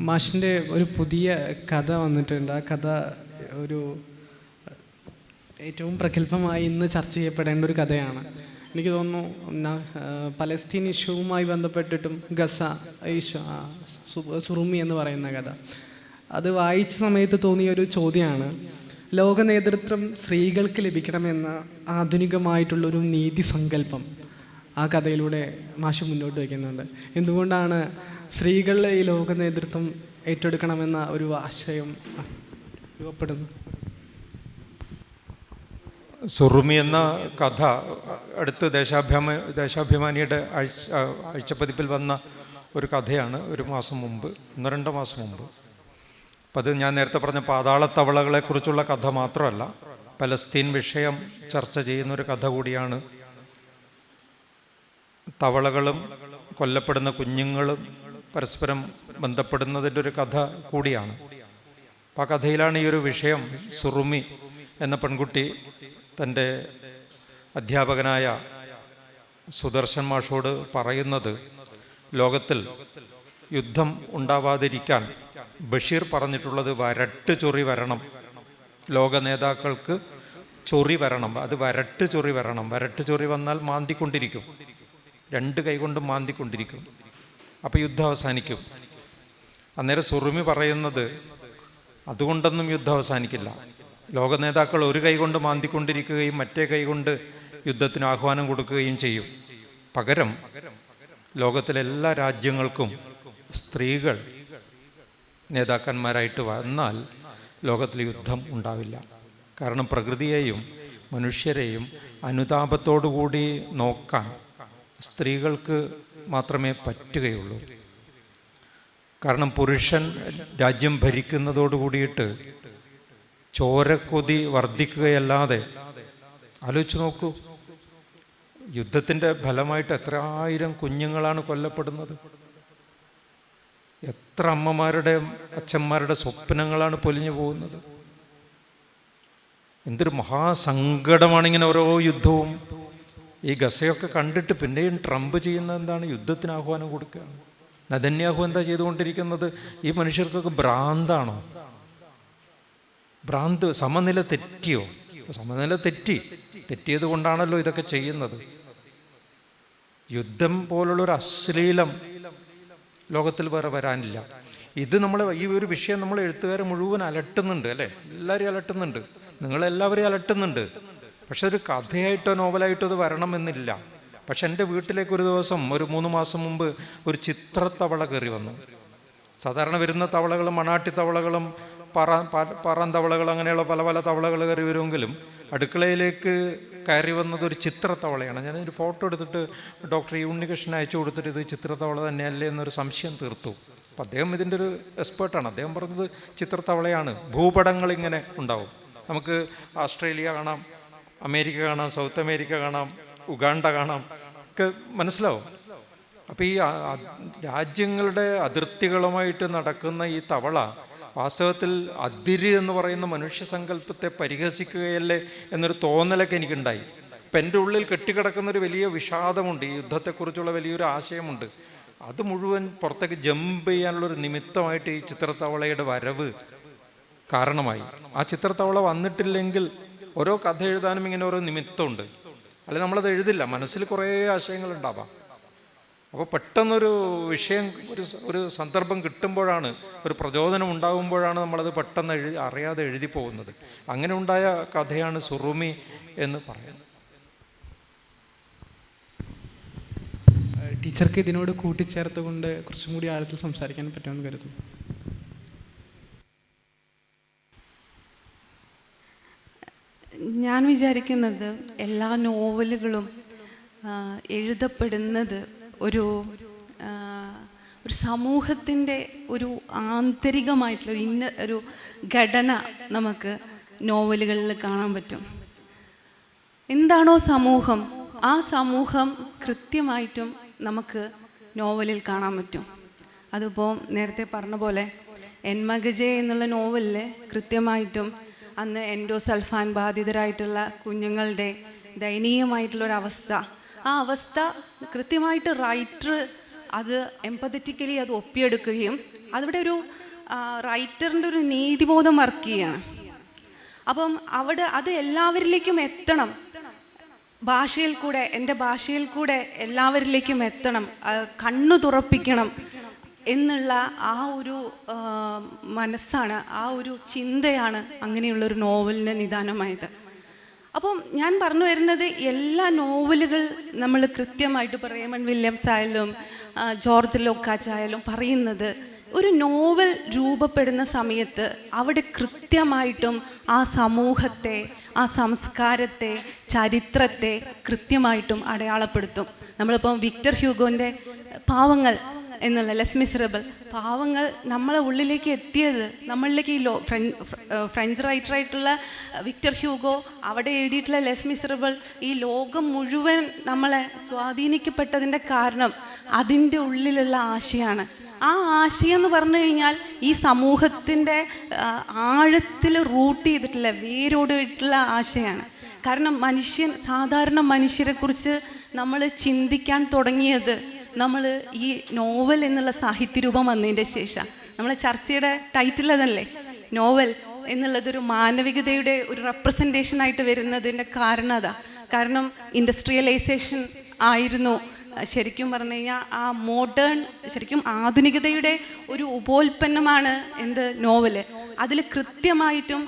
മാഷിൻ്റെ ഒരു പുതിയ കഥ വന്നിട്ടുണ്ട്. ആ കഥ ഒരു ഏറ്റവും പ്രഗത്ഭമായി ഇന്ന് ചർച്ച ചെയ്യപ്പെടേണ്ട ഒരു കഥയാണ്. എനിക്ക് തോന്നുന്നു പലസ്തീൻ ഇഷ്യൂവുമായി ബന്ധപ്പെട്ടിട്ടും ഗസ സുറുമി എന്ന് പറയുന്ന കഥ, അത് വായിച്ച സമയത്ത് തോന്നിയ ഒരു ചോദ്യമാണ്, ലോക നേതൃത്വം സ്ത്രീകൾക്ക് ലഭിക്കണമെന്ന ആധുനികമായിട്ടുള്ളൊരു നീതി സങ്കല്പം ആ കഥയിലൂടെ മാഷ് മുന്നോട്ട് വയ്ക്കുന്നുണ്ട്. എന്തുകൊണ്ടാണ് സ്ത്രീകളുടെ ഈ ലോക നേതൃത്വം ഏറ്റെടുക്കണമെന്ന ഒരു ആശയം രൂപപ്പെടുന്നത്? സുറുമി എന്ന കഥ അടുത്ത് ദേശാഭിമാനിയുടെ ആഴ്ചപ്പതിപ്പിൽ വന്ന ഒരു കഥയാണ്. 1 മാസം മുമ്പ്, 1-2 മാസം മുമ്പ്. അപ്പം അത് ഞാൻ നേരത്തെ പറഞ്ഞ പാതാളത്തവളകളെക്കുറിച്ചുള്ള കഥ മാത്രമല്ല, പലസ്തീൻ വിഷയം ചർച്ച ചെയ്യുന്നൊരു കഥ കൂടിയാണ്. തവളകളും കൊല്ലപ്പെടുന്ന കുഞ്ഞുങ്ങളും പരസ്പരം ബന്ധപ്പെടുന്നതിൻ്റെ ഒരു കഥ കൂടിയാണ്. അപ്പം ആ കഥയിലാണ് ഈ ഒരു വിഷയം. സുറുമി എന്ന പെൺകുട്ടി തൻ്റെ അധ്യാപകനായ സുദർശൻ മാഷോട് പറയുന്നത്, ലോകത്തിൽ യുദ്ധം ഉണ്ടാവാതിരിക്കാൻ ബഷീർ പറഞ്ഞിട്ടുള്ളത് വരട്ട് ചൊറി വരണം, ലോക നേതാക്കൾക്ക് ചൊറി വരണം, അത് വരട്ട് ചൊറി വരണം. വരട്ട് ചൊറി വന്നാൽ മാന്തിക്കൊണ്ടിരിക്കും, 2 കൈ കൊണ്ട് മാന്തിക്കൊണ്ടിരിക്കും, അപ്പോൾ യുദ്ധം അവസാനിക്കും. അന്നേരം സുറുമി പറയുന്നത്, അതുകൊണ്ടൊന്നും യുദ്ധം അവസാനിക്കില്ല. ലോക നേതാക്കൾ 1 കൈ കൊണ്ട് മാന്തിക്കൊണ്ടിരിക്കുകയും മറ്റേ കൈ കൊണ്ട് യുദ്ധത്തിന് ആഹ്വാനം കൊടുക്കുകയും ചെയ്യും. പകരം ലോകത്തിലെ എല്ലാ രാജ്യങ്ങൾക്കും സ്ത്രീകൾ നേതാക്കന്മാരായിട്ട് വന്നാൽ ലോകത്തിൽ യുദ്ധം ഉണ്ടാവില്ല. കാരണം പ്രകൃതിയെയും മനുഷ്യരെയും അനുതാപത്തോടുകൂടി നോക്കാൻ സ്ത്രീകൾക്ക് മാത്രമേ പറ്റുകയുള്ളൂ. കാരണം പുരുഷൻ രാജ്യം ഭരിക്കുന്നതോടു കൂടിയിട്ട് ചോരക്കൊതി വർദ്ധിക്കുകയല്ലാതെ, ആലോചിച്ച് നോക്കൂ, യുദ്ധത്തിൻ്റെ ഫലമായിട്ട് എത്ര 1000 കുഞ്ഞുങ്ങളാണ് കൊല്ലപ്പെടുന്നത്, എത്ര അമ്മമാരുടെ അച്ഛന്മാരുടെ സ്വപ്നങ്ങളാണ് പൊലിഞ്ഞു പോകുന്നത്. എന്തൊരു മഹാസങ്കടമാണ് ഇങ്ങനെ ഓരോ യുദ്ധവും. ഈ ഗസയൊക്കെ കണ്ടിട്ട് പിന്നെയും ട്രംപ് ചെയ്യുന്നത് എന്താണ്? യുദ്ധത്തിന് ആഹ്വാനം കൊടുക്കുകയാണ്. നെതന്യാഹു എന്താ ചെയ്തുകൊണ്ടിരിക്കുന്നത്? ഈ മനുഷ്യർക്കൊക്കെ ഭ്രാന്താണോ? ഭ്രാന്ത്, സമനില തെറ്റിയോ? സമനില തെറ്റിയത് കൊണ്ടാണല്ലോ ഇതൊക്കെ ചെയ്യുന്നത്. യുദ്ധം പോലുള്ളൊരു അശ്ലീലം ലോകത്തിൽ വേറെ വരാനില്ല. ഇത് ഈ ഒരു വിഷയം നമ്മൾ എഴുത്തുകാരെ മുഴുവൻ അലട്ടുന്നുണ്ട് അല്ലേ? എല്ലാവരെയും അലട്ടുന്നുണ്ട്, നിങ്ങളെല്ലാവരെയും അലട്ടുന്നുണ്ട്. പക്ഷെ ഒരു കഥയായിട്ടോ നോവലായിട്ടോ അത് വരണമെന്നില്ല. പക്ഷെ എൻ്റെ വീട്ടിലേക്ക് ഒരു ദിവസം ഒരു 3 മാസം മുമ്പ് ഒരു ചിത്രത്തവള കയറി വന്നു. സാധാരണ വരുന്ന തവളകളും മണാട്ടി തവളകളും പറൻ തവളകൾ അങ്ങനെയുള്ള പല പല തവളകൾ കയറി വരുമെങ്കിലും അടുക്കളയിലേക്ക് കയറി വന്നത് ഒരു ചിത്രത്തവളയാണ്. ഞാനൊരു ഫോട്ടോ എടുത്തിട്ട് ഡോക്ടർ ഉണ്ണികൃഷ്ണൻ അയച്ചു കൊടുത്തിട്ട് ഇത് ചിത്രത്തവള തന്നെയല്ലേ എന്നൊരു സംശയം തീർത്തു. അപ്പം അദ്ദേഹം ഇതിൻ്റെ ഒരു എക്സ്പേർട്ടാണ്. അദ്ദേഹം പറഞ്ഞത് ചിത്രത്തവളയാണ്. ഭൂപടങ്ങൾ ഇങ്ങനെ ഉണ്ടാവും. നമുക്ക് ഓസ്ട്രേലിയ കാണാം, അമേരിക്ക കാണാം, സൗത്ത് അമേരിക്ക കാണാം, ഉഗാണ്ട കാണാം, ഒക്കെ മനസ്സിലാവും. അപ്പം ഈ രാജ്യങ്ങളുടെ അതിർത്തികളുമായിട്ട് നടക്കുന്ന ഈ തവള വാസ്തവത്തിൽ അതിര് എന്ന് പറയുന്ന മനുഷ്യസങ്കല്പത്തെ പരിഹസിക്കുകയല്ലേ എന്നൊരു തോന്നലൊക്കെ എനിക്കുണ്ടായി. അപ്പം എൻ്റെ ഉള്ളിൽ കെട്ടിക്കിടക്കുന്നൊരു വലിയ വിഷാദമുണ്ട്, ഈ യുദ്ധത്തെക്കുറിച്ചുള്ള വലിയൊരു ആശയമുണ്ട്. അത് മുഴുവൻ പുറത്തേക്ക് ജമ്പ് ചെയ്യാനുള്ളൊരു നിമിത്തമായിട്ട് ഈ ചിത്രത്തവളയുടെ വരവ് കാരണമായി. ആ ചിത്രത്തവള വന്നിട്ടില്ലെങ്കിൽ ഓരോ കഥ എഴുതാനും ഇങ്ങനെ ഓരോ നിമിത്തമുണ്ട്. അല്ലെ നമ്മളത് എഴുതില്ല, മനസ്സിൽ കുറേ ആശയങ്ങളുണ്ടാവാം. അപ്പോൾ പെട്ടെന്നൊരു വിഷയം ഒരു സന്ദർഭം കിട്ടുമ്പോഴാണ്, ഒരു പ്രചോദനം ഉണ്ടാകുമ്പോഴാണ് നമ്മളത് പെട്ടെന്ന് അറിയാതെ എഴുതി പോകുന്നത്. അങ്ങനെ ഉണ്ടായ കഥയാണ് സുറുമി എന്ന് പറയുന്നത്. ടീച്ചർക്ക് ഇതിനോട് കൂട്ടിച്ചേർത്തുകൊണ്ട് കുറച്ചും കൂടി ആഴത്തിൽ സംസാരിക്കാൻ പറ്റുമെന്ന് കരുതുന്നു. ഞാൻ വിചാരിക്കുന്നത് എല്ലാ നോവലുകളും എഴുതപ്പെടുന്നത് ഒരു സമൂഹത്തിൻ്റെ ഒരു ആന്തരികമായിട്ടുള്ള ഒരു ഘടന നമുക്ക് നോവലുകളിൽ കാണാൻ പറ്റും. എന്താണോ സമൂഹം, ആ സമൂഹം കൃത്യമായിട്ടും നമുക്ക് നോവലിൽ കാണാൻ പറ്റും. അതിപ്പോൾ നേരത്തെ പറഞ്ഞ പോലെ എൻമഗജെ എന്നുള്ള നോവലിൽ കൃത്യമായിട്ടും അന്ന് എൻഡോസൾഫാൻ ബാധിതരായിട്ടുള്ള കുഞ്ഞുങ്ങളുടെ ദയനീയമായിട്ടുള്ളൊരവസ്ഥ, ആ അവസ്ഥ കൃത്യമായിട്ട് റൈറ്റർ അത് എംപതറ്റിക്കലി അത് ഒപ്പിയെടുക്കുകയും അതിവിടെ ഒരു റൈറ്ററിൻ്റെ ഒരു നീതിബോധം വർക്ക് ചെയ്യുകയാണ്. അപ്പം അവിടെ അത് എല്ലാവരിലേക്കും എത്തണം, ഭാഷയിൽ കൂടെ, എൻ്റെ ഭാഷയിൽ കൂടെ എല്ലാവരിലേക്കും എത്തണം, കണ്ണു തുറപ്പിക്കണം എന്നുള്ള ആ ഒരു മനസ്സാണ്, ആ ഒരു ചിന്തയാണ് അങ്ങനെയുള്ളൊരു നോവലിന് നിദാനമായത്. അപ്പം ഞാൻ പറഞ്ഞു വരുന്നത് എല്ലാ നോവലുകൾ നമ്മൾ കൃത്യമായിട്ട് ഇപ്പോൾ റേമണ്ട് വില്യംസ് ആയാലും ജോർജ് ലോക്കാച്ച് ആയാലും പറയുന്നത് ഒരു നോവൽ രൂപപ്പെടുന്ന സമയത്ത് അവിടെ കൃത്യമായിട്ടും ആ സമൂഹത്തെ, ആ സംസ്കാരത്തെ, ചരിത്രത്തെ കൃത്യമായിട്ടും അടയാളപ്പെടുത്തും. നമ്മളിപ്പം വിക്ടർ ഹ്യൂഗോൻ്റെ പാവങ്ങൾ എന്നുള്ള ലെസ് മിസറബിൾ, പാവങ്ങൾ നമ്മളെ ഉള്ളിലേക്ക് എത്തിയത്, നമ്മളിലേക്ക് ഈ ഫ്രഞ്ച് റൈറ്ററായിട്ടുള്ള വിക്ടർ ഹ്യൂഗോ അവിടെ എഴുതിയിട്ടുള്ള ലെസ് മിസറബിൾ ഈ ലോകം മുഴുവൻ നമ്മളെ സ്വാധീനിക്കപ്പെട്ടതിൻ്റെ കാരണം അതിൻ്റെ ഉള്ളിലുള്ള ആശയമാണ്. ആ ആശയം എന്ന് പറഞ്ഞു കഴിഞ്ഞാൽ ഈ സമൂഹത്തിൻ്റെ ആഴത്തിൽ റൂട്ട് ചെയ്തിട്ടുള്ള, വേരോടിയിട്ടുള്ള ആശയമാണ്. കാരണം സാധാരണ മനുഷ്യരെക്കുറിച്ച് നമ്മൾ ചിന്തിക്കാൻ തുടങ്ങിയത് നമ്മൾ ഈ നോവൽ എന്നുള്ള സാഹിത്യരൂപം വന്നതിൻ്റെ ശേഷം. നമ്മളെ ചർച്ചയുടെ ടൈറ്റിൽ അതല്ലേ, നോവൽ എന്നുള്ളതൊരു മാനവികതയുടെ ഒരു റെപ്രസെൻറ്റേഷനായിട്ട് വരുന്നതിൻ്റെ കാരണം അതാ. കാരണം ഇൻഡസ്ട്രിയലൈസേഷൻ ആയിരുന്നു ശരിക്കും പറഞ്ഞു കഴിഞ്ഞാൽ ആ മോഡേൺ, ശരിക്കും ആധുനികതയുടെ ഒരു ഉപോൽപ്പന്നമാണ് നോവല്. അതിൽ കൃത്യമായിട്ടും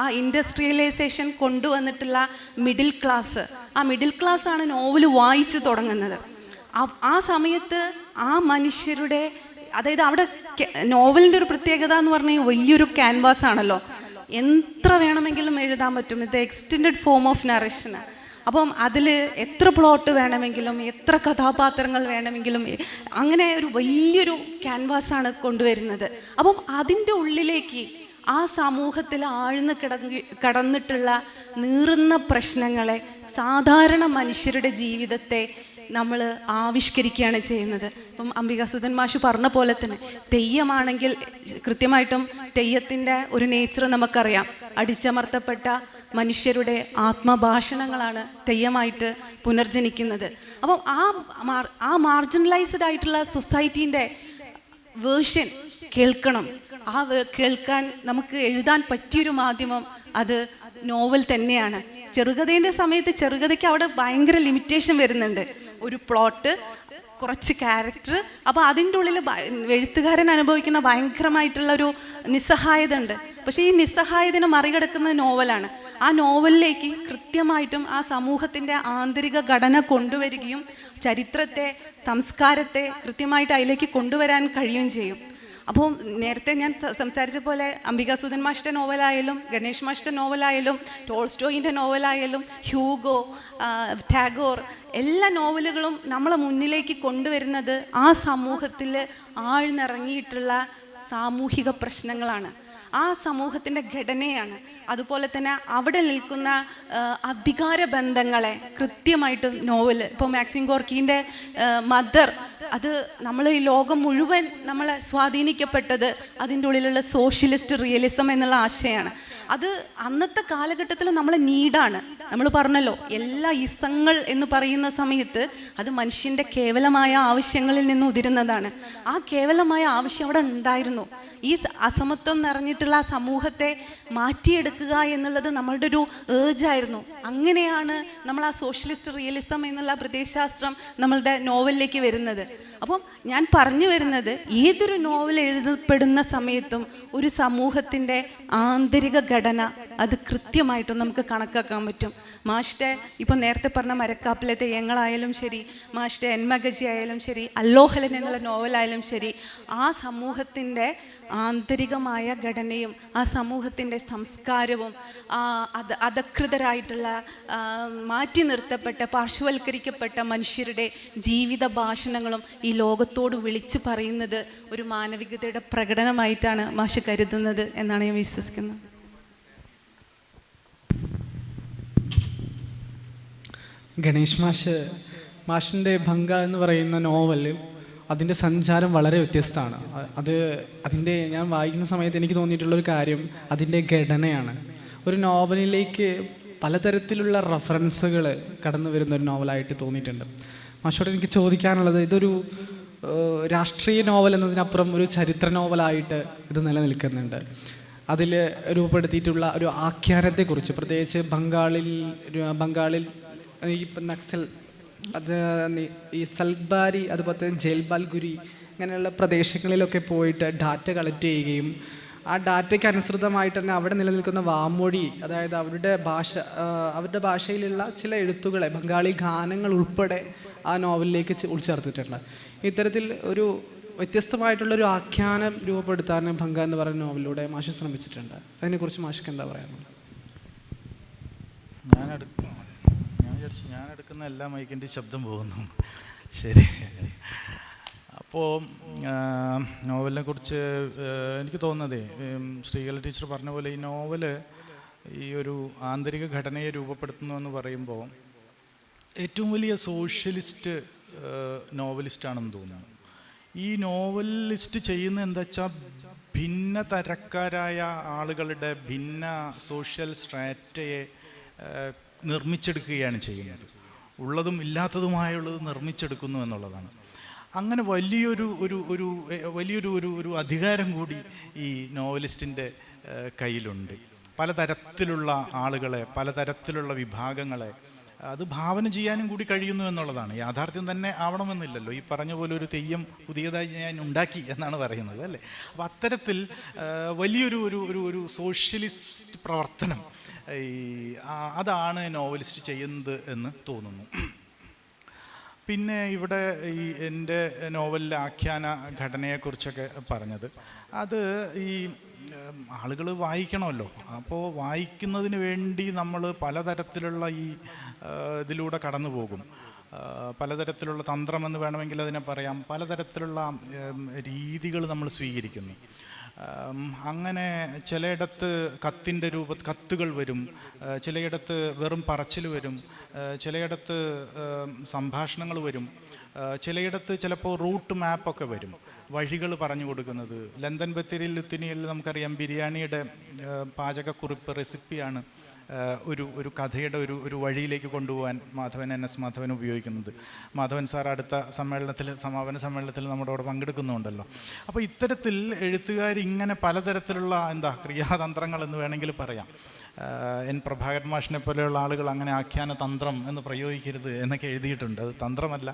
ആ ഇൻഡസ്ട്രിയലൈസേഷൻ കൊണ്ടുവന്നിട്ടുള്ള മിഡിൽ ക്ലാസ്, ആ മിഡിൽ ക്ലാസ്സാണ് നോവൽ വായിച്ചു തുടങ്ങുന്നത്. ആ സമയത്ത് ആ മനുഷ്യരുടെ, അതായത് അവിടെ നോവലിൻ്റെ ഒരു പ്രത്യേകത എന്ന് പറഞ്ഞാൽ വലിയൊരു ക്യാൻവാസ് ആണല്ലോ, എത്ര വേണമെങ്കിലും എഴുതാൻ പറ്റും. ഇത് എക്സ്റ്റെൻഡഡ് ഫോം ഓഫ് നറേഷന്. അപ്പം അതിൽ എത്ര പ്ലോട്ട് വേണമെങ്കിലും, എത്ര കഥാപാത്രങ്ങൾ വേണമെങ്കിലും, അങ്ങനെ ഒരു വലിയൊരു ക്യാൻവാസാണ് കൊണ്ടുവരുന്നത്. അപ്പം അതിൻ്റെ ഉള്ളിലേക്ക് ആ സമൂഹത്തിൽ ആഴ്ന്ന് കടന്നിട്ടുള്ള നീറുന്ന പ്രശ്നങ്ങളെ, സാധാരണ മനുഷ്യരുടെ ജീവിതത്തെ നമ്മൾ ആവിഷ്കരിക്കുകയാണ് ചെയ്യുന്നത്. ഇപ്പം അംബികാസുധൻ മാഷ് പറഞ്ഞ പോലെ തന്നെ തെയ്യമാണെങ്കിൽ കൃത്യമായിട്ടും തെയ്യത്തിൻ്റെ ഒരു നേച്ചർ നമുക്കറിയാം. അടിച്ചമർത്തപ്പെട്ട മനുഷ്യരുടെ ആത്മഭാഷണങ്ങളാണ് തെയ്യമായിട്ട് പുനർജനിക്കുന്നത്. അപ്പം ആ മാർജിനലൈസ്ഡ് ആയിട്ടുള്ള സൊസൈറ്റീൻ്റെ വേർഷൻ കേൾക്കണം. കേൾക്കാൻ നമുക്ക് എഴുതാൻ പറ്റിയൊരു മാധ്യമം അത് നോവൽ തന്നെയാണ്. ചെറുകഥേൻ്റെ സമയത്ത് ചെറുകഥയ്ക്ക് അവിടെ ഭയങ്കര ലിമിറ്റേഷൻ വരുന്നുണ്ട്. ഒരു പ്ലോട്ട്, കുറച്ച് ക്യാരക്ടർ, അപ്പോൾ അതിൻ്റെ ഉള്ളിൽ എഴുത്തുകാരൻ അനുഭവിക്കുന്ന ഭയങ്കരമായിട്ടുള്ള ഒരു നിസ്സഹായത ഉണ്ട്. പക്ഷേ ഈ നിസ്സഹായതനെ മറികടക്കുന്ന നോവലാണ്. ആ നോവലിലേക്ക് കൃത്യമായിട്ടും ആ സമൂഹത്തിൻ്റെ ആന്തരിക ഘടന കൊണ്ടുവരികയും ചരിത്രത്തെ, സംസ്കാരത്തെ കൃത്യമായിട്ട് അതിലേക്ക് കൊണ്ടുവരാൻ കഴിയുകയും ചെയ്യും. അപ്പോൾ നേരത്തെ ഞാൻ സംസാരിച്ച പോലെ അംബികാസുധൻ മാഷിൻ്റെ നോവലായാലും ഗണേഷ് മാഷിൻ്റെ നോവലായാലും ടോൾസ്റ്റോയിൻ്റെ നോവലായാലും ഹ്യൂഗോ, ടാഗോർ, എല്ലാ നോവലുകളും നമ്മളെ മുന്നിലേക്ക് കൊണ്ടുവരുന്നത് ആ സമൂഹത്തിൽ ആഴ്ന്നിറങ്ങിയിട്ടുള്ള സാമൂഹിക പ്രശ്നങ്ങളാണ്, ആ സമൂഹത്തിൻ്റെ ഘടനയാണ്. അതുപോലെ തന്നെ അവിടെ നിൽക്കുന്ന അധികാര ബന്ധങ്ങളെ കൃത്യമായിട്ടും നോവൽ, ഇപ്പോൾ മാക്സിം ഗോർക്കിൻ്റെ മദർ, അത് നമ്മൾ ഈ ലോകം മുഴുവൻ നമ്മളെ സ്വാധീനിക്കപ്പെട്ടത് അതിൻ്റെ ഉള്ളിലുള്ള സോഷ്യലിസ്റ്റ് റിയലിസം എന്നുള്ള ആശയമാണ്. അത് അന്നത്തെ കാലഘട്ടത്തിൽ നമ്മളെ നീഡാണ്. നമ്മൾ പറഞ്ഞല്ലോ, എല്ലാ ഇസങ്ങൾ എന്ന് പറയുന്ന സമയത്ത് അത് മനുഷ്യൻ്റെ കേവലമായ ആവശ്യങ്ങളിൽ നിന്ന് ഉതിരുന്നതാണ്. ആ കേവലമായ ആവശ്യം അവിടെ ഉണ്ടായിരുന്നു. ഈ അസമത്വം നിറഞ്ഞിട്ടുള്ള ആ സമൂഹത്തെ മാറ്റിയെടുക്കുക എന്നുള്ളത് നമ്മളുടെ ഒരു ഏർജായിരുന്നു. അങ്ങനെയാണ് നമ്മൾ ആ സോഷ്യലിസ്റ്റ് റിയലിസം എന്നുള്ള പ്രത്യയശാസ്ത്രം നമ്മളുടെ നോവലിലേക്ക് വരുന്നത്. അപ്പം ഞാൻ പറഞ്ഞു വരുന്നത്, ഏതൊരു നോവൽ എഴുതപ്പെടുന്ന സമയത്തും ഒരു സമൂഹത്തിൻ്റെ ആന്തരിക ഘടന അത് കൃത്യമായിട്ടും നമുക്ക് കണക്കാക്കാൻ പറ്റും. മാഷിൻ്റെ ഇപ്പം നേരത്തെ പറഞ്ഞ മരക്കാപ്പിലെ തെയ്യങ്ങളായാലും ശരി, മാഷിൻ്റെ എൻമഗജി ആയാലും ശരി, അല്ലോഹലൻ എന്നുള്ള നോവലായാലും ശരി, ആ സമൂഹത്തിൻ്റെ ആന്തരികമായ ഘടനയും ആ സമൂഹത്തിൻ്റെ സംസ്കാരവും അധകൃതരായിട്ടുള്ള മാറ്റി നിർത്തപ്പെട്ട പാർശ്വവൽക്കരിക്കപ്പെട്ട മനുഷ്യരുടെ ജീവിത ഭാഷണങ്ങളും ഈ ലോകത്തോട് വിളിച്ചു പറയുന്നത് ഒരു മാനവികതയുടെ പ്രകടനമായിട്ടാണ് മാഷ് കരുതുന്നത് എന്നാണ് ഞാൻ വിശ്വസിക്കുന്നത്. ഗണേഷ് മാഷിൻ്റെ ഭംഗ എന്ന് പറയുന്ന നോവലിൽ അതിൻ്റെ സഞ്ചാരം വളരെ വ്യത്യസ്തമാണ്. അതിൻ്റെ ഞാൻ വായിക്കുന്ന സമയത്ത് എനിക്ക് തോന്നിയിട്ടുള്ളൊരു കാര്യം അതിൻ്റെ ഘടനയാണ്. ഒരു നോവലിലേക്ക് പലതരത്തിലുള്ള റെഫറൻസുകൾ കടന്നു വരുന്ന ഒരു നോവലായിട്ട് തോന്നിയിട്ടുണ്ട്. മാഷോട് എനിക്ക് ചോദിക്കാനുള്ളത്, ഇതൊരു രാഷ്ട്രീയ നോവൽ എന്നതിനപ്പുറം ഒരു ചരിത്ര നോവലായിട്ട് ഇത് നിലനിൽക്കുന്നുണ്ട്. അതിൽ രൂപപ്പെടുത്തിയിട്ടുള്ള ഒരു ആഖ്യാനത്തെക്കുറിച്ച്, പ്രത്യേകിച്ച് ബംഗാളിൽ ഈ നക്സൽ, അത് ഈ സൽബാരി, അതുപോലെ തന്നെ ജയിൽബാൽഗുരി, അങ്ങനെയുള്ള പ്രദേശങ്ങളിലൊക്കെ പോയിട്ട് ഡാറ്റ കളക്ട് ചെയ്യുകയും ആ ഡാറ്റയ്ക്ക് അനുസൃതമായിട്ട് തന്നെ അവിടെ നിലനിൽക്കുന്ന വാമൊഴി, അതായത് അവരുടെ ഭാഷയിലുള്ള ചില എഴുത്തുകളെ, ബംഗാളി ഗാനങ്ങൾ ഉൾപ്പെടെ ആ നോവലിലേക്ക് ഉൾച്ചേർത്തിട്ടുണ്ട്. ഇത്തരത്തിൽ ഒരു വ്യത്യസ്തമായിട്ടുള്ളൊരു ആഖ്യാനം രൂപപ്പെടുത്താൻ ഭംഗ എന്ന് പറയുന്ന നോവലിലൂടെ മാഷ് ശ്രമിച്ചിട്ടുണ്ട്. അതിനെക്കുറിച്ച് മാഷിക്ക് എന്താ പറയാനുള്ളത്? ഞാൻ എടുക്കുന്ന എല്ലാ മൈക്കിൻ്റെ ശബ്ദം പോകുന്നു. ശരി. അപ്പോൾ നോവലിനെ കുറിച്ച് എനിക്ക് തോന്നുന്നതേ, ശ്രീകല ടീച്ചർ പറഞ്ഞ പോലെ ഈ നോവല് ഈ ഒരു ആന്തരിക ഘടനയെ രൂപപ്പെടുത്തുന്നു എന്ന് പറയുമ്പോൾ ഏറ്റവും വലിയ സോഷ്യലിസ്റ്റ് നോവലിസ്റ്റാണെന്ന് തോന്നുന്നു. ഈ നോവലിസ്റ്റ് ചെയ്യുന്നത് എന്താ വെച്ചാൽ, ഭിന്ന തരക്കാരായ ആളുകളുടെ ഭിന്ന സോഷ്യൽ സ്ട്രാറ്റയെ നിർമ്മിച്ചെടുക്കുകയാണ് ചെയ്യുന്നത്. ഉള്ളതും ഇല്ലാത്തതുമായുള്ളത് നിർമ്മിച്ചെടുക്കുന്നു എന്നുള്ളതാണ്. അങ്ങനെ വലിയൊരു അധികാരം കൂടി ഈ നോവലിസ്റ്റിൻ്റെ കയ്യിലുണ്ട്. പലതരത്തിലുള്ള ആളുകളെ, പലതരത്തിലുള്ള വിഭാഗങ്ങളെ അത് ഭാവന ചെയ്യാനും കൂടി കഴിയുന്നു എന്നുള്ളതാണ്. യാഥാർത്ഥ്യം തന്നെ ആവണമെന്നില്ലല്ലോ. ഈ പറഞ്ഞ പോലെ ഒരു തെയ്യം പുതിയതായി ഞാൻ ഉണ്ടാക്കി എന്നാണ് പറയുന്നത്, അല്ലേ? അപ്പോൾ അത്തരത്തിൽ വലിയൊരു സോഷ്യലിസ്റ്റ് പ്രവർത്തനം അതാണ് നോവലിസ്റ്റ് ചെയ്യുന്നത് എന്ന് തോന്നുന്നു. പിന്നെ ഇവിടെ ഈ എൻ്റെ നോവലിലെ ആഖ്യാന ഘടനയെക്കുറിച്ചൊക്കെ പറഞ്ഞത്, അത് ഈ ആളുകൾ വായിക്കണമല്ലോ. അപ്പോൾ വായിക്കുന്നതിന് വേണ്ടി നമ്മൾ പലതരത്തിലുള്ള ഇതിലൂടെ കടന്നു പോകും. പലതരത്തിലുള്ള തന്ത്രമെന്ന് വേണമെങ്കിൽ അതിനെ പറയാം. പലതരത്തിലുള്ള രീതികൾ നമ്മൾ സ്വീകരിക്കുന്നു. അങ്ങനെ ചിലയിടത്ത് കത്തുകൾ വരും, ചിലയിടത്ത് വെറും പറച്ചിൽ വരും, ചിലയിടത്ത് സംഭാഷണങ്ങൾ വരും, ചിലയിടത്ത് ചിലപ്പോൾ റൂട്ട് മാപ്പൊക്കെ വരും, വഴികൾ പറഞ്ഞു കൊടുക്കുന്നത്. ലണ്ടൻ ബത്തേരിയിൽ ലുത്തിനിയിൽ നമുക്കറിയാം ബിരിയാണിയുടെ പാചകക്കുറിപ്പ് റെസിപ്പിയാണ് ഒരു കഥയുടെ ഒരു വഴിയിലേക്ക് കൊണ്ടുപോകാൻ NS മാധവൻ ഉപയോഗിക്കുന്നത്. മാധവൻ സാർ അടുത്ത സമാപന സമ്മേളനത്തിൽ നമ്മുടെ അവിടെ പങ്കെടുക്കുന്നുണ്ടല്ലോ. അപ്പോൾ ഇത്തരത്തിൽ എഴുത്തുകാർ ഇങ്ങനെ പലതരത്തിലുള്ള ക്രിയാതന്ത്രങ്ങൾ എന്ന് വേണമെങ്കിൽ പറയാം, എൻ പ്രഭാകരൻ മാഷിനെ പോലെയുള്ള ആളുകൾ അങ്ങനെ ആഖ്യാന തന്ത്രം എന്ന് പ്രയോഗിക്കരുത് എന്നൊക്കെ എഴുതിയിട്ടുണ്ട്. അത് തന്ത്രമല്ല,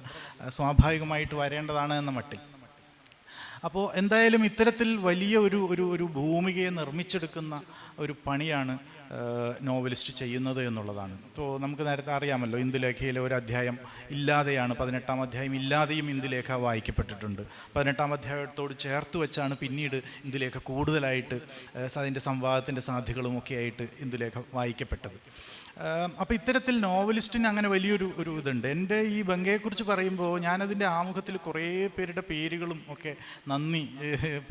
സ്വാഭാവികമായിട്ട് വരേണ്ടതാണ് എന്ന മട്ടിൽ. അപ്പോൾ എന്തായാലും ഇത്തരത്തിൽ വലിയ ഒരു ഭൂമികയെ നിർമ്മിച്ചെടുക്കുന്ന ഒരു പണിയാണ് നോവലിസ്റ്റ് ചെയ്യുന്നത് എന്നുള്ളതാണ്. ഇപ്പോൾ നമുക്ക് നേരത്തെ അറിയാമല്ലോ, ഇന്ദുലേഖയിലെ ഒരു അധ്യായം ഇല്ലാതെയാണ്, 18-ാം അധ്യായം ഇല്ലാതെയും ഇന്ദുലേഖ വായിക്കപ്പെട്ടിട്ടുണ്ട്. 18-ാം അധ്യായത്തോട് ചേർത്ത് വെച്ചാണ് പിന്നീട് ഇന്ദുലേഖ കൂടുതലായിട്ട് അതിൻ്റെ സംവാദത്തിൻ്റെ സാധ്യതകളുമൊക്കെ ആയിട്ട് ഇന്ദുലേഖ വായിക്കപ്പെട്ടത്. അപ്പോൾ ഇത്തരത്തിൽ നോവലിസ്റ്റിന് അങ്ങനെ വലിയൊരു ഇതുണ്ട്. എൻ്റെ ഈ ബംഗയെക്കുറിച്ച് പറയുമ്പോൾ ഞാനതിൻ്റെ ആമുഖത്തിൽ കുറേ പേരുടെ പേരുകളും ഒക്കെ നന്ദി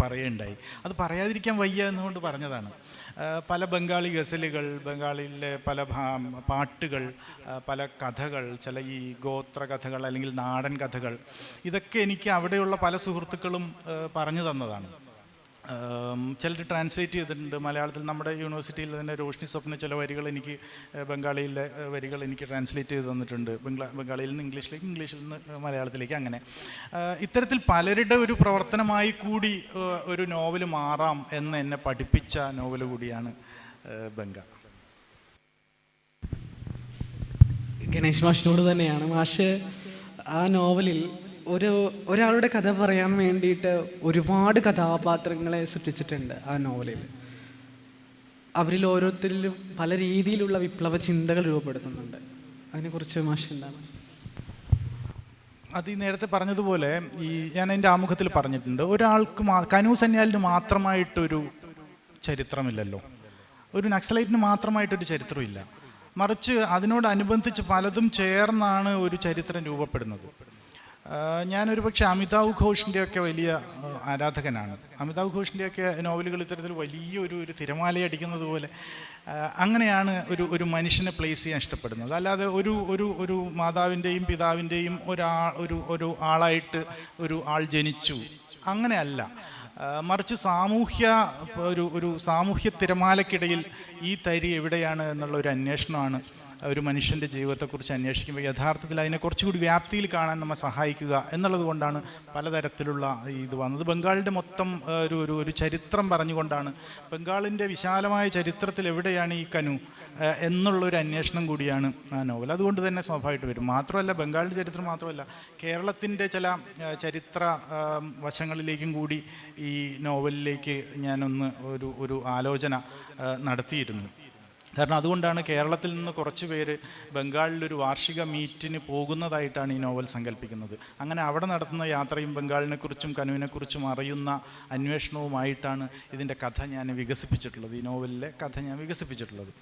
പറയുണ്ടായി. അത് പറയാതിരിക്കാൻ വയ്യ എന്നുകൊണ്ട് പറഞ്ഞതാണ്. പല ബംഗാളി ഗസലുകൾ, ബംഗാളിലെ പല പാട്ടുകൾ, പല കഥകൾ, ചില ഈ ഗോത്ര കഥകൾ അല്ലെങ്കിൽ നാടൻ കഥകൾ, ഇതൊക്കെ എനിക്ക് അവിടെയുള്ള പല സുഹൃത്തുക്കളും പറഞ്ഞു തന്നതാണ്. ചിലർ ട്രാൻസ്ലേറ്റ് ചെയ്തിട്ടുണ്ട് മലയാളത്തിൽ. നമ്മുടെ യൂണിവേഴ്സിറ്റിയിൽ തന്നെ രോഷ്നി സ്വപ്ന ചില വരികൾ എനിക്ക്, ബംഗാളിയിലെ വരികൾ എനിക്ക് ട്രാൻസ്ലേറ്റ് ചെയ്ത് തന്നിട്ടുണ്ട്. ബംഗാളിയിൽ നിന്ന് ഇംഗ്ലീഷിലേക്ക്, ഇംഗ്ലീഷിൽ നിന്ന് മലയാളത്തിലേക്ക്. അങ്ങനെ ഇത്തരത്തിൽ പലരുടെ ഒരു പ്രവർത്തനമായി കൂടി ഒരു നോവൽ മാറാം എന്ന് എന്നെ പഠിപ്പിച്ച നോവൽ കൂടിയാണ് ബംഗ. ഗണേഷ് മാഷിനോട് തന്നെയാണ്. മാഷ് ആ നോവലിൽ ഒരാളുടെ കഥ പറയാൻ വേണ്ടിയിട്ട് ഒരുപാട് കഥാപാത്രങ്ങളെ സൃഷ്ടിച്ചിട്ടുണ്ട് ആ നോവലിൽ. അവരിൽ ഓരോരുത്തരിലും പല രീതിയിലുള്ള വിപ്ലവ ചിന്തകൾ രൂപപ്പെടുത്തുന്നുണ്ട്. അതിനെക്കുറിച്ച് മാഷ് എന്താണ്? അത് ഈ നേരത്തെ പറഞ്ഞതുപോലെ ഞാൻ എൻ്റെ ആമുഖത്തിൽ പറഞ്ഞിട്ടുണ്ട്, ഒരാൾക്ക് കനു സന്യാലിന് മാത്രമായിട്ടൊരു ചരിത്രമില്ലല്ലോ, ഒരു നക്സലൈറ്റിന് മാത്രമായിട്ടൊരു ചരിത്രമില്ല. മറിച്ച് അതിനോടനുബന്ധിച്ച് പലതും ചേർന്നാണ് ഒരു ചരിത്രം രൂപപ്പെടുന്നത്. ഞാനൊരു പക്ഷേ അമിതാവ് ഘോഷിൻ്റെയൊക്കെ വലിയ ആരാധകനാണ്. അമിതാവ് ഘോഷിൻ്റെയൊക്കെ നോവലുകൾ ഇത്തരത്തിൽ വലിയൊരു തിരമാലയടിക്കുന്നത് പോലെ അങ്ങനെയാണ് ഒരു മനുഷ്യനെ പ്ലേസ് ചെയ്യാൻ ഇഷ്ടപ്പെടുന്നത്. അല്ലാതെ ഒരു മാതാവിൻ്റെയും പിതാവിൻ്റെയും ഒരു ആളായിട്ട് ഒരു ആൾ ജനിച്ചു അങ്ങനെയല്ല. മറിച്ച് സാമൂഹ്യ തിരമാലക്കിടയിൽ ഈ തരി എവിടെയാണ് എന്നുള്ള ഒരു അന്വേഷണമാണ് ഒരു മനുഷ്യൻ്റെ ജീവിതത്തെക്കുറിച്ച് അന്വേഷിക്കുമ്പോൾ യഥാർത്ഥത്തിൽ അതിനെ കുറച്ചുകൂടി വ്യാപ്തിയിൽ കാണാൻ നമ്മെ സഹായിക്കുക എന്നുള്ളത് കൊണ്ടാണ് പലതരത്തിലുള്ള ഇത് വന്നത്. ബംഗാളിൻ്റെ മൊത്തം ഒരു ചരിത്രം പറഞ്ഞുകൊണ്ടാണ്, ബംഗാളിൻ്റെ വിശാലമായ ചരിത്രത്തിൽ എവിടെയാണ് ഈ കനു എന്നുള്ളൊരു അന്വേഷണം കൂടിയാണ് ആ നോവൽ. അതുകൊണ്ട് തന്നെ സ്വാഭാവികമായിട്ട് വരും. മാത്രമല്ല, ബംഗാളിൻ്റെ ചരിത്രം മാത്രമല്ല, കേരളത്തിൻ്റെ ചില ചരിത്ര വശങ്ങളിലേക്കും കൂടി ഈ നോവലിലേക്ക് ഞാനൊന്ന് ഒരു ആലോചന നടത്തിയിരുന്നു. കാരണം അതുകൊണ്ടാണ് കേരളത്തിൽ നിന്ന് കുറച്ച് പേര് ബംഗാളിലൊരു വാർഷിക മീറ്റിന് പോകുന്നതായിട്ടാണ് ഈ നോവൽ സങ്കല്പിക്കുന്നത്. അങ്ങനെ അവിടെ നടത്തുന്ന യാത്രയും ബംഗാളിനെക്കുറിച്ചും കനുവിനെക്കുറിച്ചും അറിയുന്ന അന്വേഷണവുമായിട്ടാണ് ഇതിൻ്റെ കഥ ഞാൻ വികസിപ്പിച്ചിട്ടുള്ളത്, ഈ നോവലിലെ കഥ ഞാൻ വികസിപ്പിച്ചിട്ടുള്ളത്.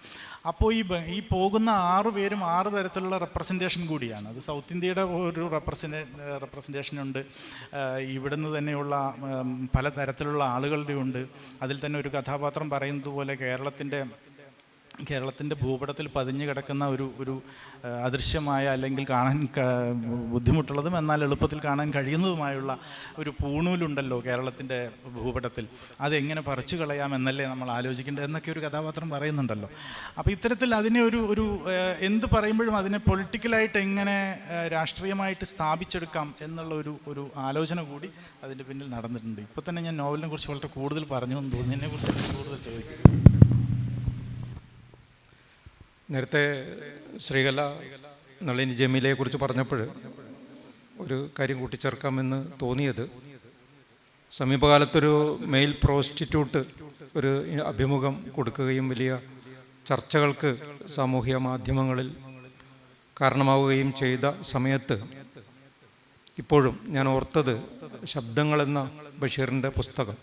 അപ്പോൾ ഈ പോകുന്ന 6 പേരും 6 തരത്തിലുള്ള റെപ്രസെൻറ്റേഷൻ കൂടിയാണ്. അത് സൗത്ത് ഇന്ത്യയുടെ ഒരു റെപ്രസെൻറ്റേഷനുണ്ട്, ഇവിടുന്ന് തന്നെയുള്ള പല തരത്തിലുള്ള ആളുകളുടെ ഉണ്ട്. അതിൽ തന്നെ ഒരു കഥാപാത്രം പറയുന്നത് പോലെ കേരളത്തിൻ്റെ ഭൂപടത്തിൽ പതിഞ്ഞു കിടക്കുന്ന ഒരു അദൃശ്യമായ, അല്ലെങ്കിൽ കാണാൻ ബുദ്ധിമുട്ടുള്ളതും എന്നാൽ എളുപ്പത്തിൽ കാണാൻ കഴിയുന്നതുമായുള്ള ഒരു പൂണൂലുണ്ടല്ലോ കേരളത്തിൻ്റെ ഭൂപടത്തിൽ, അതെങ്ങനെ പറിച്ചു കളയാം എന്നല്ലേ നമ്മൾ ആലോചിക്കേണ്ടത് എന്നൊക്കെ ഒരു കഥാപാത്രം പറയുന്നുണ്ടല്ലോ. അപ്പോൾ ഇത്തരത്തിൽ അതിനെ എന്ത് പറയുമ്പോഴും അതിനെ പൊളിറ്റിക്കലായിട്ട് എങ്ങനെ രാഷ്ട്രീയമായിട്ട് സ്ഥാപിച്ചെടുക്കാം എന്നുള്ള ഒരു ആലോചന കൂടി അതിൻ്റെ പിന്നിൽ നടന്നിട്ടുണ്ട്. ഇപ്പോൾ തന്നെ ഞാൻ നോവലിനെ കുറിച്ച് വളരെ കൂടുതൽ പറഞ്ഞു എന്ന് തോന്നുന്നു. ഇതിനെക്കുറിച്ച് കൂടുതൽ ചോദിക്കും. നേരത്തെ ശ്രീകല നളിനി ജമീലയെക്കുറിച്ച് പറഞ്ഞപ്പോൾ ഒരു കാര്യം കൂട്ടിച്ചേർക്കാമെന്ന് തോന്നിയത്, സമീപകാലത്തൊരു മെയിൽ പ്രോസ്റ്റിറ്റ്യൂട്ട് ഒരു അഭിമുഖം കൊടുക്കുകയും വലിയ ചർച്ചകൾക്ക് സാമൂഹ്യ മാധ്യമങ്ങളിൽ കാരണമാവുകയും ചെയ്ത സമയത്ത് ഇപ്പോഴും ഞാൻ ഓർത്തത് ശബ്ദങ്ങളെന്ന ബഷീറിൻ്റെ പുസ്തകം,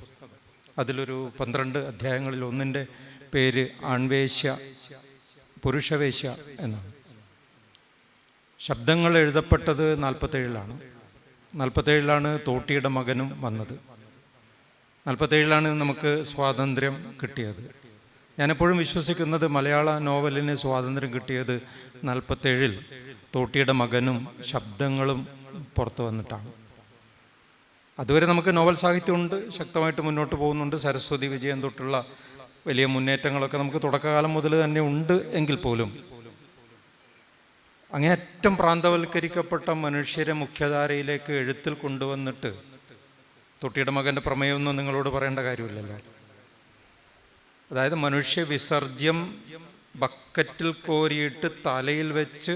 അതിലൊരു 12 അധ്യായങ്ങളിൽ ഒന്നിൻ്റെ പേര് ആൺവേശ്യ പുരുഷവേശ്യ എന്നാണ്. ശബ്ദങ്ങൾ എഴുതപ്പെട്ടത് 47-ലാണ്. 47-ലാണ് തോട്ടിയുടെ മകനും വന്നത്. 47-ലാണ് നമുക്ക് സ്വാതന്ത്ര്യം കിട്ടിയത്. ഞാനെപ്പോഴും വിശ്വസിക്കുന്നത് മലയാള നോവലിന് സ്വാതന്ത്ര്യം കിട്ടിയത് 47-ൽ തോട്ടിയുടെ മകനും ശബ്ദങ്ങളും പുറത്തു വന്നിട്ടാണ്. അതുവരെ നമുക്ക് നോവൽ സാഹിത്യമുണ്ട്, ശക്തമായിട്ട് മുന്നോട്ട് പോകുന്നുണ്ട്. സരസ്വതി വിജയൻ തൊട്ടുള്ള വലിയ മുന്നേറ്റങ്ങളൊക്കെ നമുക്ക് തുടക്കകാലം മുതൽ തന്നെ ഉണ്ട്. എങ്കിൽ പോലും അങ്ങേയറ്റം പ്രാന്തവൽക്കരിക്കപ്പെട്ട മനുഷ്യരെ മുഖ്യധാരയിലേക്ക് എഴുത്തിൽ കൊണ്ടുവന്നിട്ട്, തൊട്ടിയുടെ മകൻ്റെ പ്രമേയമൊന്നും നിങ്ങളോട് പറയേണ്ട കാര്യമില്ലല്ലോ. അതായത് മനുഷ്യ വിസർജ്യം ബക്കറ്റിൽ കോരിയിട്ട് തലയിൽ വെച്ച്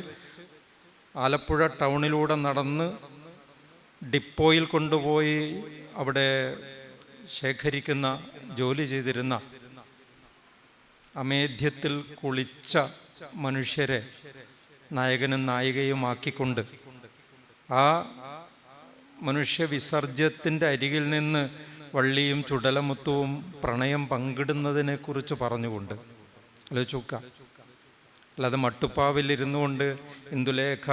ആലപ്പുഴ ടൗണിലൂടെ നടന്ന് ഡിപ്പോയിൽ കൊണ്ടുപോയി അവിടെ ശേഖരിക്കുന്ന ജോലി ചെയ്തിരുന്ന അമേധ്യത്തിൽ കുളിച്ച മനുഷ്യരെ നായകനും നായികയുമാക്കിക്കൊണ്ട് ആ മനുഷ്യ വിസർജ്യത്തിൻ്റെ അരികിൽ നിന്ന് വള്ളിയും ചുടലമുത്തുവും പ്രണയം പങ്കിടുന്നതിനെ കുറിച്ച് പറഞ്ഞുകൊണ്ട് ആലോചിക്കുക. അല്ലാതെ മട്ടുപ്പാവിലിരുന്നു കൊണ്ട് ഇന്ദുലേഖ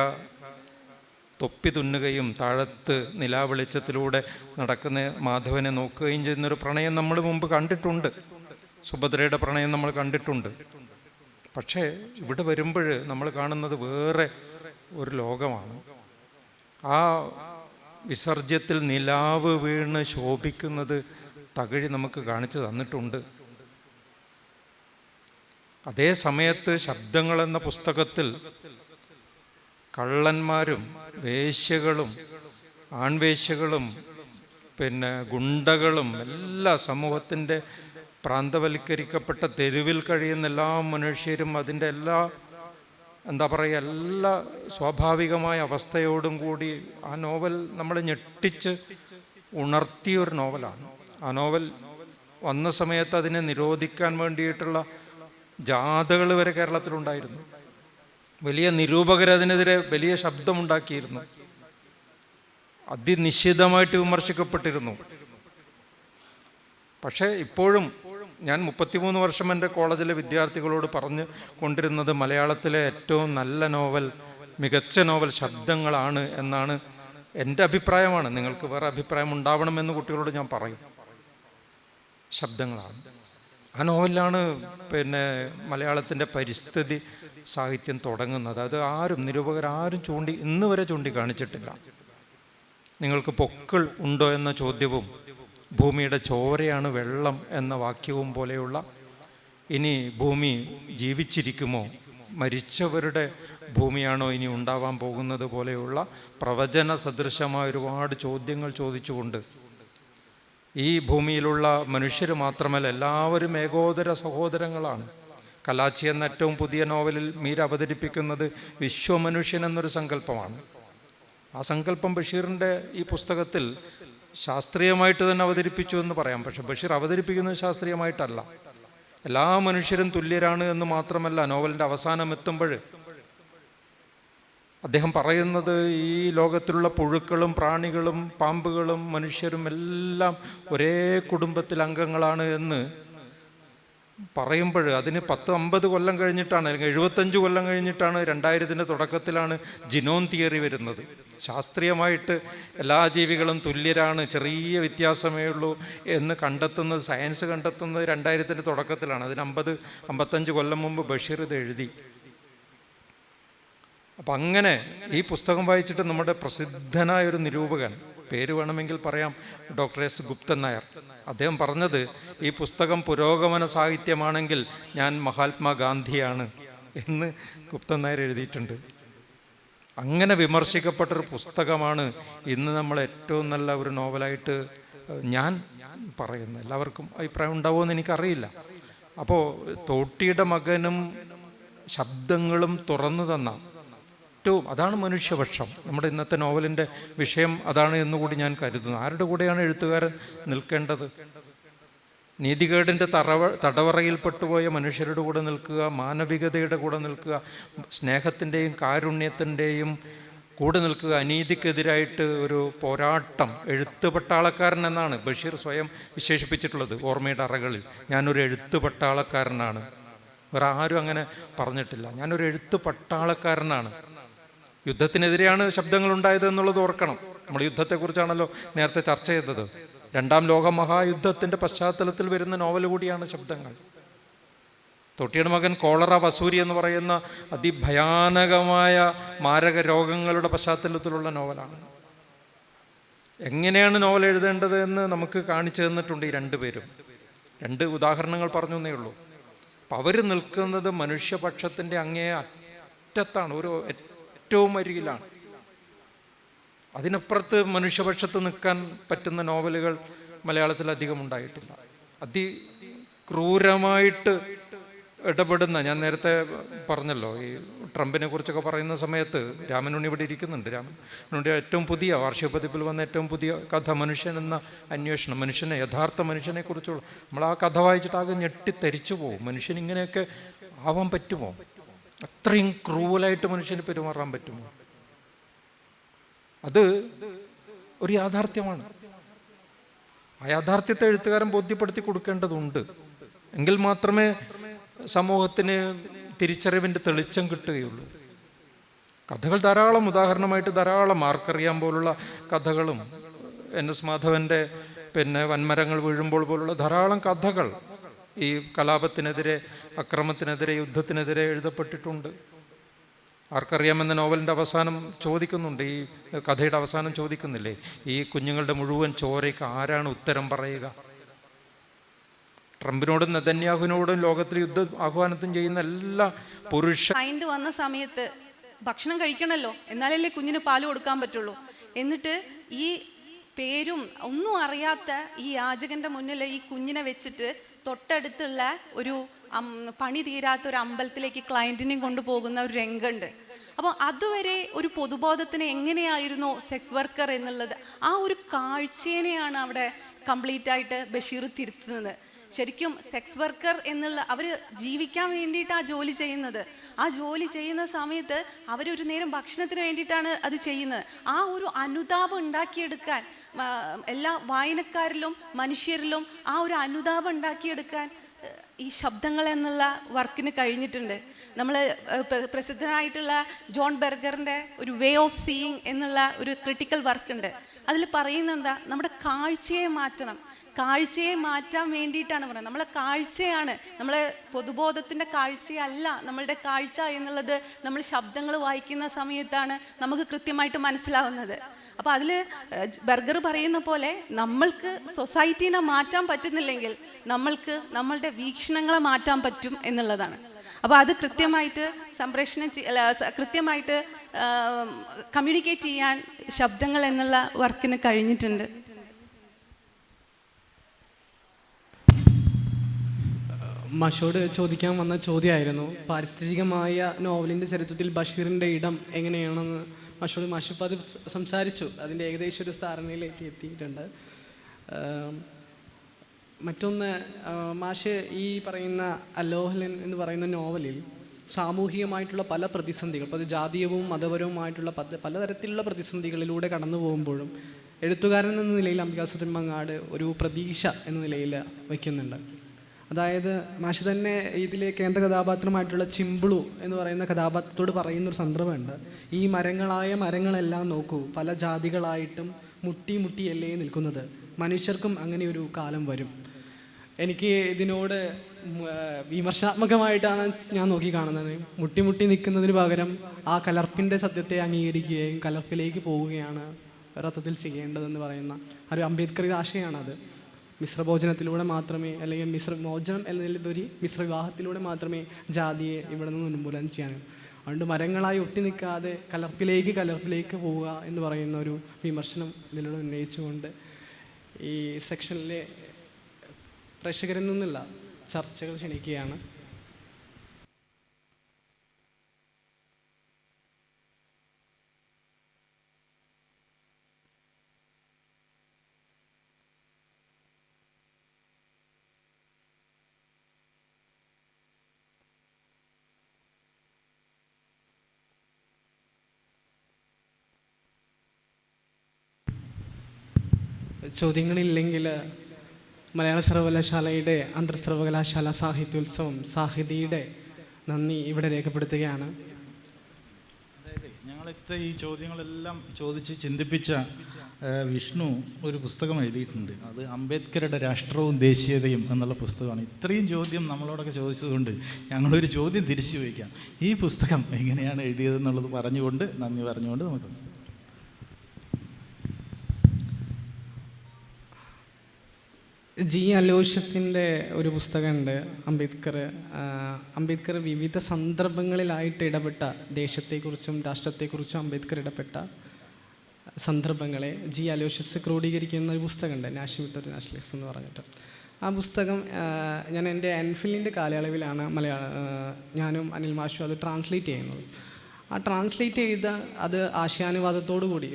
തൊപ്പി തുന്നുകയും താഴത്ത് നിലാവെളിച്ചത്തിലൂടെ നടക്കുന്ന മാധവനെ നോക്കുകയും ചെയ്യുന്നൊരു പ്രണയം നമ്മൾ മുമ്പ് കണ്ടിട്ടുണ്ട്. സുഭദ്രയുടെ പ്രണയം നമ്മൾ കണ്ടിട്ടുണ്ട്. പക്ഷേ ഇവിടെ വരുമ്പോൾ നമ്മൾ കാണുന്നത് വേറെ ഒരു ലോകമാണ്. ആ വിസർജ്യത്തിൽ നിലാവ് വീണ് ശോഭിക്കുന്നത് തകഴി നമുക്ക് കാണിച്ചു തന്നിട്ടുണ്ട്. അതേ സമയത്ത് ശബ്ദങ്ങളെന്ന പുസ്തകത്തിൽ കള്ളന്മാരും വേശ്യകളും ആൺവേശ്യകളും ഗുണ്ടകളും എല്ലാ സമൂഹത്തിൻ്റെ പ്രാന്തവൽക്കരിക്കപ്പെട്ട തെരുവിൽ കഴിയുന്ന എല്ലാ മനുഷ്യരും അതിൻ്റെ എല്ലാ എല്ലാ സ്വാഭാവികമായ അവസ്ഥയോടും കൂടി ആ നോവൽ നമ്മളെ ഞെട്ടിച്ച് ഉണർത്തിയൊരു നോവലാണ്. ആ നോവൽ വന്ന സമയത്ത് അതിനെ നിരോധിക്കാൻ വേണ്ടിയിട്ടുള്ള ജാഥകൾ വരെ കേരളത്തിലുണ്ടായിരുന്നു. വലിയ നിരൂപകരതിനെതിരെ വലിയ ശബ്ദമുണ്ടാക്കിയിരുന്നു. അതിനിശ്ചിതമായിട്ട് വിമർശിക്കപ്പെട്ടിരുന്നു. പക്ഷേ ഇപ്പോഴും ഞാൻ 33 വർഷം എൻ്റെ കോളേജിലെ വിദ്യാർത്ഥികളോട് പറഞ്ഞു കൊണ്ടിരുന്നത് മലയാളത്തിലെ ഏറ്റവും നല്ല നോവൽ, മികച്ച നോവൽ ശബ്ദങ്ങളാണ് എന്നാണ് എൻ്റെ അഭിപ്രായമാണ്. നിങ്ങൾക്ക് വേറെ അഭിപ്രായം ഉണ്ടാവണമെന്ന് കുട്ടികളോട് ഞാൻ പറയും. ശബ്ദങ്ങളാണ്. ആ നോവലിലാണ് മലയാളത്തിൻ്റെ പരിസ്ഥിതി സാഹിത്യം തുടങ്ങുന്നത്. അത് നിരൂപകരാരും ഇന്ന് വരെ ചൂണ്ടിക്കാണിച്ചിട്ടില്ല. നിങ്ങൾക്ക് പൊക്കിൾ ഉണ്ടോ എന്ന ചോദ്യവും ഭൂമിയുടെ ചോരയാണ് വെള്ളം എന്ന വാക്യവും പോലെയുള്ള, ഇനി ഭൂമി ജീവിച്ചിരിക്കുമോ, മരിച്ചവരുടെ ഭൂമിയാണോ ഇനി ഉണ്ടാവാൻ പോകുന്നത് പോലെയുള്ള പ്രവചന സദൃശമായ ഒരുപാട് ചോദ്യങ്ങൾ ചോദിച്ചുകൊണ്ട് ഈ ഭൂമിയിലുള്ള മനുഷ്യർ മാത്രമല്ല എല്ലാവരും ഏകോദര സഹോദരങ്ങളാണ്. കലാച്ചി എന്ന ഏറ്റവും പുതിയ നോവലിൽ മീര അവതരിപ്പിക്കുന്നത് വിശ്വമനുഷ്യൻ എന്നൊരു സങ്കല്പമാണ്. ആ സങ്കല്പം ബഷീറിൻ്റെ ഈ പുസ്തകത്തിൽ ശാസ്ത്രീയമായിട്ട് തന്നെ അവതരിപ്പിച്ചു എന്ന് പറയാം. പക്ഷെ ബഷീർ അവതരിപ്പിക്കുന്നത് ശാസ്ത്രീയമായിട്ടല്ല. എല്ലാ മനുഷ്യരും തുല്യരാണ് എന്ന് മാത്രമല്ല, നോവലിൻ്റെ അവസാനം എത്തുമ്പോൾ അദ്ദേഹം പറയുന്നത് ഈ ലോകത്തിലുള്ള പുഴുക്കളും പ്രാണികളും പാമ്പുകളും മനുഷ്യരും എല്ലാം ഒരേ കുടുംബത്തിൽ അംഗങ്ങളാണ് എന്ന് പറയുമ്പോൾ അതിന് 10-50 കൊല്ലം കഴിഞ്ഞിട്ടാണ്, അല്ലെങ്കിൽ 75 കൊല്ലം കഴിഞ്ഞിട്ടാണ്, 2000ൻ്റെ തുടക്കത്തിലാണ് ജിനോം തിയറി വരുന്നത്. ശാസ്ത്രീയമായിട്ട് എല്ലാ ജീവികളും തുല്യരാണ്, ചെറിയ വ്യത്യാസമേ ഉള്ളൂ എന്ന് കണ്ടെത്തുന്നത്, സയൻസ് കണ്ടെത്തുന്നത് 2000ൻ്റെ തുടക്കത്തിലാണ്. അതിന് 50-55 കൊല്ലം മുമ്പ് ബഷീർ ഇത് എഴുതി. അപ്പം അങ്ങനെ ഈ പുസ്തകം വായിച്ചിട്ട് നമ്മുടെ പ്രസിദ്ധനായൊരു നിരൂപകൻ, പേര് വേണമെങ്കിൽ പറയാം, ഡോക്ടർ എസ് ഗുപ്തൻ നായർ, അദ്ദേഹം പറഞ്ഞത് ഈ പുസ്തകം പുരോഗമന സാഹിത്യമാണെങ്കിൽ ഞാൻ മഹാത്മാഗാന്ധിയാണ് എന്ന് ഗുപ്തൻ നായർ എഴുതിയിട്ടുണ്ട്. അങ്ങനെ വിമർശിക്കപ്പെട്ടൊരു പുസ്തകമാണ് ഇന്ന് നമ്മൾ ഏറ്റവും നല്ല ഒരു നോവലായിട്ട് ഞാൻ പറയുന്നത്. എല്ലാവർക്കും അഭിപ്രായം ഉണ്ടാവുമോ എന്ന് എനിക്കറിയില്ല. അപ്പോൾ തോട്ടിയുടെ മകനും ശബ്ദങ്ങളും തുറന്നു തന്ന അതാണ് മനുഷ്യപക്ഷം. നമ്മുടെ ഇന്നത്തെ നോവലിൻ്റെ വിഷയം അതാണ് എന്നുകൂടി ഞാൻ കരുതുന്നു. ആരുടെ കൂടെയാണ് എഴുത്തുകാരൻ നിൽക്കേണ്ടത്? നീതികേടിൻ്റെ തടവറയിൽപ്പെട്ടുപോയ മനുഷ്യരുടെ കൂടെ നിൽക്കുക, മാനവികതയുടെ കൂടെ നിൽക്കുക, സ്നേഹത്തിൻ്റെയും കാരുണ്യത്തിൻ്റെയും കൂടെ നിൽക്കുക. അനീതിക്കെതിരായിട്ട് ഒരു പോരാട്ടം. എഴുത്ത് പട്ടാളക്കാരൻ എന്നാണ് ബഷീർ സ്വയം വിശേഷിപ്പിച്ചിട്ടുള്ളത് ഓർമ്മയുടെ അറകളിൽ. ഞാനൊരു എഴുത്ത് പട്ടാളക്കാരനാണ്. വേറെ ആരും അങ്ങനെ പറഞ്ഞിട്ടില്ല. ഞാനൊരു എഴുത്ത് പട്ടാളക്കാരനാണ്. യുദ്ധത്തിനെതിരെയാണ് ശബ്ദങ്ങൾ ഉണ്ടായത് എന്നുള്ളത് ഓർക്കണം. നമ്മൾ യുദ്ധത്തെക്കുറിച്ചാണല്ലോ നേരത്തെ ചർച്ച ചെയ്തത്. 2ാം ലോക മഹായുദ്ധത്തിൻ്റെ പശ്ചാത്തലത്തിൽ വരുന്ന നോവൽ കൂടിയാണ് ശബ്ദങ്ങൾ. തൊട്ടിയുടെ മകൻ കോളറ, വസൂരി എന്ന് പറയുന്ന അതിഭയാനകമായ മാരക രോഗങ്ങളുടെ പശ്ചാത്തലത്തിലുള്ള നോവലാണ്. എങ്ങനെയാണ് നോവൽ എഴുതേണ്ടത് എന്ന് നമുക്ക് കാണിച്ചു തന്നിട്ടുണ്ട് ഈ 2 പേരും. 2 ഉദാഹരണങ്ങൾ പറഞ്ഞു എന്നേ ഉള്ളൂ. അപ്പം അവർ നിൽക്കുന്നത് മനുഷ്യപക്ഷത്തിൻ്റെ അങ്ങേ അറ്റത്താണ്, ഒരു ഏറ്റവും അരികിലാണ്. അതിനപ്പുറത്ത് മനുഷ്യപക്ഷത്ത് നിൽക്കാൻ പറ്റുന്ന നോവലുകൾ മലയാളത്തിൽ അധികം ഉണ്ടായിട്ടില്ല. ക്രൂരമായിട്ട് ഇടപെടുന്ന, ഞാൻ നേരത്തെ പറഞ്ഞല്ലോ ഈ ട്രംപിനെ കുറിച്ചൊക്കെ പറയുന്ന സമയത്ത് രാമനുണ്ണി ഇവിടെ ഇരിക്കുന്നുണ്ട്. രാമനുണ്ണിയുടെ ഏറ്റവും പുതിയ വാർഷിക പതിപ്പിൽ വന്ന ഏറ്റവും പുതിയ കഥ മനുഷ്യൻ എന്ന അന്വേഷണം, മനുഷ്യനെ, യഥാർത്ഥ മനുഷ്യനെ കുറിച്ചുള്ള, നമ്മൾ ആ കഥ വായിച്ചിട്ട് ആകെ ഞെട്ടിത്തരിച്ചു പോകും. മനുഷ്യൻ ഇങ്ങനെയൊക്കെ ആവാൻ പറ്റുമോ? അത്രയും ക്രൂവലായിട്ട് മനുഷ്യന് പെരുമാറാൻ പറ്റുമോ? അത് ഒരു യാഥാർത്ഥ്യമാണ്. ആ യാഥാർത്ഥ്യത്തെ എഴുത്തുകാരൻ ബോധ്യപ്പെടുത്തി കൊടുക്കേണ്ടതുണ്ട്. എങ്കിൽ മാത്രമേ സമൂഹത്തിന് തിരിച്ചറിവിൻ്റെ തെളിച്ചം കിട്ടുകയുള്ളൂ. കഥകൾ ധാരാളം, ഉദാഹരണമായിട്ട് ധാരാളം ആർക്കറിയാൻ പോലുള്ള കഥകളും NS മാധവൻ്റെ വൻമരങ്ങൾ വീഴുമ്പോൾ പോലുള്ള ധാരാളം കഥകൾ ഈ കലാപത്തിനെതിരെ, അക്രമത്തിനെതിരെ, യുദ്ധത്തിനെതിരെ എഴുതപ്പെട്ടിട്ടുണ്ട്. ആർക്കറിയാമെന്ന നോവലിൻ്റെ അവസാനം ചോദിക്കുന്നുണ്ട്, ഈ കഥയുടെ അവസാനം ചോദിക്കുന്നില്ലേ, ഈ കുഞ്ഞുങ്ങളുടെ മുഴുവൻ ചോരയ്ക്ക് ആരാണ് ഉത്തരം പറയുക? ട്രംപിനോടും നെതന്യാഹുവിനോടും ലോകത്തിൽ യുദ്ധ ആഹ്വാനത്തും ചെയ്യുന്ന എല്ലാ മൈൻഡ് വന്ന സമയത്ത് ഭക്ഷണം കഴിക്കണമല്ലോ, എന്നാലല്ലേ കുഞ്ഞിന് പാല് കൊടുക്കാൻ പറ്റുള്ളൂ. എന്നിട്ട് ഈ പേരും ഒന്നും അറിയാത്ത ഈ യാചകന്റെ മുന്നിൽ ഈ കുഞ്ഞിനെ വെച്ചിട്ട് തൊട്ടടുത്തുള്ള ഒരു പണി തീരാത്ത ഒരു അമ്പലത്തിലേക്ക് ക്ലയൻറ്റിനെയും കൊണ്ടുപോകുന്ന ഒരു രംഗമുണ്ട്. അപ്പോൾ അതുവരെ ഒരു പൊതുബോധത്തിന് എങ്ങനെയായിരുന്നു സെക്സ് വർക്കർ എന്നുള്ളത്, ആ ഒരു കാഴ്ചേനെയാണ് അവിടെ കംപ്ലീറ്റ് ആയിട്ട് ബഷീർ തിരുത്തുന്നത്. ശരിക്കും സെക്സ് വർക്കർ എന്നുള്ള, അവർ ജീവിക്കാൻ വേണ്ടിയിട്ടാണ് ജോലി ചെയ്യുന്നത്. ആ ജോലി ചെയ്യുന്ന സമയത്ത് അവരൊരു നേരം ഭക്ഷണത്തിന് വേണ്ടിയിട്ടാണ് അത് ചെയ്യുന്നത്. ആ ഒരു അനുതാപം ഉണ്ടാക്കിയെടുക്കാൻ എല്ലാ വായനക്കാരിലും മനുഷ്യരിലും ആ ഒരു അനുതാപം ഉണ്ടാക്കിയെടുക്കാൻ ഈ ശബ്ദങ്ങൾ എന്നുള്ള വർക്കിന് കഴിഞ്ഞിട്ടുണ്ട്. നമ്മൾ പ്രസിദ്ധനായിട്ടുള്ള ജോൺ ബെർഗറിൻ്റെ ഒരു വേ ഓഫ് സീയിങ് എന്നുള്ള ഒരു ക്രിട്ടിക്കൽ വർക്കുണ്ട്. അതിൽ പറയുന്നത് എന്താ, നമ്മുടെ കാഴ്ചയെ മാറ്റണം. കാഴ്ചയെ മാറ്റാൻ വേണ്ടിയിട്ടാണ് പറയുന്നത്. നമ്മളെ കാഴ്ചയാണ്, നമ്മളെ പൊതുബോധത്തിൻ്റെ കാഴ്ചയല്ല നമ്മളുടെ കാഴ്ച എന്നുള്ളത് നമ്മൾ ശബ്ദങ്ങൾ വായിക്കുന്ന സമയത്താണ് നമുക്ക് കൃത്യമായിട്ട് മനസ്സിലാവുന്നത്. അപ്പോൾ അതിൽ ബർഗർ പറയുന്ന പോലെ നമ്മൾക്ക് സൊസൈറ്റീനെ മാറ്റാൻ പറ്റുന്നില്ലെങ്കിൽ നമ്മൾക്ക് നമ്മളുടെ വീക്ഷണങ്ങളെ മാറ്റാൻ പറ്റും എന്നുള്ളതാണ്. അപ്പോൾ അത് കൃത്യമായിട്ട് കൃത്യമായിട്ട് കമ്മ്യൂണിക്കേറ്റ് ചെയ്യാൻ ശബ്ദങ്ങൾ എന്നുള്ള വർക്കിന് കഴിഞ്ഞിട്ടുണ്ട്. മാഷോട് ചോദിക്കാൻ വന്ന ചോദ്യമായിരുന്നു, പാരിസ്ഥിതികമായ നോവലിൻ്റെ ചരിത്രത്തിൽ ബഷീറിൻ്റെ ഇടം എങ്ങനെയാണെന്ന് മാഷോട്. മാഷിപ്പോൾ അത് സംസാരിച്ചു, അതിൻ്റെ ഏകദേശം ഒരു ധാരണയിലേക്ക് എത്തിയിട്ടുണ്ട്. മറ്റൊന്ന്, മാഷ് ഈ പറയുന്ന അലോഹലൻ എന്ന് പറയുന്ന നോവലിൽ സാമൂഹികമായിട്ടുള്ള പല പ്രതിസന്ധികൾ, അപ്പോൾ അത് ജാതീയവും മതപരവുമായിട്ടുള്ള പലതരത്തിലുള്ള പ്രതിസന്ധികളിലൂടെ കടന്നു പോകുമ്പോഴും എഴുത്തുകാരൻ എന്ന നിലയിൽ അംബികാസുധൻ മങ്ങാട് ഒരു പ്രതീക്ഷ എന്ന നിലയിൽ വയ്ക്കുന്നുണ്ട്. അതായത് മാഷ് തന്നെ ഇതിലെ കേന്ദ്ര കഥാപാത്രമായിട്ടുള്ള ചിമ്പിളു എന്ന് പറയുന്ന കഥാപാത്രത്തോട് പറയുന്നൊരു സന്ദർഭമുണ്ട്. ഈ മരങ്ങളെല്ലാം നോക്കൂ, പല ജാതികളായിട്ടും മുട്ടിയല്ലേ നിൽക്കുന്നത്, മനുഷ്യർക്കും അങ്ങനെ ഒരു കാലം വരും. എനിക്ക് ഇതിനോട് വിമർശനാത്മകമായിട്ടാണ് ഞാൻ നോക്കി കാണുന്നത്. മുട്ടി നിൽക്കുന്നതിന് പകരം ആ കലർപ്പിൻ്റെ സത്യത്തെ അംഗീകരിക്കുകയും കലർപ്പിലേക്ക് പോവുകയാണ് അർത്ഥത്തിൽ ചെയ്യേണ്ടതെന്ന് പറയുന്ന ഒരു അംബേദ്കർ ആശയമാണത്. മിശ്രഭോജനത്തിലൂടെ മാത്രമേ, അല്ലെങ്കിൽ മിശ്രമോചനം എന്നതിലുപരി മിശ്രവിവാഹത്തിലൂടെ മാത്രമേ ജാതിയെ ഇവിടെ നിന്ന് ഉന്മൂലനം ചെയ്യാൻ. അതുകൊണ്ട് മരങ്ങളായി ഒട്ടി നിൽക്കാതെ കലർപ്പിലേക്ക് പോവുക എന്ന് പറയുന്ന ഒരു വിമർശനം ഇതിലൂടെ ഉന്നയിച്ചുകൊണ്ട് ഈ സെക്ഷനിലെ പ്രേക്ഷകരിൽ നിന്നുള്ള ചർച്ചകൾ ക്ഷണിക്കുകയാണ്. ചോദ്യങ്ങളില്ലെങ്കിൽ മലയാള സർവകലാശാലയുടെ അന്തർ സർവകലാശാല സാഹിത്യോത്സവം സാഹിതിയുടെ നന്ദി ഇവിടെ രേഖപ്പെടുത്തുകയാണ്. അതായത് ഞങ്ങളിത്തെ ഈ ചോദ്യങ്ങളെല്ലാം ചോദിച്ച് ചിന്തിപ്പിച്ച വിഷ്ണു ഒരു പുസ്തകം എഴുതിയിട്ടുണ്ട്. അത് അംബേദ്കറുടെ രാഷ്ട്രവും ദേശീയതയും എന്നുള്ള പുസ്തകമാണ്. ഇത്രയും ചോദ്യം നമ്മളോടൊക്കെ ചോദിച്ചതുകൊണ്ട് ഞങ്ങളൊരു ചോദ്യം തിരിച്ചു ചോദിക്കാം. ഈ പുസ്തകം എങ്ങനെയാണ് എഴുതിയതെന്നുള്ളത് നന്ദി പറഞ്ഞുകൊണ്ട് നമുക്ക് പുസ്തകം. ജി അലോഷ്യസിൻ്റെ ഒരു പുസ്തകമുണ്ട്. അംബേദ്കർ വിവിധ സന്ദർഭങ്ങളിലായിട്ട് ഇടപെട്ട ദേശത്തെക്കുറിച്ചും രാഷ്ട്രത്തെക്കുറിച്ചും അംബേദ്കർ ഇടപെട്ട സന്ദർഭങ്ങളെ ജി അലോഷ്യസ് ക്രോഡീകരിക്കുന്ന ഒരു പുസ്തകമുണ്ട്, നാഷണലിസ്റ്റ് എന്ന് പറഞ്ഞിട്ട്. ആ പുസ്തകം ഞാൻ എൻ്റെ എൻഫിലിൻ്റെ കാലയളവിലാണ് ഞാനും അനിൽ മാഷും അത് ട്രാൻസ്ലേറ്റ് ചെയ്യുന്നത്. ആ ട്രാൻസ്ലേറ്റ് ചെയ്ത അത് ആശയാനുവാദത്തോടു കൂടി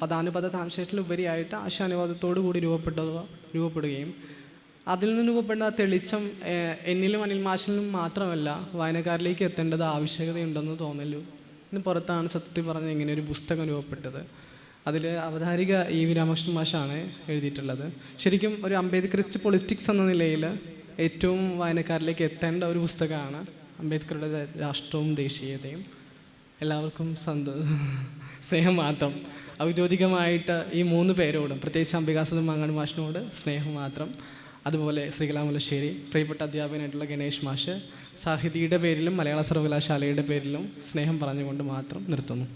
പദാനുപത ട്രാൻസ്ലേഷനിലുപരിയായിട്ട് ആശയാനുവാദത്തോടു കൂടി രൂപപ്പെടുകയും അതിൽ നിന്ന് രൂപപ്പെടുന്ന തെളിച്ചം എന്നിലും അനിൽ മാഷിലും മാത്രമല്ല വായനക്കാരിലേക്ക് എത്തേണ്ടത് ആവശ്യകതയുണ്ടെന്ന് തോന്നലിന് പുറത്താണ് സത്യത്തിൽ പറഞ്ഞ ഇങ്ങനെ ഒരു പുസ്തകം രൂപപ്പെട്ടത്. അതിൽ അവതാരിക EV രാമകൃഷ്ണൻ മാഷാണ് എഴുതിയിട്ടുള്ളത്. ശരിക്കും ഒരു അംബേദ്കറിസ്റ്റ് പൊളിറ്റിക്സ് എന്ന നിലയിൽ ഏറ്റവും വായനക്കാരിലേക്ക് എത്തേണ്ട ഒരു പുസ്തകമാണ് അംബേദ്കറുടെ രാഷ്ട്രവും ദേശീയതയും. എല്ലാവർക്കും സ്നേഹം മാത്രം. ഔദ്യോഗികമായിട്ട് ഈ 3 പേരോടും, പ്രത്യേകിച്ച് അംബികാസുധൻ മാങ്ങാട് മാഷിനോട് സ്നേഹം മാത്രം. അതുപോലെ ശ്രീകലാ മുല്ലശ്ശേരി, പ്രിയപ്പെട്ട അധ്യാപകനായിട്ടുള്ള ഗണേഷ് മാഷ്, സാഹിതിയുടെ പേരിലും മലയാള സർവകലാശാലയുടെ പേരിലും സ്നേഹം പറഞ്ഞുകൊണ്ട് മാത്രം നിർത്തുന്നു.